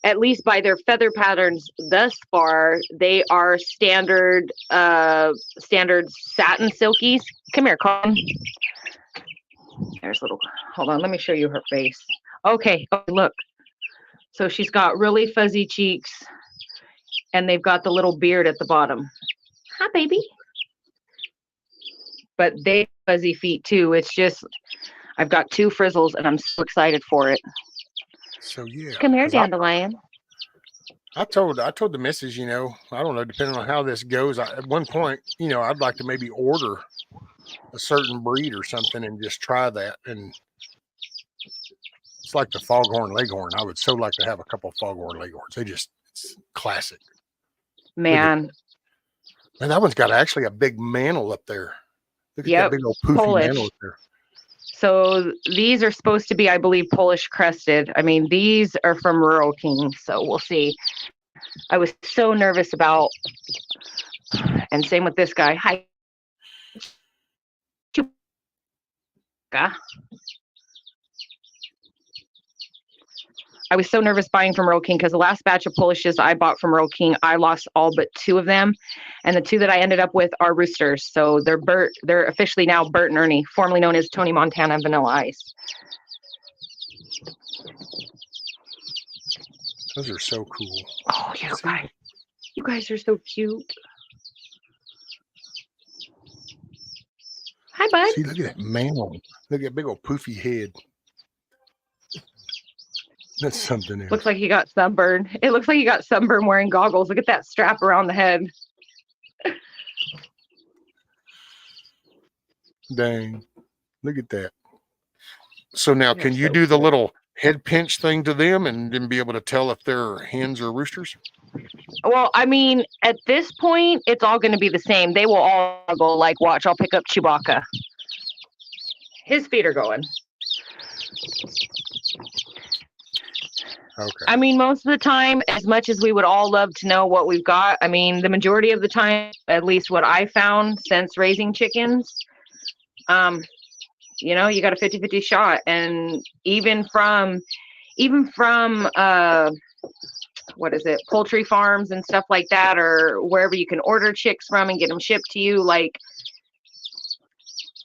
at least by their feather patterns thus far, they are standard satin silkies. Come here, Colin. There's hold on, let me show you her face. Okay, look. So she's got really fuzzy cheeks, and they've got the little beard at the bottom. Hi, baby. But they have fuzzy feet too. It's just, I've got 2 frizzles, and I'm so excited for it. So yeah. Come here, Dandelion. I told the missus, I don't know, depending on how this goes, at one point, I'd like to maybe order a certain breed or something and just try that. And it's like the foghorn leghorn. I would so like to have a couple of foghorn leghorns. It's classic. Man. And that one's got actually a big mantle up there. Look at that big old poofy Polish. mantle up there. So these are supposed to be, I believe, Polish crested. I mean, these are from Rural King, so we'll see. I was so nervous about, and same with this guy. Hi. I was so nervous buying from Rural King because the last batch of Polishes I bought from Rural King, I lost all but 2 of them. And the 2 that I ended up with are roosters. So they're officially now Bert and Ernie, formerly known as Tony Montana and Vanilla Ice. Those are so cool. Oh, you guys are so cute. Hi, bud. See, look at that mound. Look at that big old poofy head. That's something else. Looks like he got sunburned. It looks like he got sunburned wearing goggles. Look at that strap around the head. Dang. Look at that. So now, They're can you so do the cool. little head pinch thing to them and then be able to tell if they're hens or roosters? Well, I mean, at this point, it's all going to be the same. They will all go like, watch, I'll pick up Chewbacca. His feet are going. Okay. I mean, most of the time, as much as we would all love to know what we've got, I mean, the majority of the time, at least what I found since raising chickens, you know, you got a 50-50 shot. And even from what is it, poultry farms and stuff like that, or wherever you can order chicks from and get them shipped to you, like,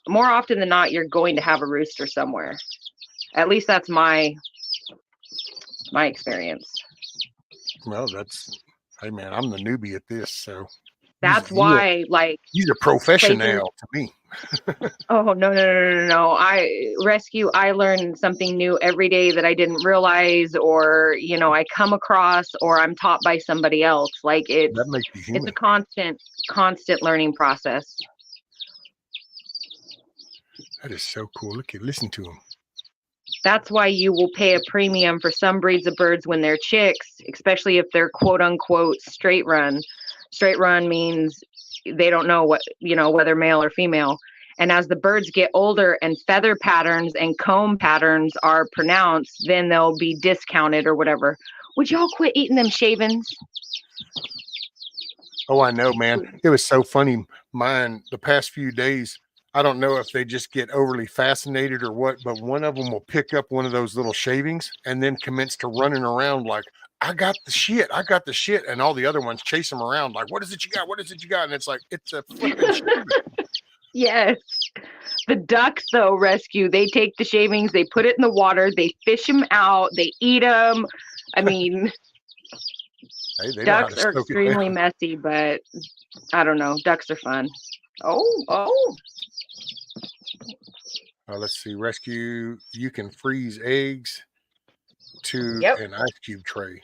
more often than not, you're going to have a rooster somewhere. At least that's my experience. Well, hey man, I'm the newbie at this, so That's why, like, he's a professional to me. Oh, no. I learn something new every day that I didn't realize, or, you know, I come across, or I'm taught by somebody else. Like, That makes you it's human. a constant learning process. That is so cool. Listen to him. That's why you will pay a premium for some breeds of birds when they're chicks, especially if they're quote unquote straight run. Straight run means they don't know whether male or female. And as the birds get older and feather patterns and comb patterns are pronounced, then they'll be discounted or whatever. Would y'all quit eating them shavings? Oh, I know, man. It was so funny. Mine, the past few days, I don't know if they just get overly fascinated or what, but one of them will pick up one of those little shavings and then commence to running around like, I got the shit. And all the other ones chase them around like, what is it you got? And it's like, it's a flipping shaving. Yes. The ducks, though, rescue, they take the shavings, they put it in the water, they fish them out, they eat them. I mean, they ducks are extremely messy, but I don't know. Ducks are fun. Oh. Let's see. Rescue, you can freeze eggs to an ice cube tray.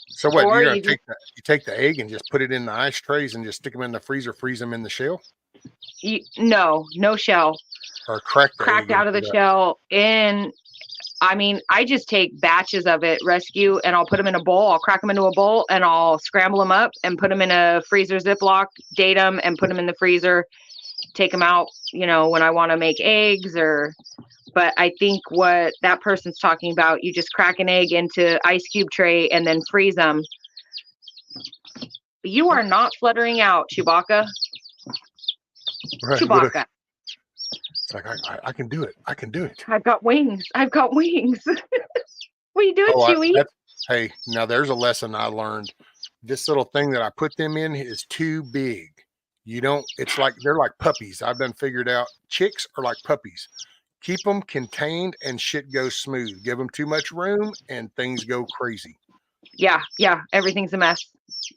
So what, Or you're going to take the egg and just put it in the ice trays and just stick them in the freezer, freeze them in the shell? No shell. Or cracked out of the shell. And I mean, I just take batches of it, rescue, and I'll put them in a bowl. I'll crack them into a bowl and I'll scramble them up and put them in a freezer Ziploc, date them and put them in the freezer. Take them out, when I want to make eggs but I think what that person's talking about, you just crack an egg into ice cube tray and then freeze them. You are not fluttering out, Chewbacca. Right, Chewbacca. It's like, I can do it. I've got wings. What are you doing, Chewie? Hey, now there's a lesson I learned. This little thing that I put them in is too big. It's like, they're like puppies. I've done figured out chicks are like puppies. Keep them contained and shit goes smooth. Give them too much room and things go crazy. Yeah. Everything's a mess.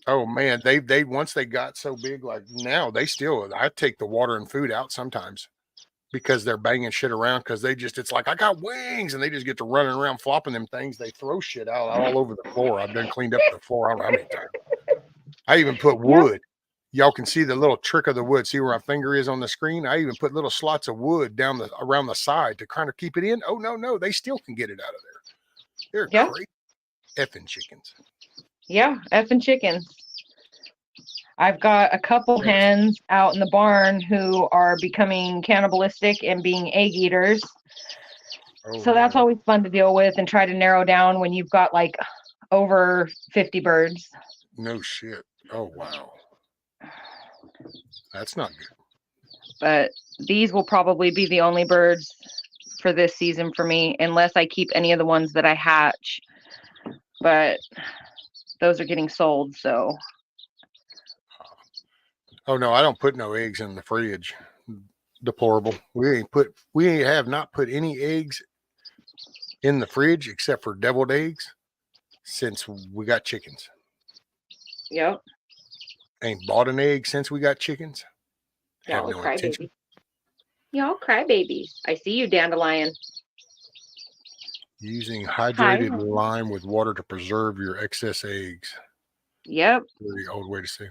Oh man, they once they got so big, like now I take the water and food out sometimes because they're banging shit around because it's like, I got wings, and they just get to running around flopping them things. They throw shit out all over the floor. I've done cleaned up the floor I don't know how many times. I even put wood. Y'all can see the little trick of the wood. See where my finger is on the screen? I even put little slots of wood around the side to kind of keep it in. Oh, no. They still can get it out of there. They're crazy effing chickens. Yeah, effing chickens. I've got a couple hens out in the barn who are becoming cannibalistic and being egg eaters. So that's always fun to deal with and try to narrow down when you've got like over 50 birds. No shit. Oh, wow. That's not good. But these will probably be the only birds for this season for me, unless I keep any of the ones that I hatch. But those are getting sold, so. Oh no, I don't put no eggs in the fridge. Deplorable. We have not put any eggs in the fridge except for deviled eggs since we got chickens. Yep. Ain't bought an egg since we got chickens. Have no intention. Y'all crybabies. I see you, Dandelion. Using Hi. hydrated lime with water to preserve your excess eggs. Yep. Really old way to say.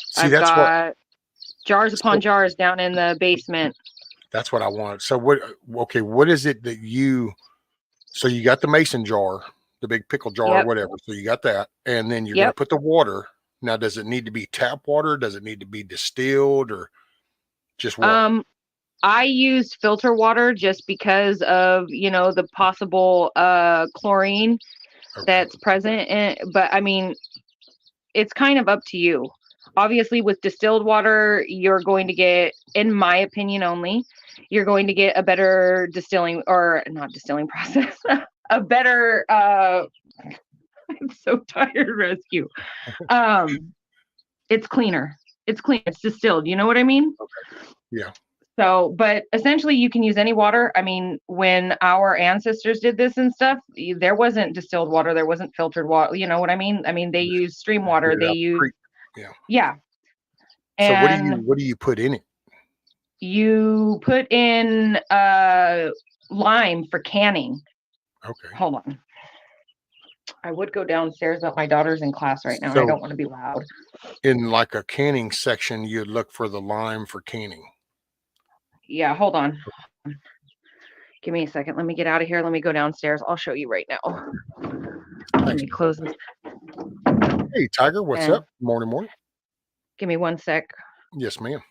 See, I've that's what. got jars upon jars down in the basement. That's what I want. So what? Okay, what is it that you? So you got the mason jar, the big pickle jar, or Yep. whatever. So you got that, and then you're Yep. going to put the water. Now, does it need to be tap water? Does it need to be distilled, or just water? I used filter water just because of, you know, the possible chlorine that's present in, but I mean, it's kind of up to you. Obviously, with distilled water, you're going to get, in my opinion only, you're going to get a better distilling, or not distilling process, a better I'm so tired, rescue. It's cleaner. It's clean. It's distilled. You know what I mean? Yeah. So, but essentially you can use any water. I mean, when our ancestors did this and stuff, there wasn't distilled water, there wasn't filtered water. You know what I mean? I mean, they used stream water. They used, yeah. So And what do you put in it? you put in lime for canning. Okay. Hold on. I would go downstairs, but my daughter's in class right now, and I don't want to be loud. In like a canning section, you'd look for the lime for canning. Yeah, hold on. Give me a second. Let me get out of here. Let me go downstairs. I'll show you right now. Let me close this. Hey, Tiger, what's up? Morning. Give me one sec. Yes, ma'am.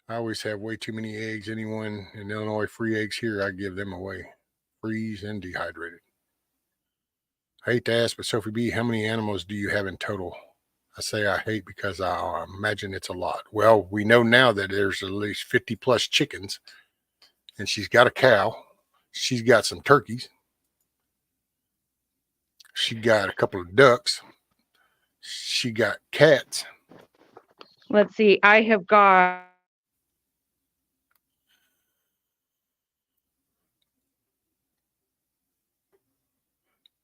I always have way too many eggs. Anyone in Illinois free eggs here, I give them away. Freeze and dehydrated. I hate to ask, but Sophie B, how many animals do you have in total? I say I hate because I imagine it's a lot. Well, we know now that there's at least 50 plus chickens, and she's got a cow. She's got some turkeys. She got a couple of ducks. She got cats. Let's see. I have got.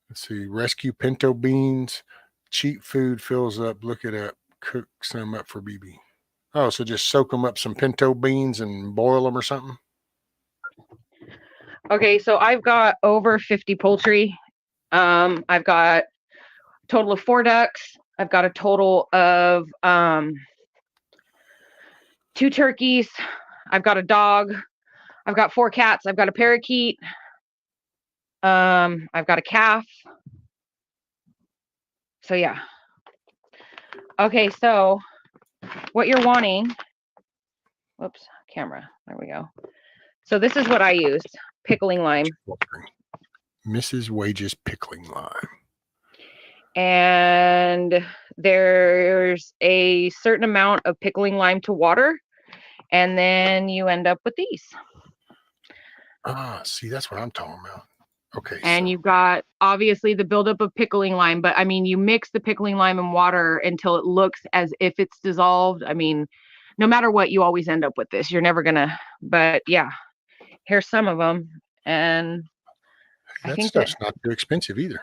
Let's see. Rescue pinto beans. Cheap food fills up. Look it up. Cook some up for BB. Oh, so just soak them up some pinto beans and boil them or something? Okay, so I've got over 50 poultry. I've got a total of 4 ducks. I've got a total of 2 turkeys. I've got a dog. I've got 4 cats. I've got a parakeet. I've got a calf. So yeah. Okay, so what you're wanting. Whoops, camera. There we go. So this is what I used. Pickling lime. Mrs. Wages pickling lime. And there's a certain amount of pickling lime to water, and then you end up with these. Ah, see, that's what I'm talking about. Okay. And you've got obviously the buildup of pickling lime, but I mean, you mix the pickling lime and water until it looks as if it's dissolved. I mean, no matter what, you always end up with this. You're never gonna, but yeah, here's some of them. And that stuff's not too expensive either.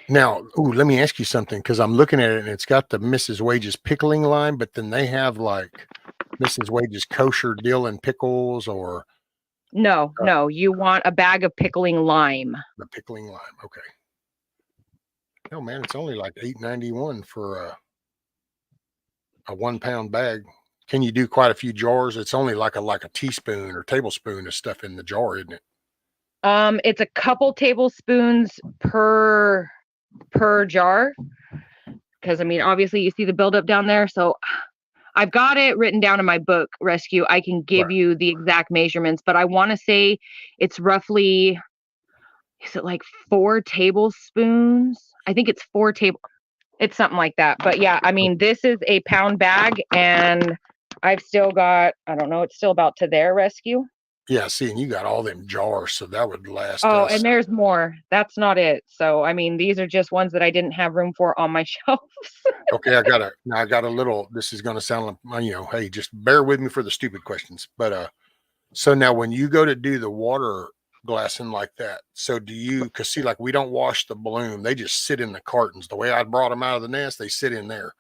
Now, let me ask you something, because I'm looking at it and it's got the Mrs. Wages pickling lime, but then they have like Mrs. Wages kosher dill and pickles, or no, you want a bag of pickling lime. The pickling lime, okay. No, man, it's only like $8.91 for a 1 pound bag. Can you do quite a few jars? It's only like a teaspoon or tablespoon of stuff in the jar, isn't it? It's a couple tablespoons per jar, because I mean, obviously you see the buildup down there. So I've got it written down in my book, Rescue. I can give you the exact measurements, but I want to say it's roughly, is it like 4 tablespoons? I think it's 4 it's something like that. But yeah, I mean, this is a pound bag, and I've still got, I don't know, it's still about to there, Rescue. Yeah, see, and you got all them jars, so that would last Oh, us. and there's more. That's not it. So, I mean, these are just ones that I didn't have room for on my shelves. Okay, I got a little, this is going to sound like, hey, just bear with me for the stupid questions. But so now when you go to do the water glassing like that, so do you, because see, like we don't wash the bloom. They just sit in the cartons. The way I brought them out of the nest, they sit in there.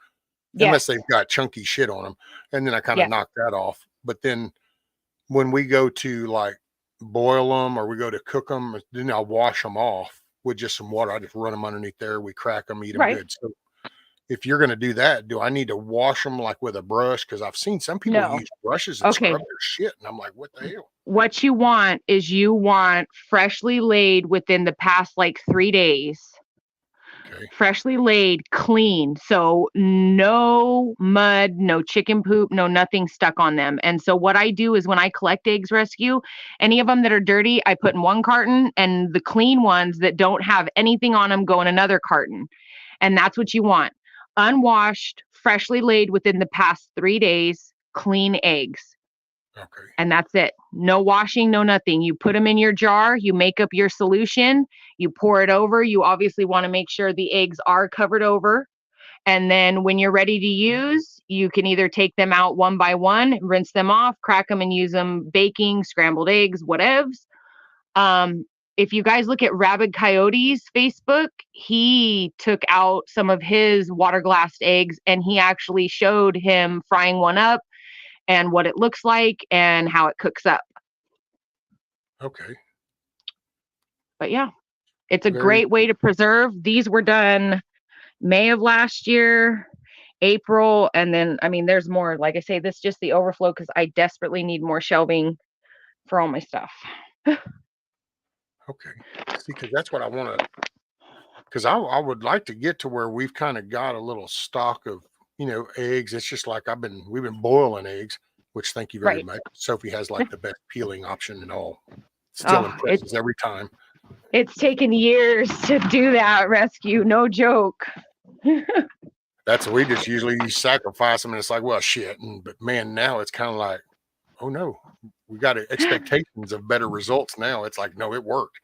unless Yes. they've got chunky shit on them. And then I kind of Yes. knock that off. But then when we go to like boil them or we go to cook them, then I'll wash them off with just some water. I just run them underneath there. We crack them, eat them Right. good. So if you're going to do that, do I need to wash them like with a brush? Because I've seen some people No. use brushes and Okay. scrub their shit. And I'm like, what the hell? What you want is you want freshly laid within the past like 3 days. Okay. Freshly laid, clean. So no mud, no chicken poop, no nothing stuck on them. And so what I do is when I collect eggs rescue, any of them that are dirty, I put in one carton, and the clean ones that don't have anything on them go in another carton. And that's what you want. Unwashed, freshly laid within the past 3 days, clean eggs. Okay. And that's it. No washing, no nothing. You put them in your jar, you make up your solution, you pour it over. You obviously want to make sure the eggs are covered over. And then when you're ready to use, you can either take them out one by one, rinse them off, crack them and use them baking, scrambled eggs, whatevs. If you guys look at Rabid Coyote's Facebook, he took out some of his water glassed eggs and he actually showed him frying one up and what it looks like and how it cooks up. Okay. But yeah, it's a Very great way to preserve. These were done May of last year, April, and then, I mean, there's more. Like I say, this is just the overflow because I desperately need more shelving for all my stuff. Okay. See, because that's what I want to, because I would like to get to where we've kind of got a little stock of, eggs. It's just like we've been boiling eggs, which thank you very Right. much. Sophie has like the best peeling option and all. Still impresses every time. It's taken years to do that rescue. No joke. We just usually sacrifice them and it's like, well, shit. But man, now it's kind of like, oh no, we got expectations of better results now. It's like, no, it worked.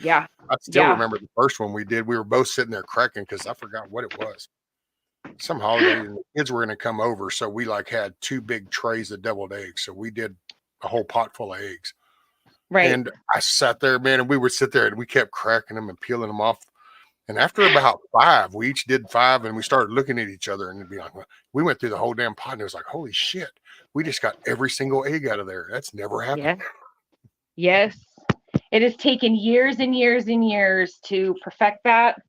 Yeah. I still remember the first one we did. We were both sitting there cracking because I forgot what it was. Some holiday and the kids were going to come over. So we like had 2 big trays of deviled eggs. So we did a whole pot full of eggs. Right. And I sat there, man, and we would sit there and we kept cracking them and peeling them off. And after about 5, we each did 5 and we started looking at each other and it'd be like, well, we went through the whole damn pot and it was like, holy shit, we just got every single egg out of there. That's never happened. Yeah. Yes. It has taken years and years and years to perfect that.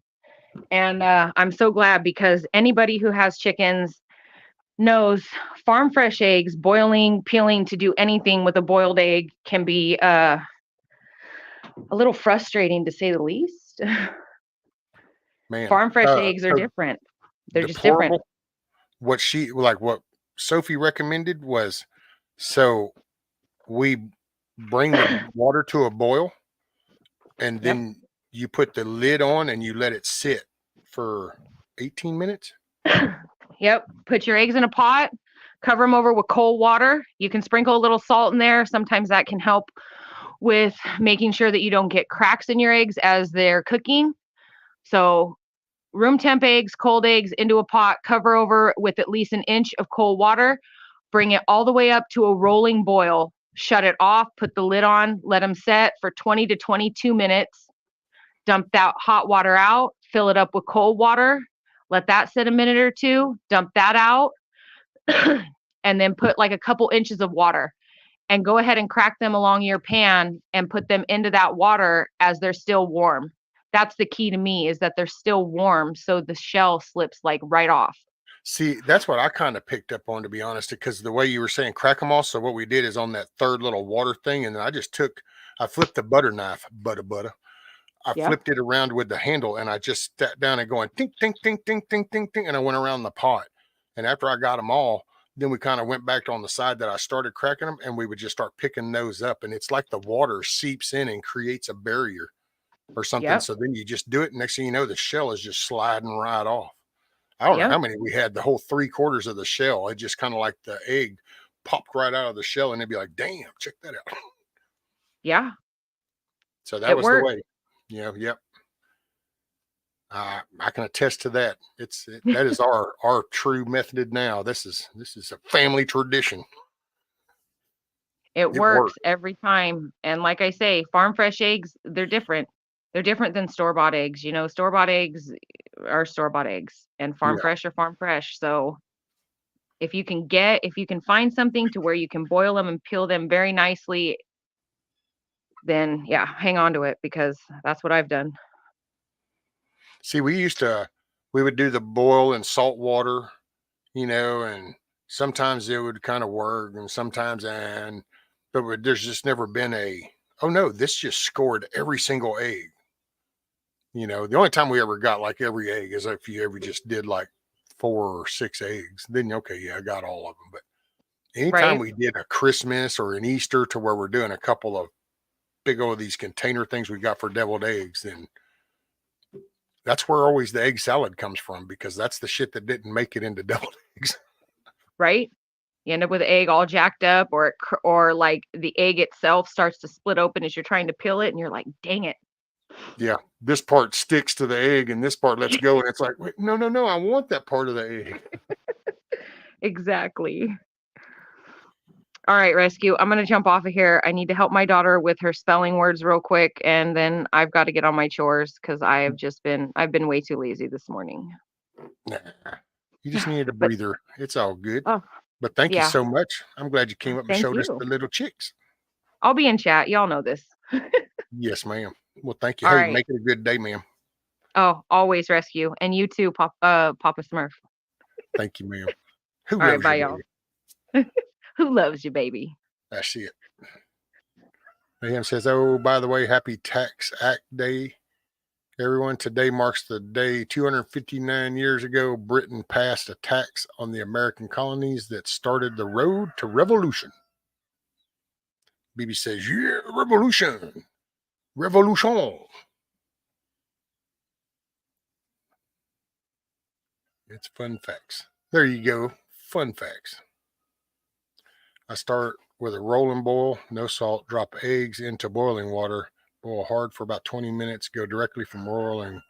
And I'm so glad because anybody who has chickens knows farm fresh eggs, boiling, peeling, to do anything with a boiled egg can be a little frustrating to say the least. Man, farm fresh eggs are different. They're just different. What Sophie recommended was, so we bring the water to a boil and then you put the lid on and you let it sit for 18 minutes. Yep. Put your eggs in a pot, cover them over with cold water. You can sprinkle a little salt in there. Sometimes that can help with making sure that you don't get cracks in your eggs as they're cooking. So room temp eggs, cold eggs into a pot, cover over with at least 1 inch of cold water, bring it all the way up to a rolling boil, shut it off, put the lid on, let them set for 20 to 22 minutes, dump that hot water out, fill it up with cold water, let that sit a minute or 2, dump that out, and then put like a couple inches of water and go ahead and crack them along your pan and put them into that water as they're still warm. That's the key to me, is that they're still warm. So the shell slips like right off. See, that's what I kind of picked up on, to be honest, because the way you were saying crack them off. So what we did is on that third little water thing. And then I flipped the butter knife, I flipped it around with the handle and I just sat down and going, tink, tink, tink, tink, tink, tink, tink. And I went around the pot. And after I got them all, then we kind of went back on the side that I started cracking them and we would just start picking those up. And it's like the water seeps in and creates a barrier or something. Yep. So then you just do it. And next thing you know, the shell is just sliding right off. I don't know how many we had, the whole 3/4 of the shell. It just kind of like the egg popped right out of the shell and they'd be like, damn, check that out. Yeah. So that was the way. Yep. I can attest to that. That is our true method now. This is a family tradition. It works every time. And like I say, farm fresh eggs, they're different. They're different than store-bought eggs. Store-bought eggs, are store-bought eggs, and farm Yeah. fresh are farm fresh. So if you can find something to where you can boil them and peel them very nicely, then yeah, hang on to it, because that's what I've done. See, we would do the boil in salt water, and sometimes it would kind of work and sometimes, there's just never been oh no, this just scored every single egg. The only time we ever got like every egg is if you ever just did like 4 or 6 eggs. Then, okay, yeah, I got all of them. But anytime Right? we did a Christmas or an Easter to where we're doing a couple of big old these container things we got for deviled eggs, then that's where always the egg salad comes from, because that's the shit that didn't make it into deviled eggs. Right? You end up with the egg all jacked up, or like the egg itself starts to split open as you're trying to peel it, and you're like, dang it. Yeah, this part sticks to the egg and this part lets go, and it's like, wait, no, I want that part of the egg. Exactly. All right, Rescue. I'm gonna jump off of here. I need to help my daughter with her spelling words real quick, and then I've got to get on my chores because I've been way too lazy this morning. Nah, you just needed a But breather. It's all good. oh But thank you yeah, so much. I'm glad you came up and thank showed us you. the little chicks. I'll be in chat. Y'all know this. Yes, ma'am. Well, thank you. All Hey, right. make it a good day, ma'am. Oh, always Rescue, and you too, Papa Smurf. Thank you, ma'am. Who All right, loves bye, you, y'all. Who loves you, baby? That's it. Mayhem says, oh, by the way, happy Tax Act Day, everyone. Today marks the day 259 years ago Britain passed a tax on the American colonies that started the road to revolution. BB says, yeah, revolution. Revolution. It's fun facts. There you go. Fun facts. I start with a rolling boil, no salt, drop eggs into boiling water, boil hard for about 20 minutes, go directly from boiling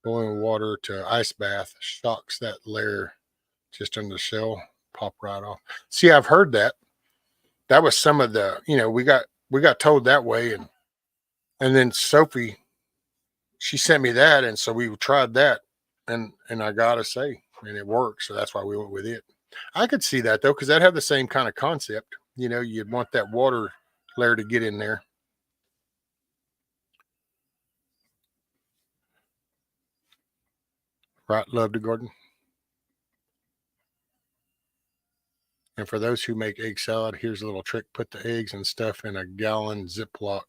water to ice bath, shocks that layer just under the shell, pop right off. See, I've heard that. That was some of the, we got told that way, and then Sophie, she sent me that, and so we tried that, and I gotta say, and it worked, so that's why we went with it. I could see that though, because that had the same kind of concept. You'd want that water layer to get in there. Right, love to garden. And for those who make egg salad, here's a little trick. Put the eggs and stuff in a gallon Ziploc.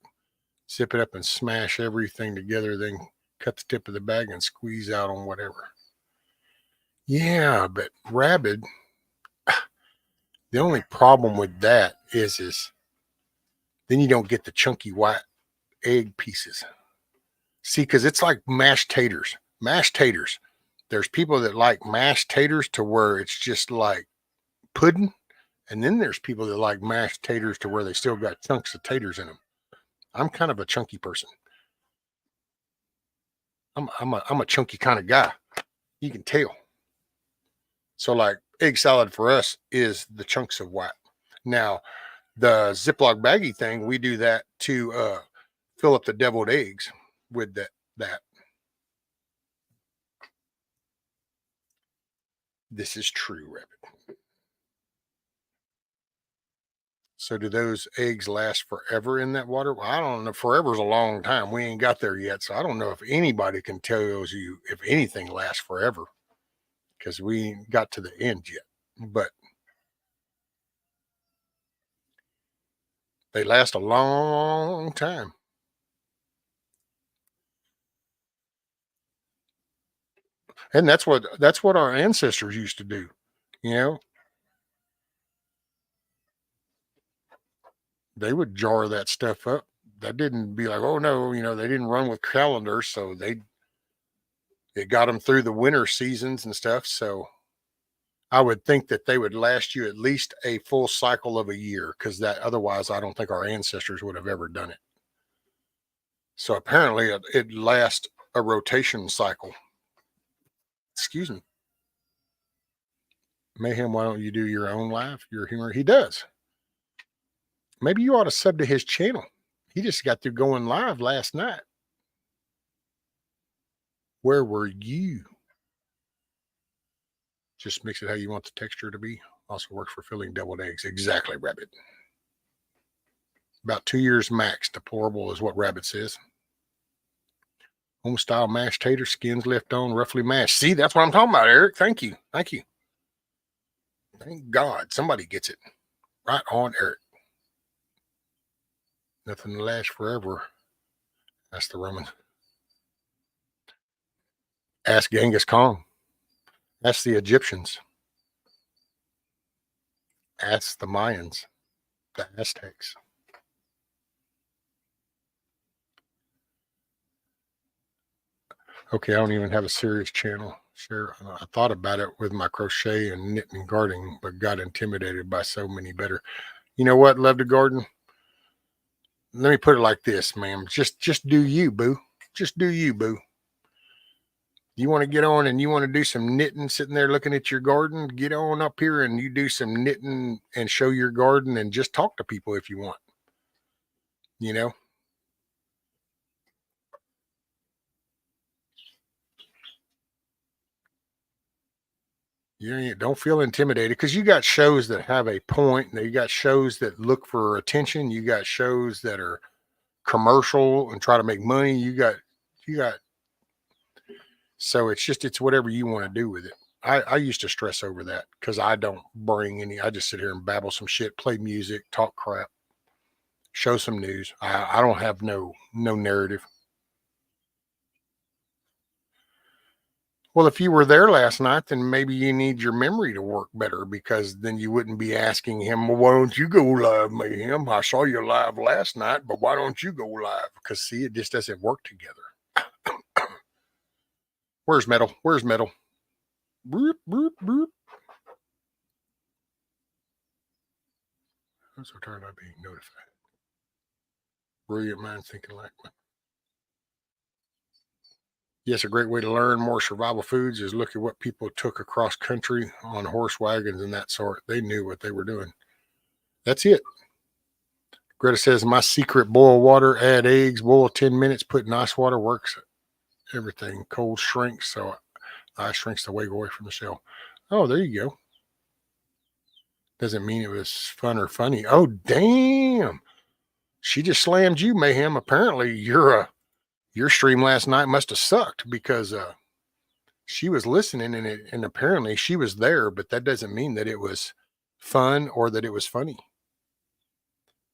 Zip it up and smash everything together. Then cut the tip of the bag and squeeze out on whatever. Yeah, but rabid, the only problem with that is then you don't get the chunky white egg pieces. See, because it's like mashed taters. Mashed taters. There's people that like mashed taters to where it's just like pudding. And then there's people that like mashed taters to where they still got chunks of taters in them. I'm kind of a chunky person. I'm a chunky kind of guy. You can tell. So like egg salad for us is the chunks of white. Now, the Ziploc baggie thing, we do that to fill up the deviled eggs with that. This is true, Rabbit. So do those eggs last forever in that water? Well, I don't know. Forever's a long time. We ain't got there yet. So I don't know if anybody can tell you if anything lasts forever, because we ain't got to the end yet. But they last a long time. And that's what our ancestors used to do. They would jar that stuff up. That didn't be like, oh no, they didn't run with calendars, so it got them through the winter seasons and stuff. So I would think that they would last you at least a full cycle of a year, because that otherwise I don't think our ancestors would have ever done it. So apparently it lasts a rotation cycle. Excuse me. Mayhem, why don't you do your own live? Your humor. He does. Maybe you ought to sub to his channel. He just got through going live last night. Where were you? Just mix it how you want the texture to be. Also works for filling deviled eggs. Exactly, Rabbit. About 2 years max. Deplorable is what Rabbit says. Home style mashed tater, skins left on, roughly mashed. See, that's what I'm talking about, Eric. Thank you. Thank you. Thank God somebody gets it. Right on, Eric. Nothing to last forever. That's the Roman. Ask Genghis Khan. Ask the Egyptians. Ask the Mayans. The Aztecs. Okay, I don't even have a serious channel. Sure, I thought about it with my crochet and knitting and gardening, but got intimidated by so many better. You know what? Love to garden. Let me put it like this, ma'am. Just do you, boo. Just do you, boo. You want to get on and you want to do some knitting sitting there looking at your garden, get on up here and you do some knitting and show your garden and just talk to people if you want. You know? You don't feel intimidated because you got shows that have a point. You got shows that look for attention. You got shows that are commercial and try to make money. You got, so it's whatever you want to do with it. I used to stress over that because I don't bring any, I just sit here and babble some shit, play music, talk crap, show some news. I don't have no narrative. Well, if you were there last night, then maybe you need your memory to work better because then you wouldn't be asking him, well, why don't you go live, Mayhem? I saw you live last night, but why don't you go live? Because see, it just doesn't work together. Where's Metal? Where's Metal? Boop, boop, boop. I'm so tired of being notified. Brilliant minds thinking like me. Yes, a great way to learn more survival foods is look at what people took across country on horse wagons and that sort. They knew what they were doing. That's it. Greta says, my secret: boil water, add eggs, boil 10 minutes, put in ice water, works everything. Cold shrinks, so ice shrinks the weight away from the shell. Oh, there you go. Doesn't mean it was fun or funny. Oh, damn. She just slammed you, Mayhem. Apparently, your stream last night must have sucked because she was listening and apparently she was there, but that doesn't mean that it was fun or that it was funny.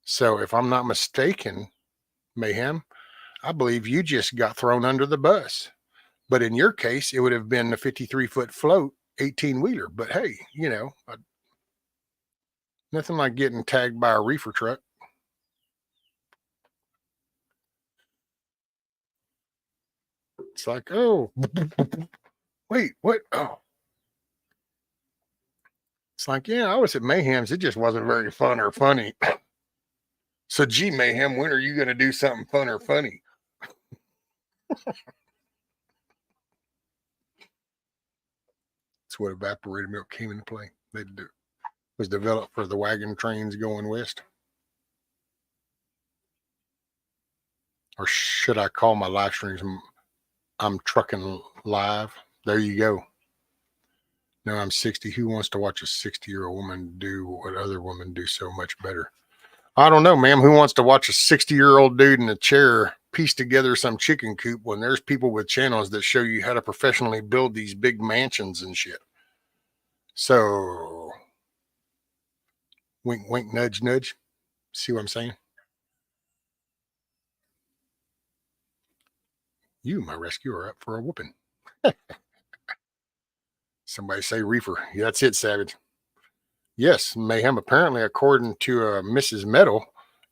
So if I'm not mistaken, Mayhem, I believe you just got thrown under the bus. But in your case, it would have been a 53-foot float, 18-wheeler. But hey, you know, nothing like getting tagged by a reefer truck. It's like, oh, wait, what? Oh. It's like, yeah, I was at Mayhem's. It just wasn't very fun or funny. So, gee, Mayhem, when are you going to do something fun or funny? That's what evaporated milk came into play. It was developed for the wagon trains going west. Or should I call my live streams, I'm trucking live? There you go. Now I'm 60. Who wants to watch a 60-year-old woman do what other women do so much better? I don't know, ma'am. Who wants to watch a 60-year-old dude in a chair piece together some chicken coop when there's people with channels that show you how to professionally build these big mansions and shit? So, wink, wink, nudge, nudge. See what I'm saying? You, my rescuer, are up for a whooping. Somebody say reefer. Yeah, that's it, Savage. Yes, Mayhem. Apparently, according to Mrs. Metal,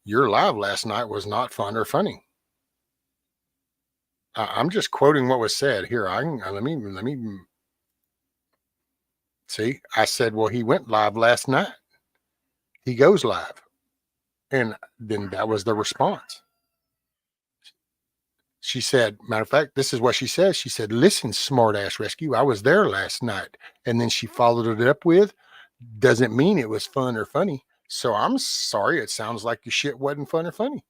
your live last night was not fun or funny. I'm just quoting what was said here. Let me see. I said, well, he went live last night. He goes live, and then that was the response. She said, matter of fact, this is what she says. She said, listen, smart ass rescue, I was there last night. And then she followed it up with, doesn't mean it was fun or funny. So I'm sorry. It sounds like your shit wasn't fun or funny.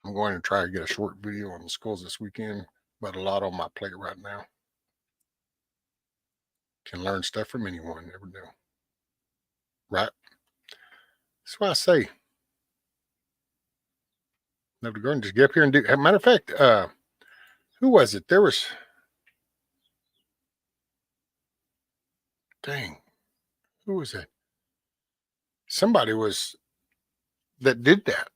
I'm going to try to get a short video on the schools this weekend, but a lot on my plate right now. Can learn stuff from anyone, never know. Right? That's why I say, never go and just get up here and do. As a matter of fact, who was it? There was, dang, who was it? Somebody was that did that.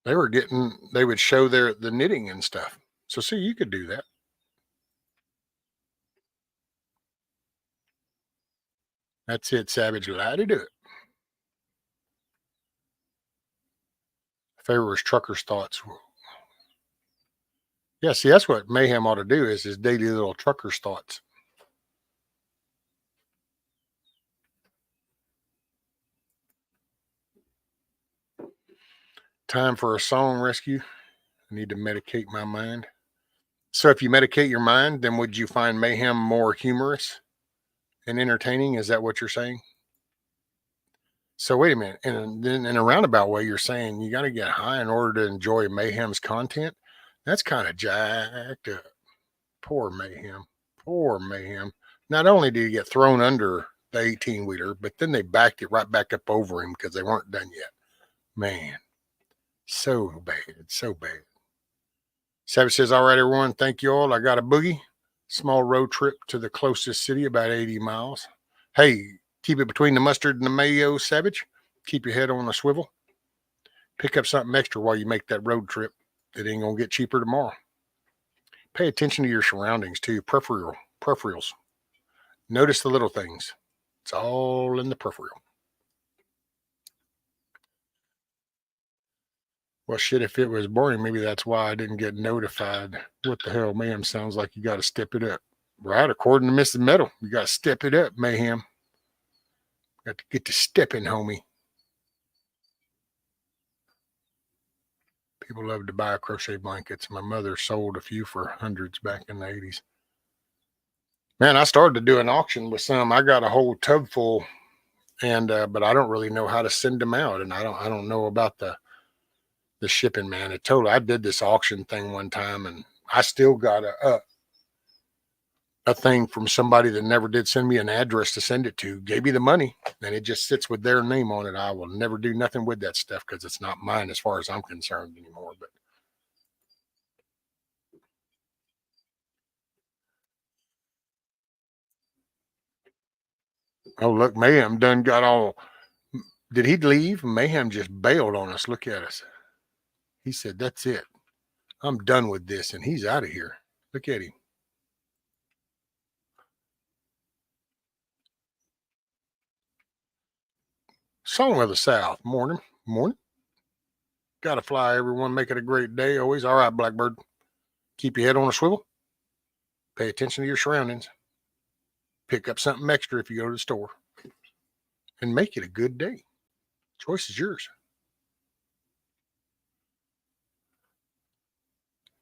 They would show the knitting and stuff. So see, you could do that. That's it, Savage. Lie to do it. Favorite was Trucker's Thoughts. Yeah, see, that's what Mayhem ought to do is his daily little Trucker's Thoughts. Time for a song rescue. I need to medicate my mind. So if you medicate your mind, then would you find Mayhem more humorous and entertaining? Is that what you're saying? So wait a minute. And then in a roundabout way, you're saying you got to get high in order to enjoy Mayhem's content. That's kind of jacked up. Poor Mayhem. Poor Mayhem. Not only did he get thrown under the 18-wheeler, but then they backed it right back up over him because they weren't done yet. Man, so bad. So bad. Savage says, all right, everyone, thank you all. I got a boogie. Small road trip to the closest city, about 80 miles. Hey, keep it between the mustard and the mayo, Savage. Keep your head on a swivel. Pick up something extra while you make that road trip. It ain't going to get cheaper tomorrow. Pay attention to your surroundings, too. Peripherals. Notice the little things. It's all in the peripheral. Well, shit, if it was boring, maybe that's why I didn't get notified. What the hell, Mayhem? Sounds like you got to step it up. Right, according to Mrs. Metal, you got to step it up, Mayhem. Got to get to stepping, homie. People love to buy crochet blankets. My mother sold a few for hundreds back in the 80s. Man, I started to do an auction with some. I got a whole tub full, and but I don't really know how to send them out, and I don't know about the shipping, man. I did this auction thing one time, and I still got a thing from somebody that never did send me an address to send it to. Gave me the money, and it just sits with their name on it. I will never do nothing with that stuff because it's not mine as far as I'm concerned anymore. But oh, look, Mayhem done got all. Did he leave? Mayhem just bailed on us. Look at us. He said, that's it. I'm done with this. And he's out of here. Look at him. Song of the South. Morning. Morning. Gotta fly, everyone. Make it a great day. Always. All right, Blackbird. Keep your head on a swivel. Pay attention to your surroundings. Pick up something extra if you go to the store. And make it a good day. Choice is yours.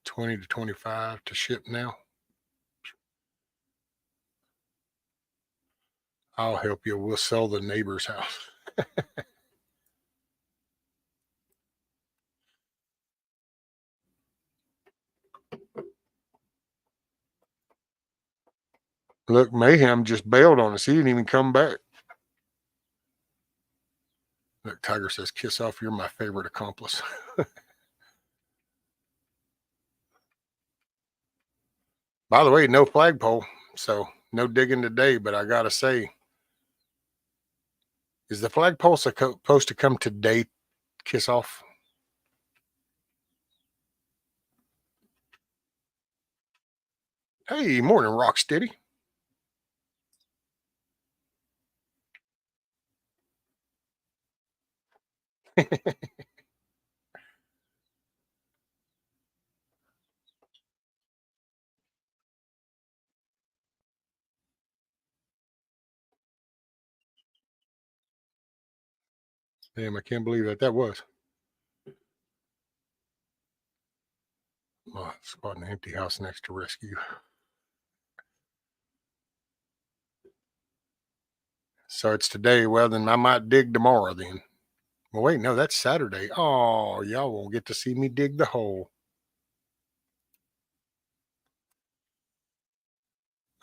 20 to 25 to ship now. I'll help you. We'll sell the neighbor's house. Look, Mayhem just bailed on us. He didn't even come back. Look, Tiger says, kiss off. You're my favorite accomplice. By the way, no flagpole. So no digging today. But I got to say, is the flagpole supposed to come today? Kiss off. Hey, morning, Rocksteady. Damn, I can't believe that was. Oh, spot an empty house next to rescue. So it's today. Well, then I might dig tomorrow then. Well, wait, no, that's Saturday. Oh, y'all won't get to see me dig the hole.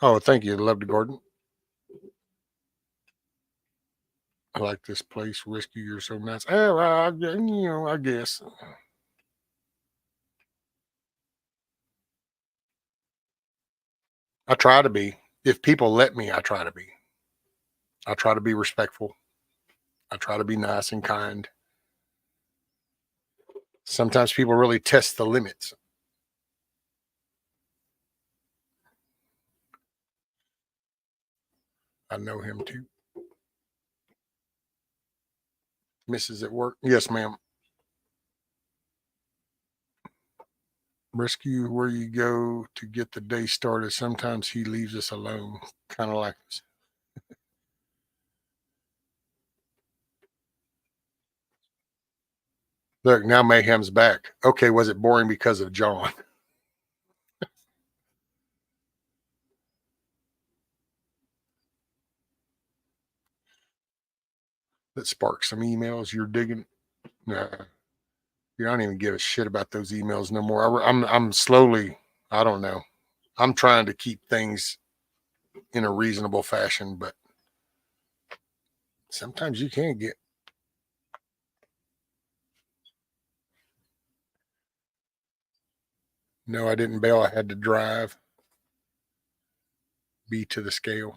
Oh, thank you. Love the garden. I like this place. Risky, you're so nice. Oh, I guess. I try to be. If people let me, I try to be. I try to be respectful. I try to be nice and kind. Sometimes people really test the limits. I know him too. Mrs. at work. Yes, ma'am. Rescue where you go to get the day started. Sometimes he leaves us alone. Kind of like this. Look, now Mayhem's back. Okay, was it boring because of John? That sparked some emails. You're digging. Nah, you don't even give a shit about those emails no more. I'm slowly. I don't know. I'm trying to keep things in a reasonable fashion, but sometimes you can't get. No, I didn't bail. I had to drive. Be to the scale.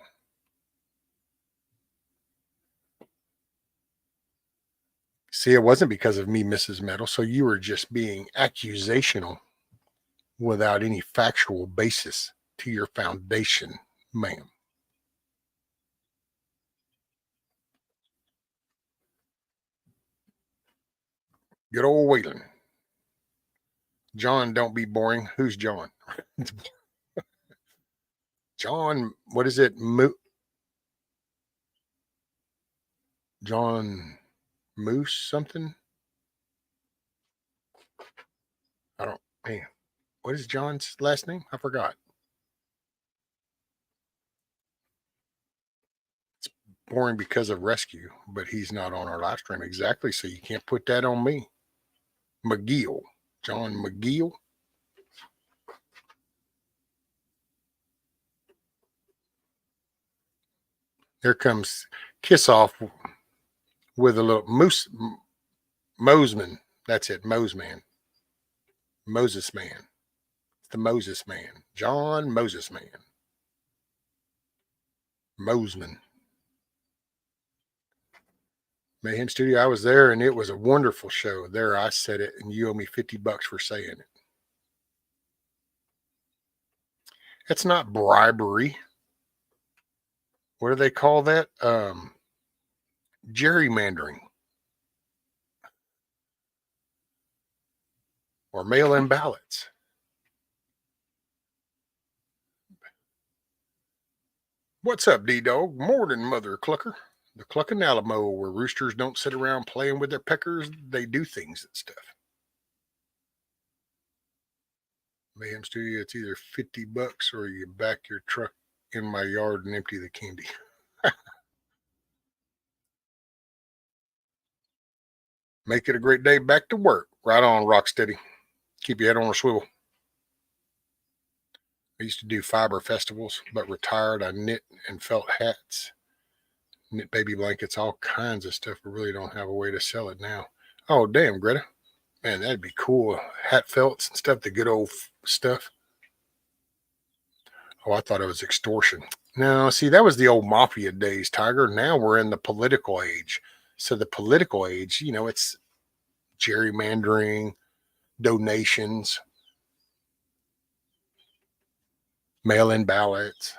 See, it wasn't because of me, Mrs. Meadow. So you were just being accusational without any factual basis to your foundation, ma'am. Good old Wayland. John, don't be boring. Who's John? John, what is it? John Moose something? I don't, man, what is John's last name? I forgot. It's boring because of rescue, but he's not on our live stream. Exactly. So you can't put that on me. McGill. John McGill. Here comes Kiss Off with a little Moseman. That's it. Moseman. Moses Man. The Moses Man. John Moses Man. Moseman. Mayhem Studio. I was there and it was a wonderful show. There I said it and you owe me $50 for saying it. It's not bribery. What do they call that? Gerrymandering. Or mail-in ballots. What's up, D-Dog? Morning, Mother Clucker. The Cluckin Alamo, where roosters don't sit around playing with their peckers, they do things and stuff. Mayhem Studio, it's either $50 or you back your truck in my yard and empty the candy. Make it a great day back to work. Right on, Rocksteady. Keep your head on a swivel. I used to do F.U.B.A.R festivals, but retired. I knit and felt hats, knit baby blankets, all kinds of stuff. We really don't have a way to sell it now. Oh, damn, Greta. Man, that'd be cool. Hat felts and stuff, the good old stuff. Oh, I thought it was extortion. No, see, that was the old mafia days, Tiger. Now we're in the political age. So the political age, you know, it's gerrymandering, donations, mail-in ballots.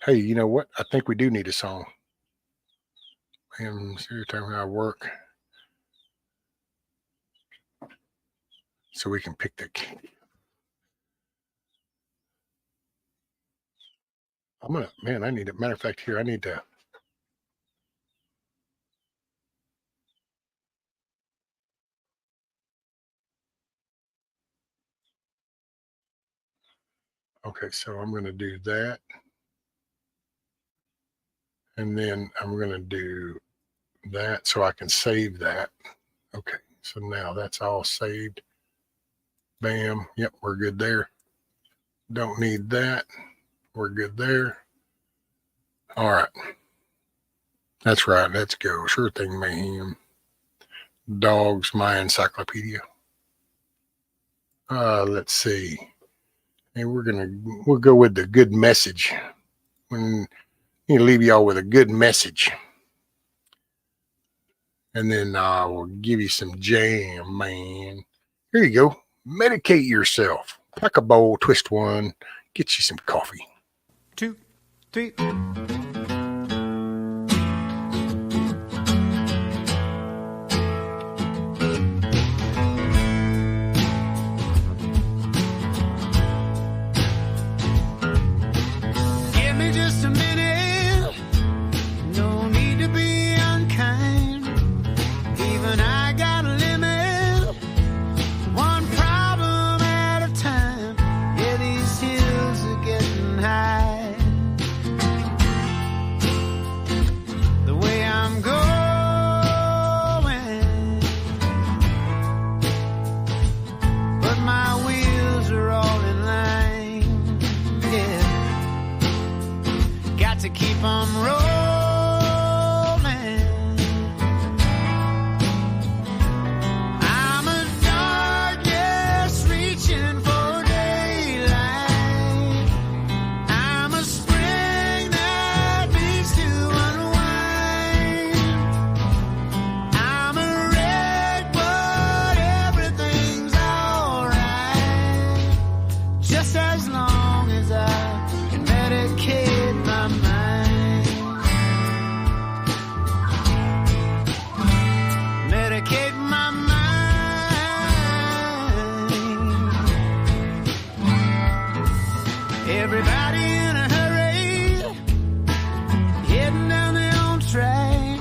Hey, you know what? I think we do need a song. I'm serious time I work. So we can pick the candy. I'm gonna, man, I need a matter of fact here. I need to. Okay, so I'm going to do that. And then I'm going to do that so I can save that. Okay, so now that's all saved. Bam. Yep, we're good there. Don't need that. We're good there. All right. That's right. Let's go. Sure thing, Mayhem. Dogs, my encyclopedia. Let's see. And we'll go with the good message. When you leave y'all with a good message. And then we'll give you some jam, man. Here you go. Medicate yourself. Pack a bowl, twist one, get you some coffee. 2, 3. Give me just a minute. No need to be unkind. Even I got a limit. One problem at a time. Yeah, these hills are getting high. The way I'm going, but my wheels are all in line. Yeah, got to keep on rolling. I'm a darkness reaching for daylight. I'm a spring that needs to unwind. I'm a wreck, but everything's alright. Just as long as I can medicate my mind. Medicate my mind. Everybody in a hurry, heading down their own track.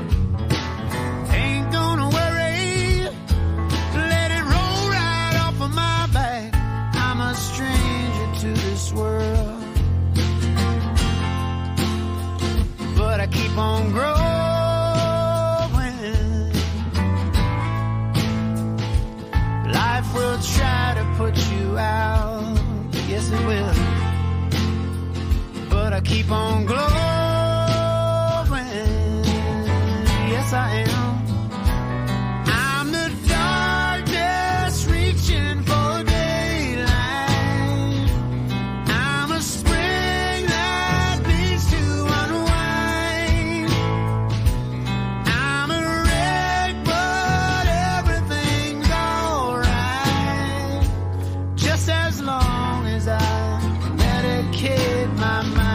Ain't gonna worry, let it roll right off of my back. I'm a stranger to this world, but I keep on growing. Life will try to put you out, yes it will, but I keep on glowing. Yes I am. I'm the darkness reaching for daylight. I'm a spring that needs to unwind. I'm a wreck, but everything's alright. Just as long as I medicate my mind.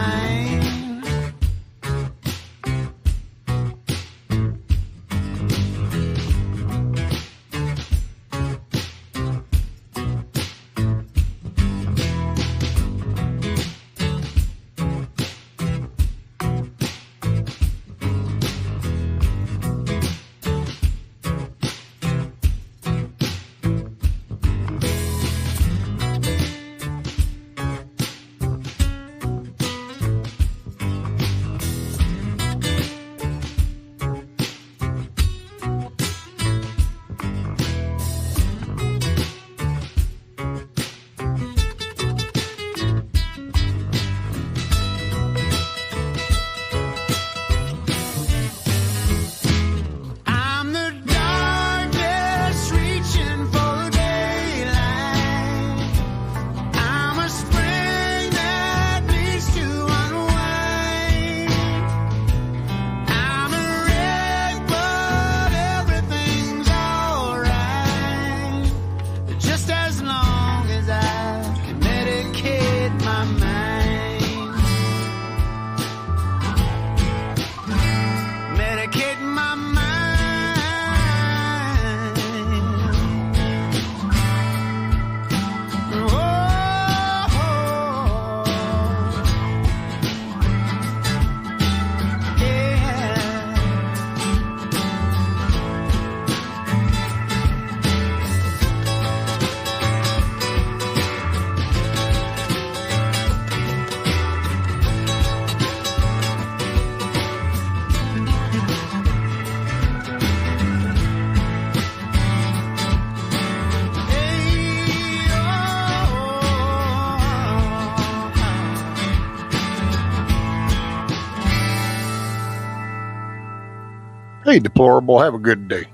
Hey, deplorable, have a good day.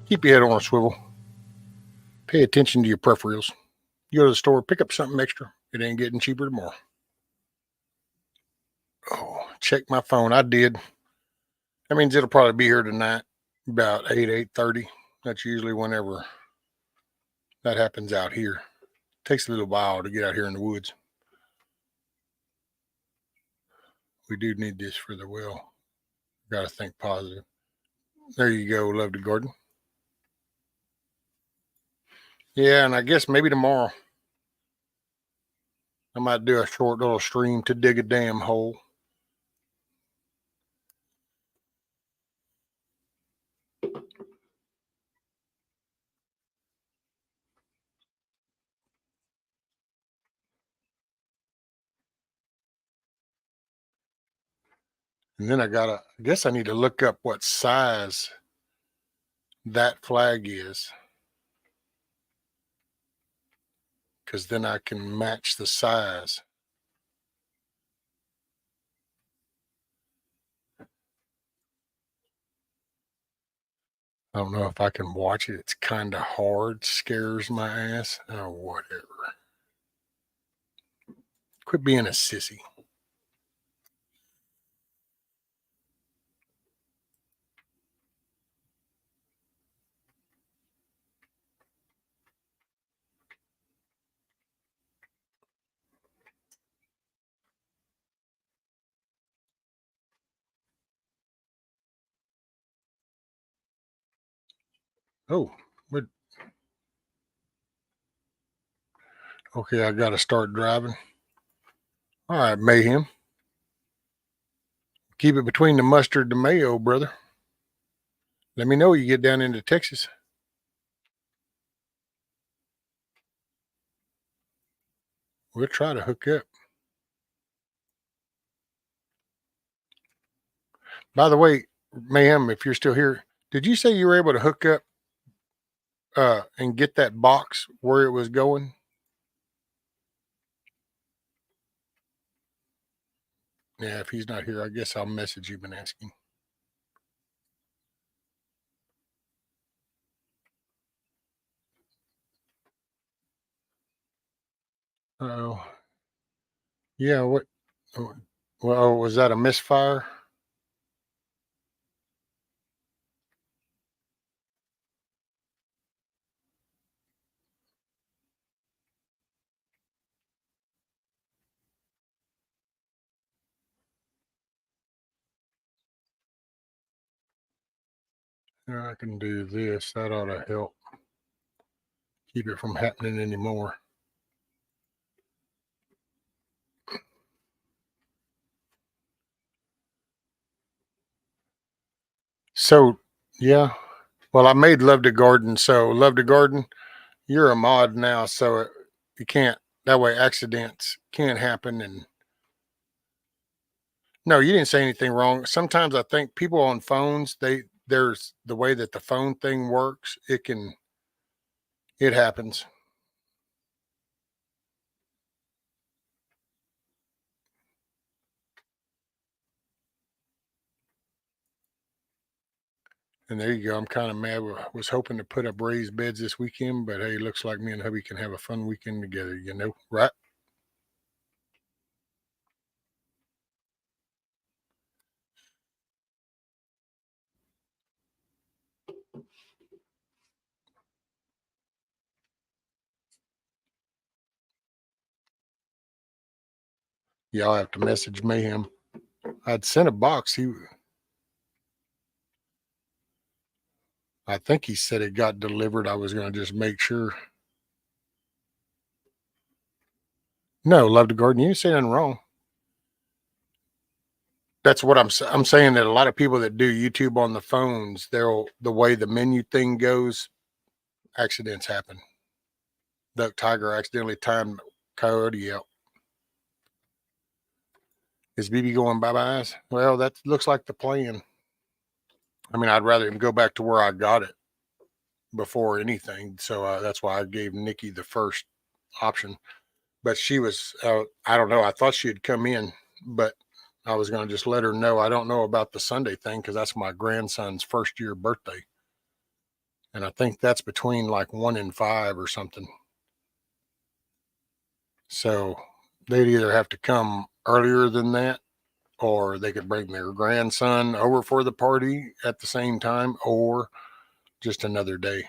Keep your head on a swivel. Pay attention to your peripherals. You go to the store, pick up something extra. It ain't getting cheaper tomorrow. Oh, check my phone. I did. That means it'll probably be here tonight, about 8:30. That's usually whenever that happens out here. Takes a little while to get out here in the woods. We do need this for the well. Got to think positive. There you go, Love to Garden. Yeah, and I guess maybe tomorrow I might do a short little stream to dig a damn hole. And then I guess I need to look up what size that flag is, because then I can match the size. I don't know if I can watch it. It's kind of hard. Scares my ass. Oh, whatever. Quit being a sissy. Oh, but okay, I got to start driving. All right, Mayhem. Keep it between the mustard and the mayo, brother. Let me know you get down into Texas. We'll try to hook up. By the way, Mayhem, if you're still here, did you say you were able to hook up and get that box where it was going? Yeah, if he's not here, I guess I'll message him and ask him. Oh, yeah. What? Well, was that a misfire? Yeah, I can do this. That ought to help keep it from happening anymore. So, yeah. Well, I made Love to Garden. So, Love to Garden, you're a mod now. So, you can't, that way accidents can't happen. And no, you didn't say anything wrong. Sometimes I think people on phones, there's the way that the phone thing works, it happens. And there you go. I'm kind of mad. I was hoping to put up raised beds this weekend, but hey, looks like me and hubby can have a fun weekend together, right? Y'all have to message Mayhem. I'd sent a box. I think he said it got delivered. I was going to just make sure. No, Love to Garden. You didn't say nothing wrong. That's what I'm saying, that a lot of people that do YouTube on the phones, the way the menu thing goes, accidents happen. Duck Tiger accidentally timed Coyote out. Is BB going bye-byes? Well, that looks like the plan. I mean, I'd rather him go back to where I got it before anything. So that's why I gave Nikki the first option. But she was, I don't know, I thought she had come in, but I was going to just let her know. I don't know about the Sunday thing because that's my grandson's first year birthday. And I think that's between like 1 and 5 or something. So they'd either have to come earlier than that, or they could bring their grandson over for the party at the same time, or just another day.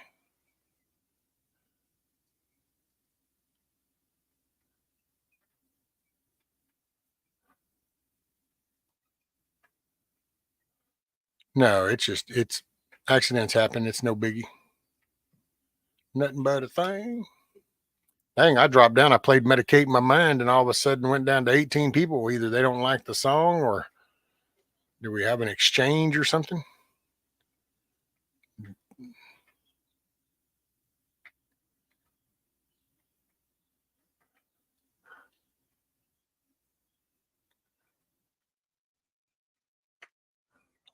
No, it's accidents happen. It's no biggie. Nothing but a thing. Dang, I dropped down. I played Medicate My Mind, and all of a sudden went down to 18 people. Either they don't like the song, or do we have an exchange or something?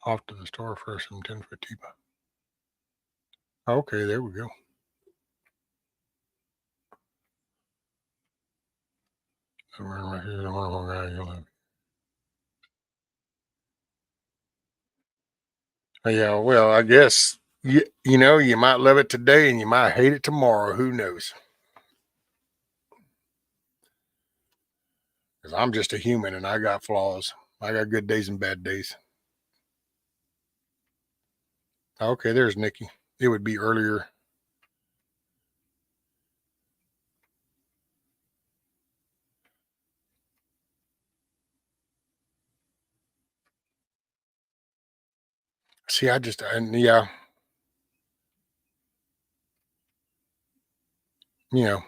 Off to the store for some 10-foot T-Bone. Okay, there we go. Yeah, well, I guess you know, you might love it today and you might hate it tomorrow. Who knows? Because I'm just a human and I got flaws. I got good days and bad days. Okay, there's Nikki. It would be earlier. See, yeah, you know,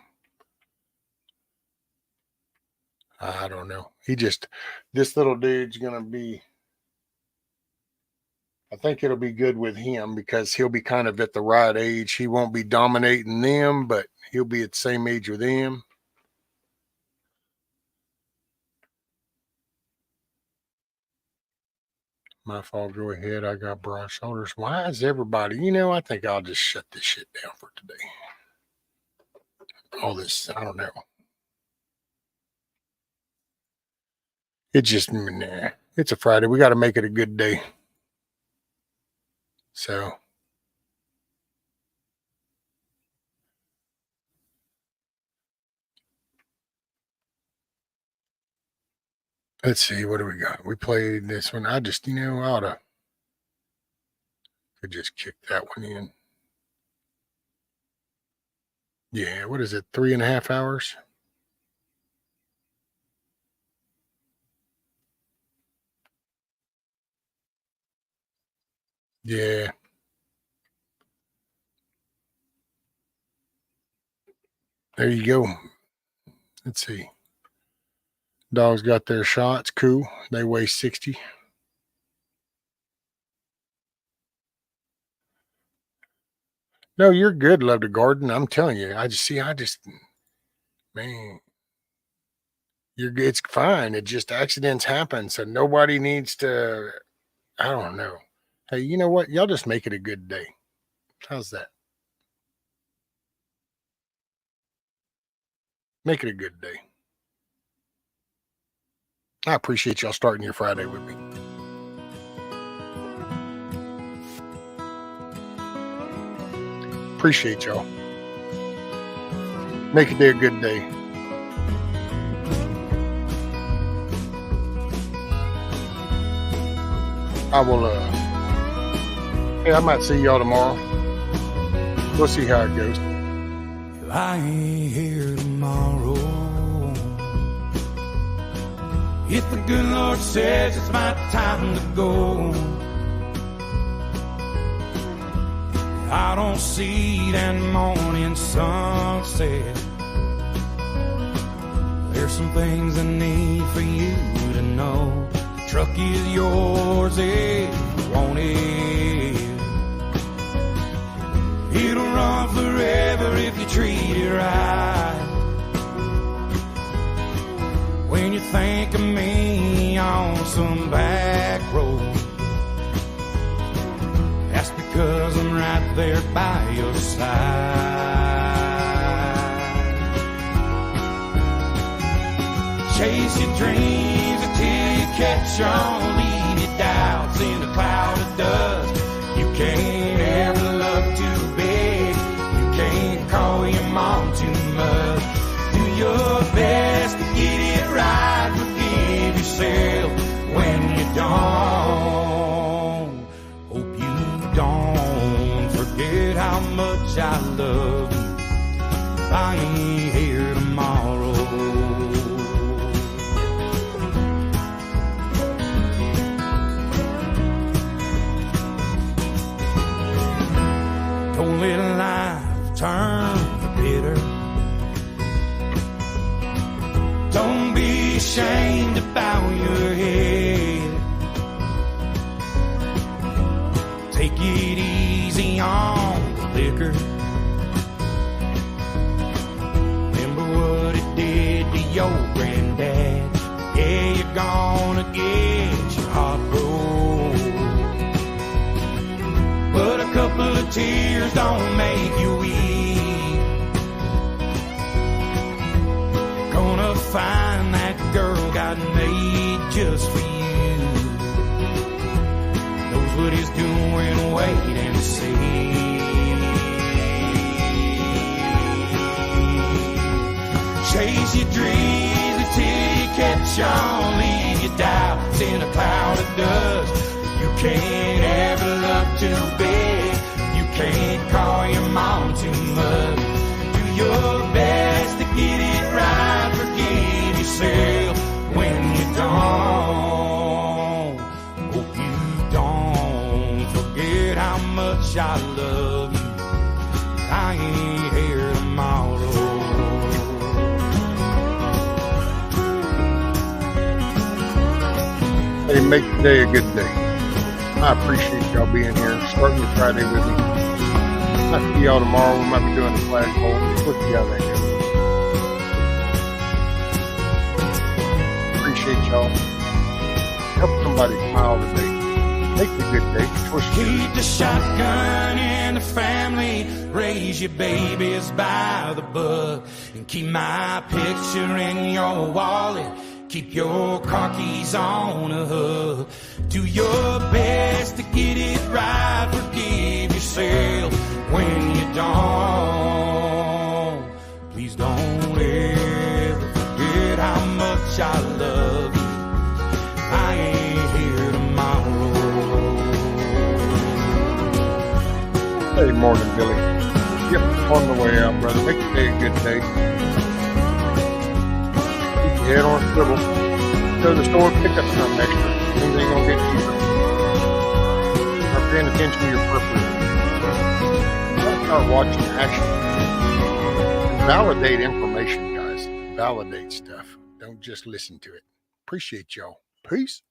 I don't know. This little dude's going to be, I think it'll be good with him because he'll be kind of at the right age. He won't be dominating them, but he'll be at the same age with them. My fault. Go ahead. I got broad shoulders. Why is everybody, I think I'll just shut this shit down for today. All this, I don't know. It's just, nah. It's a Friday. We got to make it a good day. So. Let's see. What do we got? We played this one. I just, could just kick that one in. Yeah. What is it? 3.5 hours? Yeah. There you go. Let's see. Dogs got their shots. Cool. They weigh 60. No, you're good. Love to garden. I'm telling you. Man, it's fine. It just accidents happen. So nobody needs to, I don't know. Hey, you know what? Y'all just make it a good day. How's that? Make it a good day. I appreciate y'all starting your Friday with me. Appreciate y'all. Make it a good day. I will, I might see y'all tomorrow. We'll see how it goes. If I ain't here tomorrow, if the good Lord says it's my time to go, I don't see that morning sunset. There's some things I need for you to know. The truck is yours if you want it. It'll run forever if you treat it right. When you think of me on some back road, that's because I'm right there by your side. Chase your dreams until you catch on, leave your doubts in a cloud of dust. You can't ever love too big. You can't call your mom too much. Do your best to get it right. Forgive yourself when you don't. Hope you don't forget how much I love you. I ain't here tomorrow. Don't let life turn bitter. Don't be ashamed about your head. Take it easy on the liquor. Remember what it did to your granddad. Yeah, you're gonna get your heart broke. But a couple of tears don't make you weep. Gonna find that girl God made just for you. Knows what he's doing, wait and see. Chase your dreams until you catch on. Leave your doubts in a cloud of dust. You can't ever love too big. You can't call your mom too much. Do your best to get it right. Forgive yourself when you don't. Hope you don't forget how much I love you. I ain't here tomorrow. Hey, make today a good day. I appreciate y'all being here, starting the Friday with me. I'll see y'all tomorrow. We might be doing a flash poll. We'll see how that goes. Appreciate y'all. Help somebody smile today. Make it a good day. Keep the shotgun in the family. Raise your babies by the book. And keep my picture in your wallet. Keep your car keys on a hook. Do your best to get it right. Forgive yourself when you don't. Please don't ever forget how much I love you. I ain't here tomorrow. Hey, morning, Billy. Yep, on the way out, brother. Make today a good day. Head on swivel. Go to the store, pick up something extra. Things ain't gonna get cheaper. Start paying attention to your purpose. Start watching action. Validate information, guys. Validate stuff. Don't just listen to it. Appreciate y'all. Peace.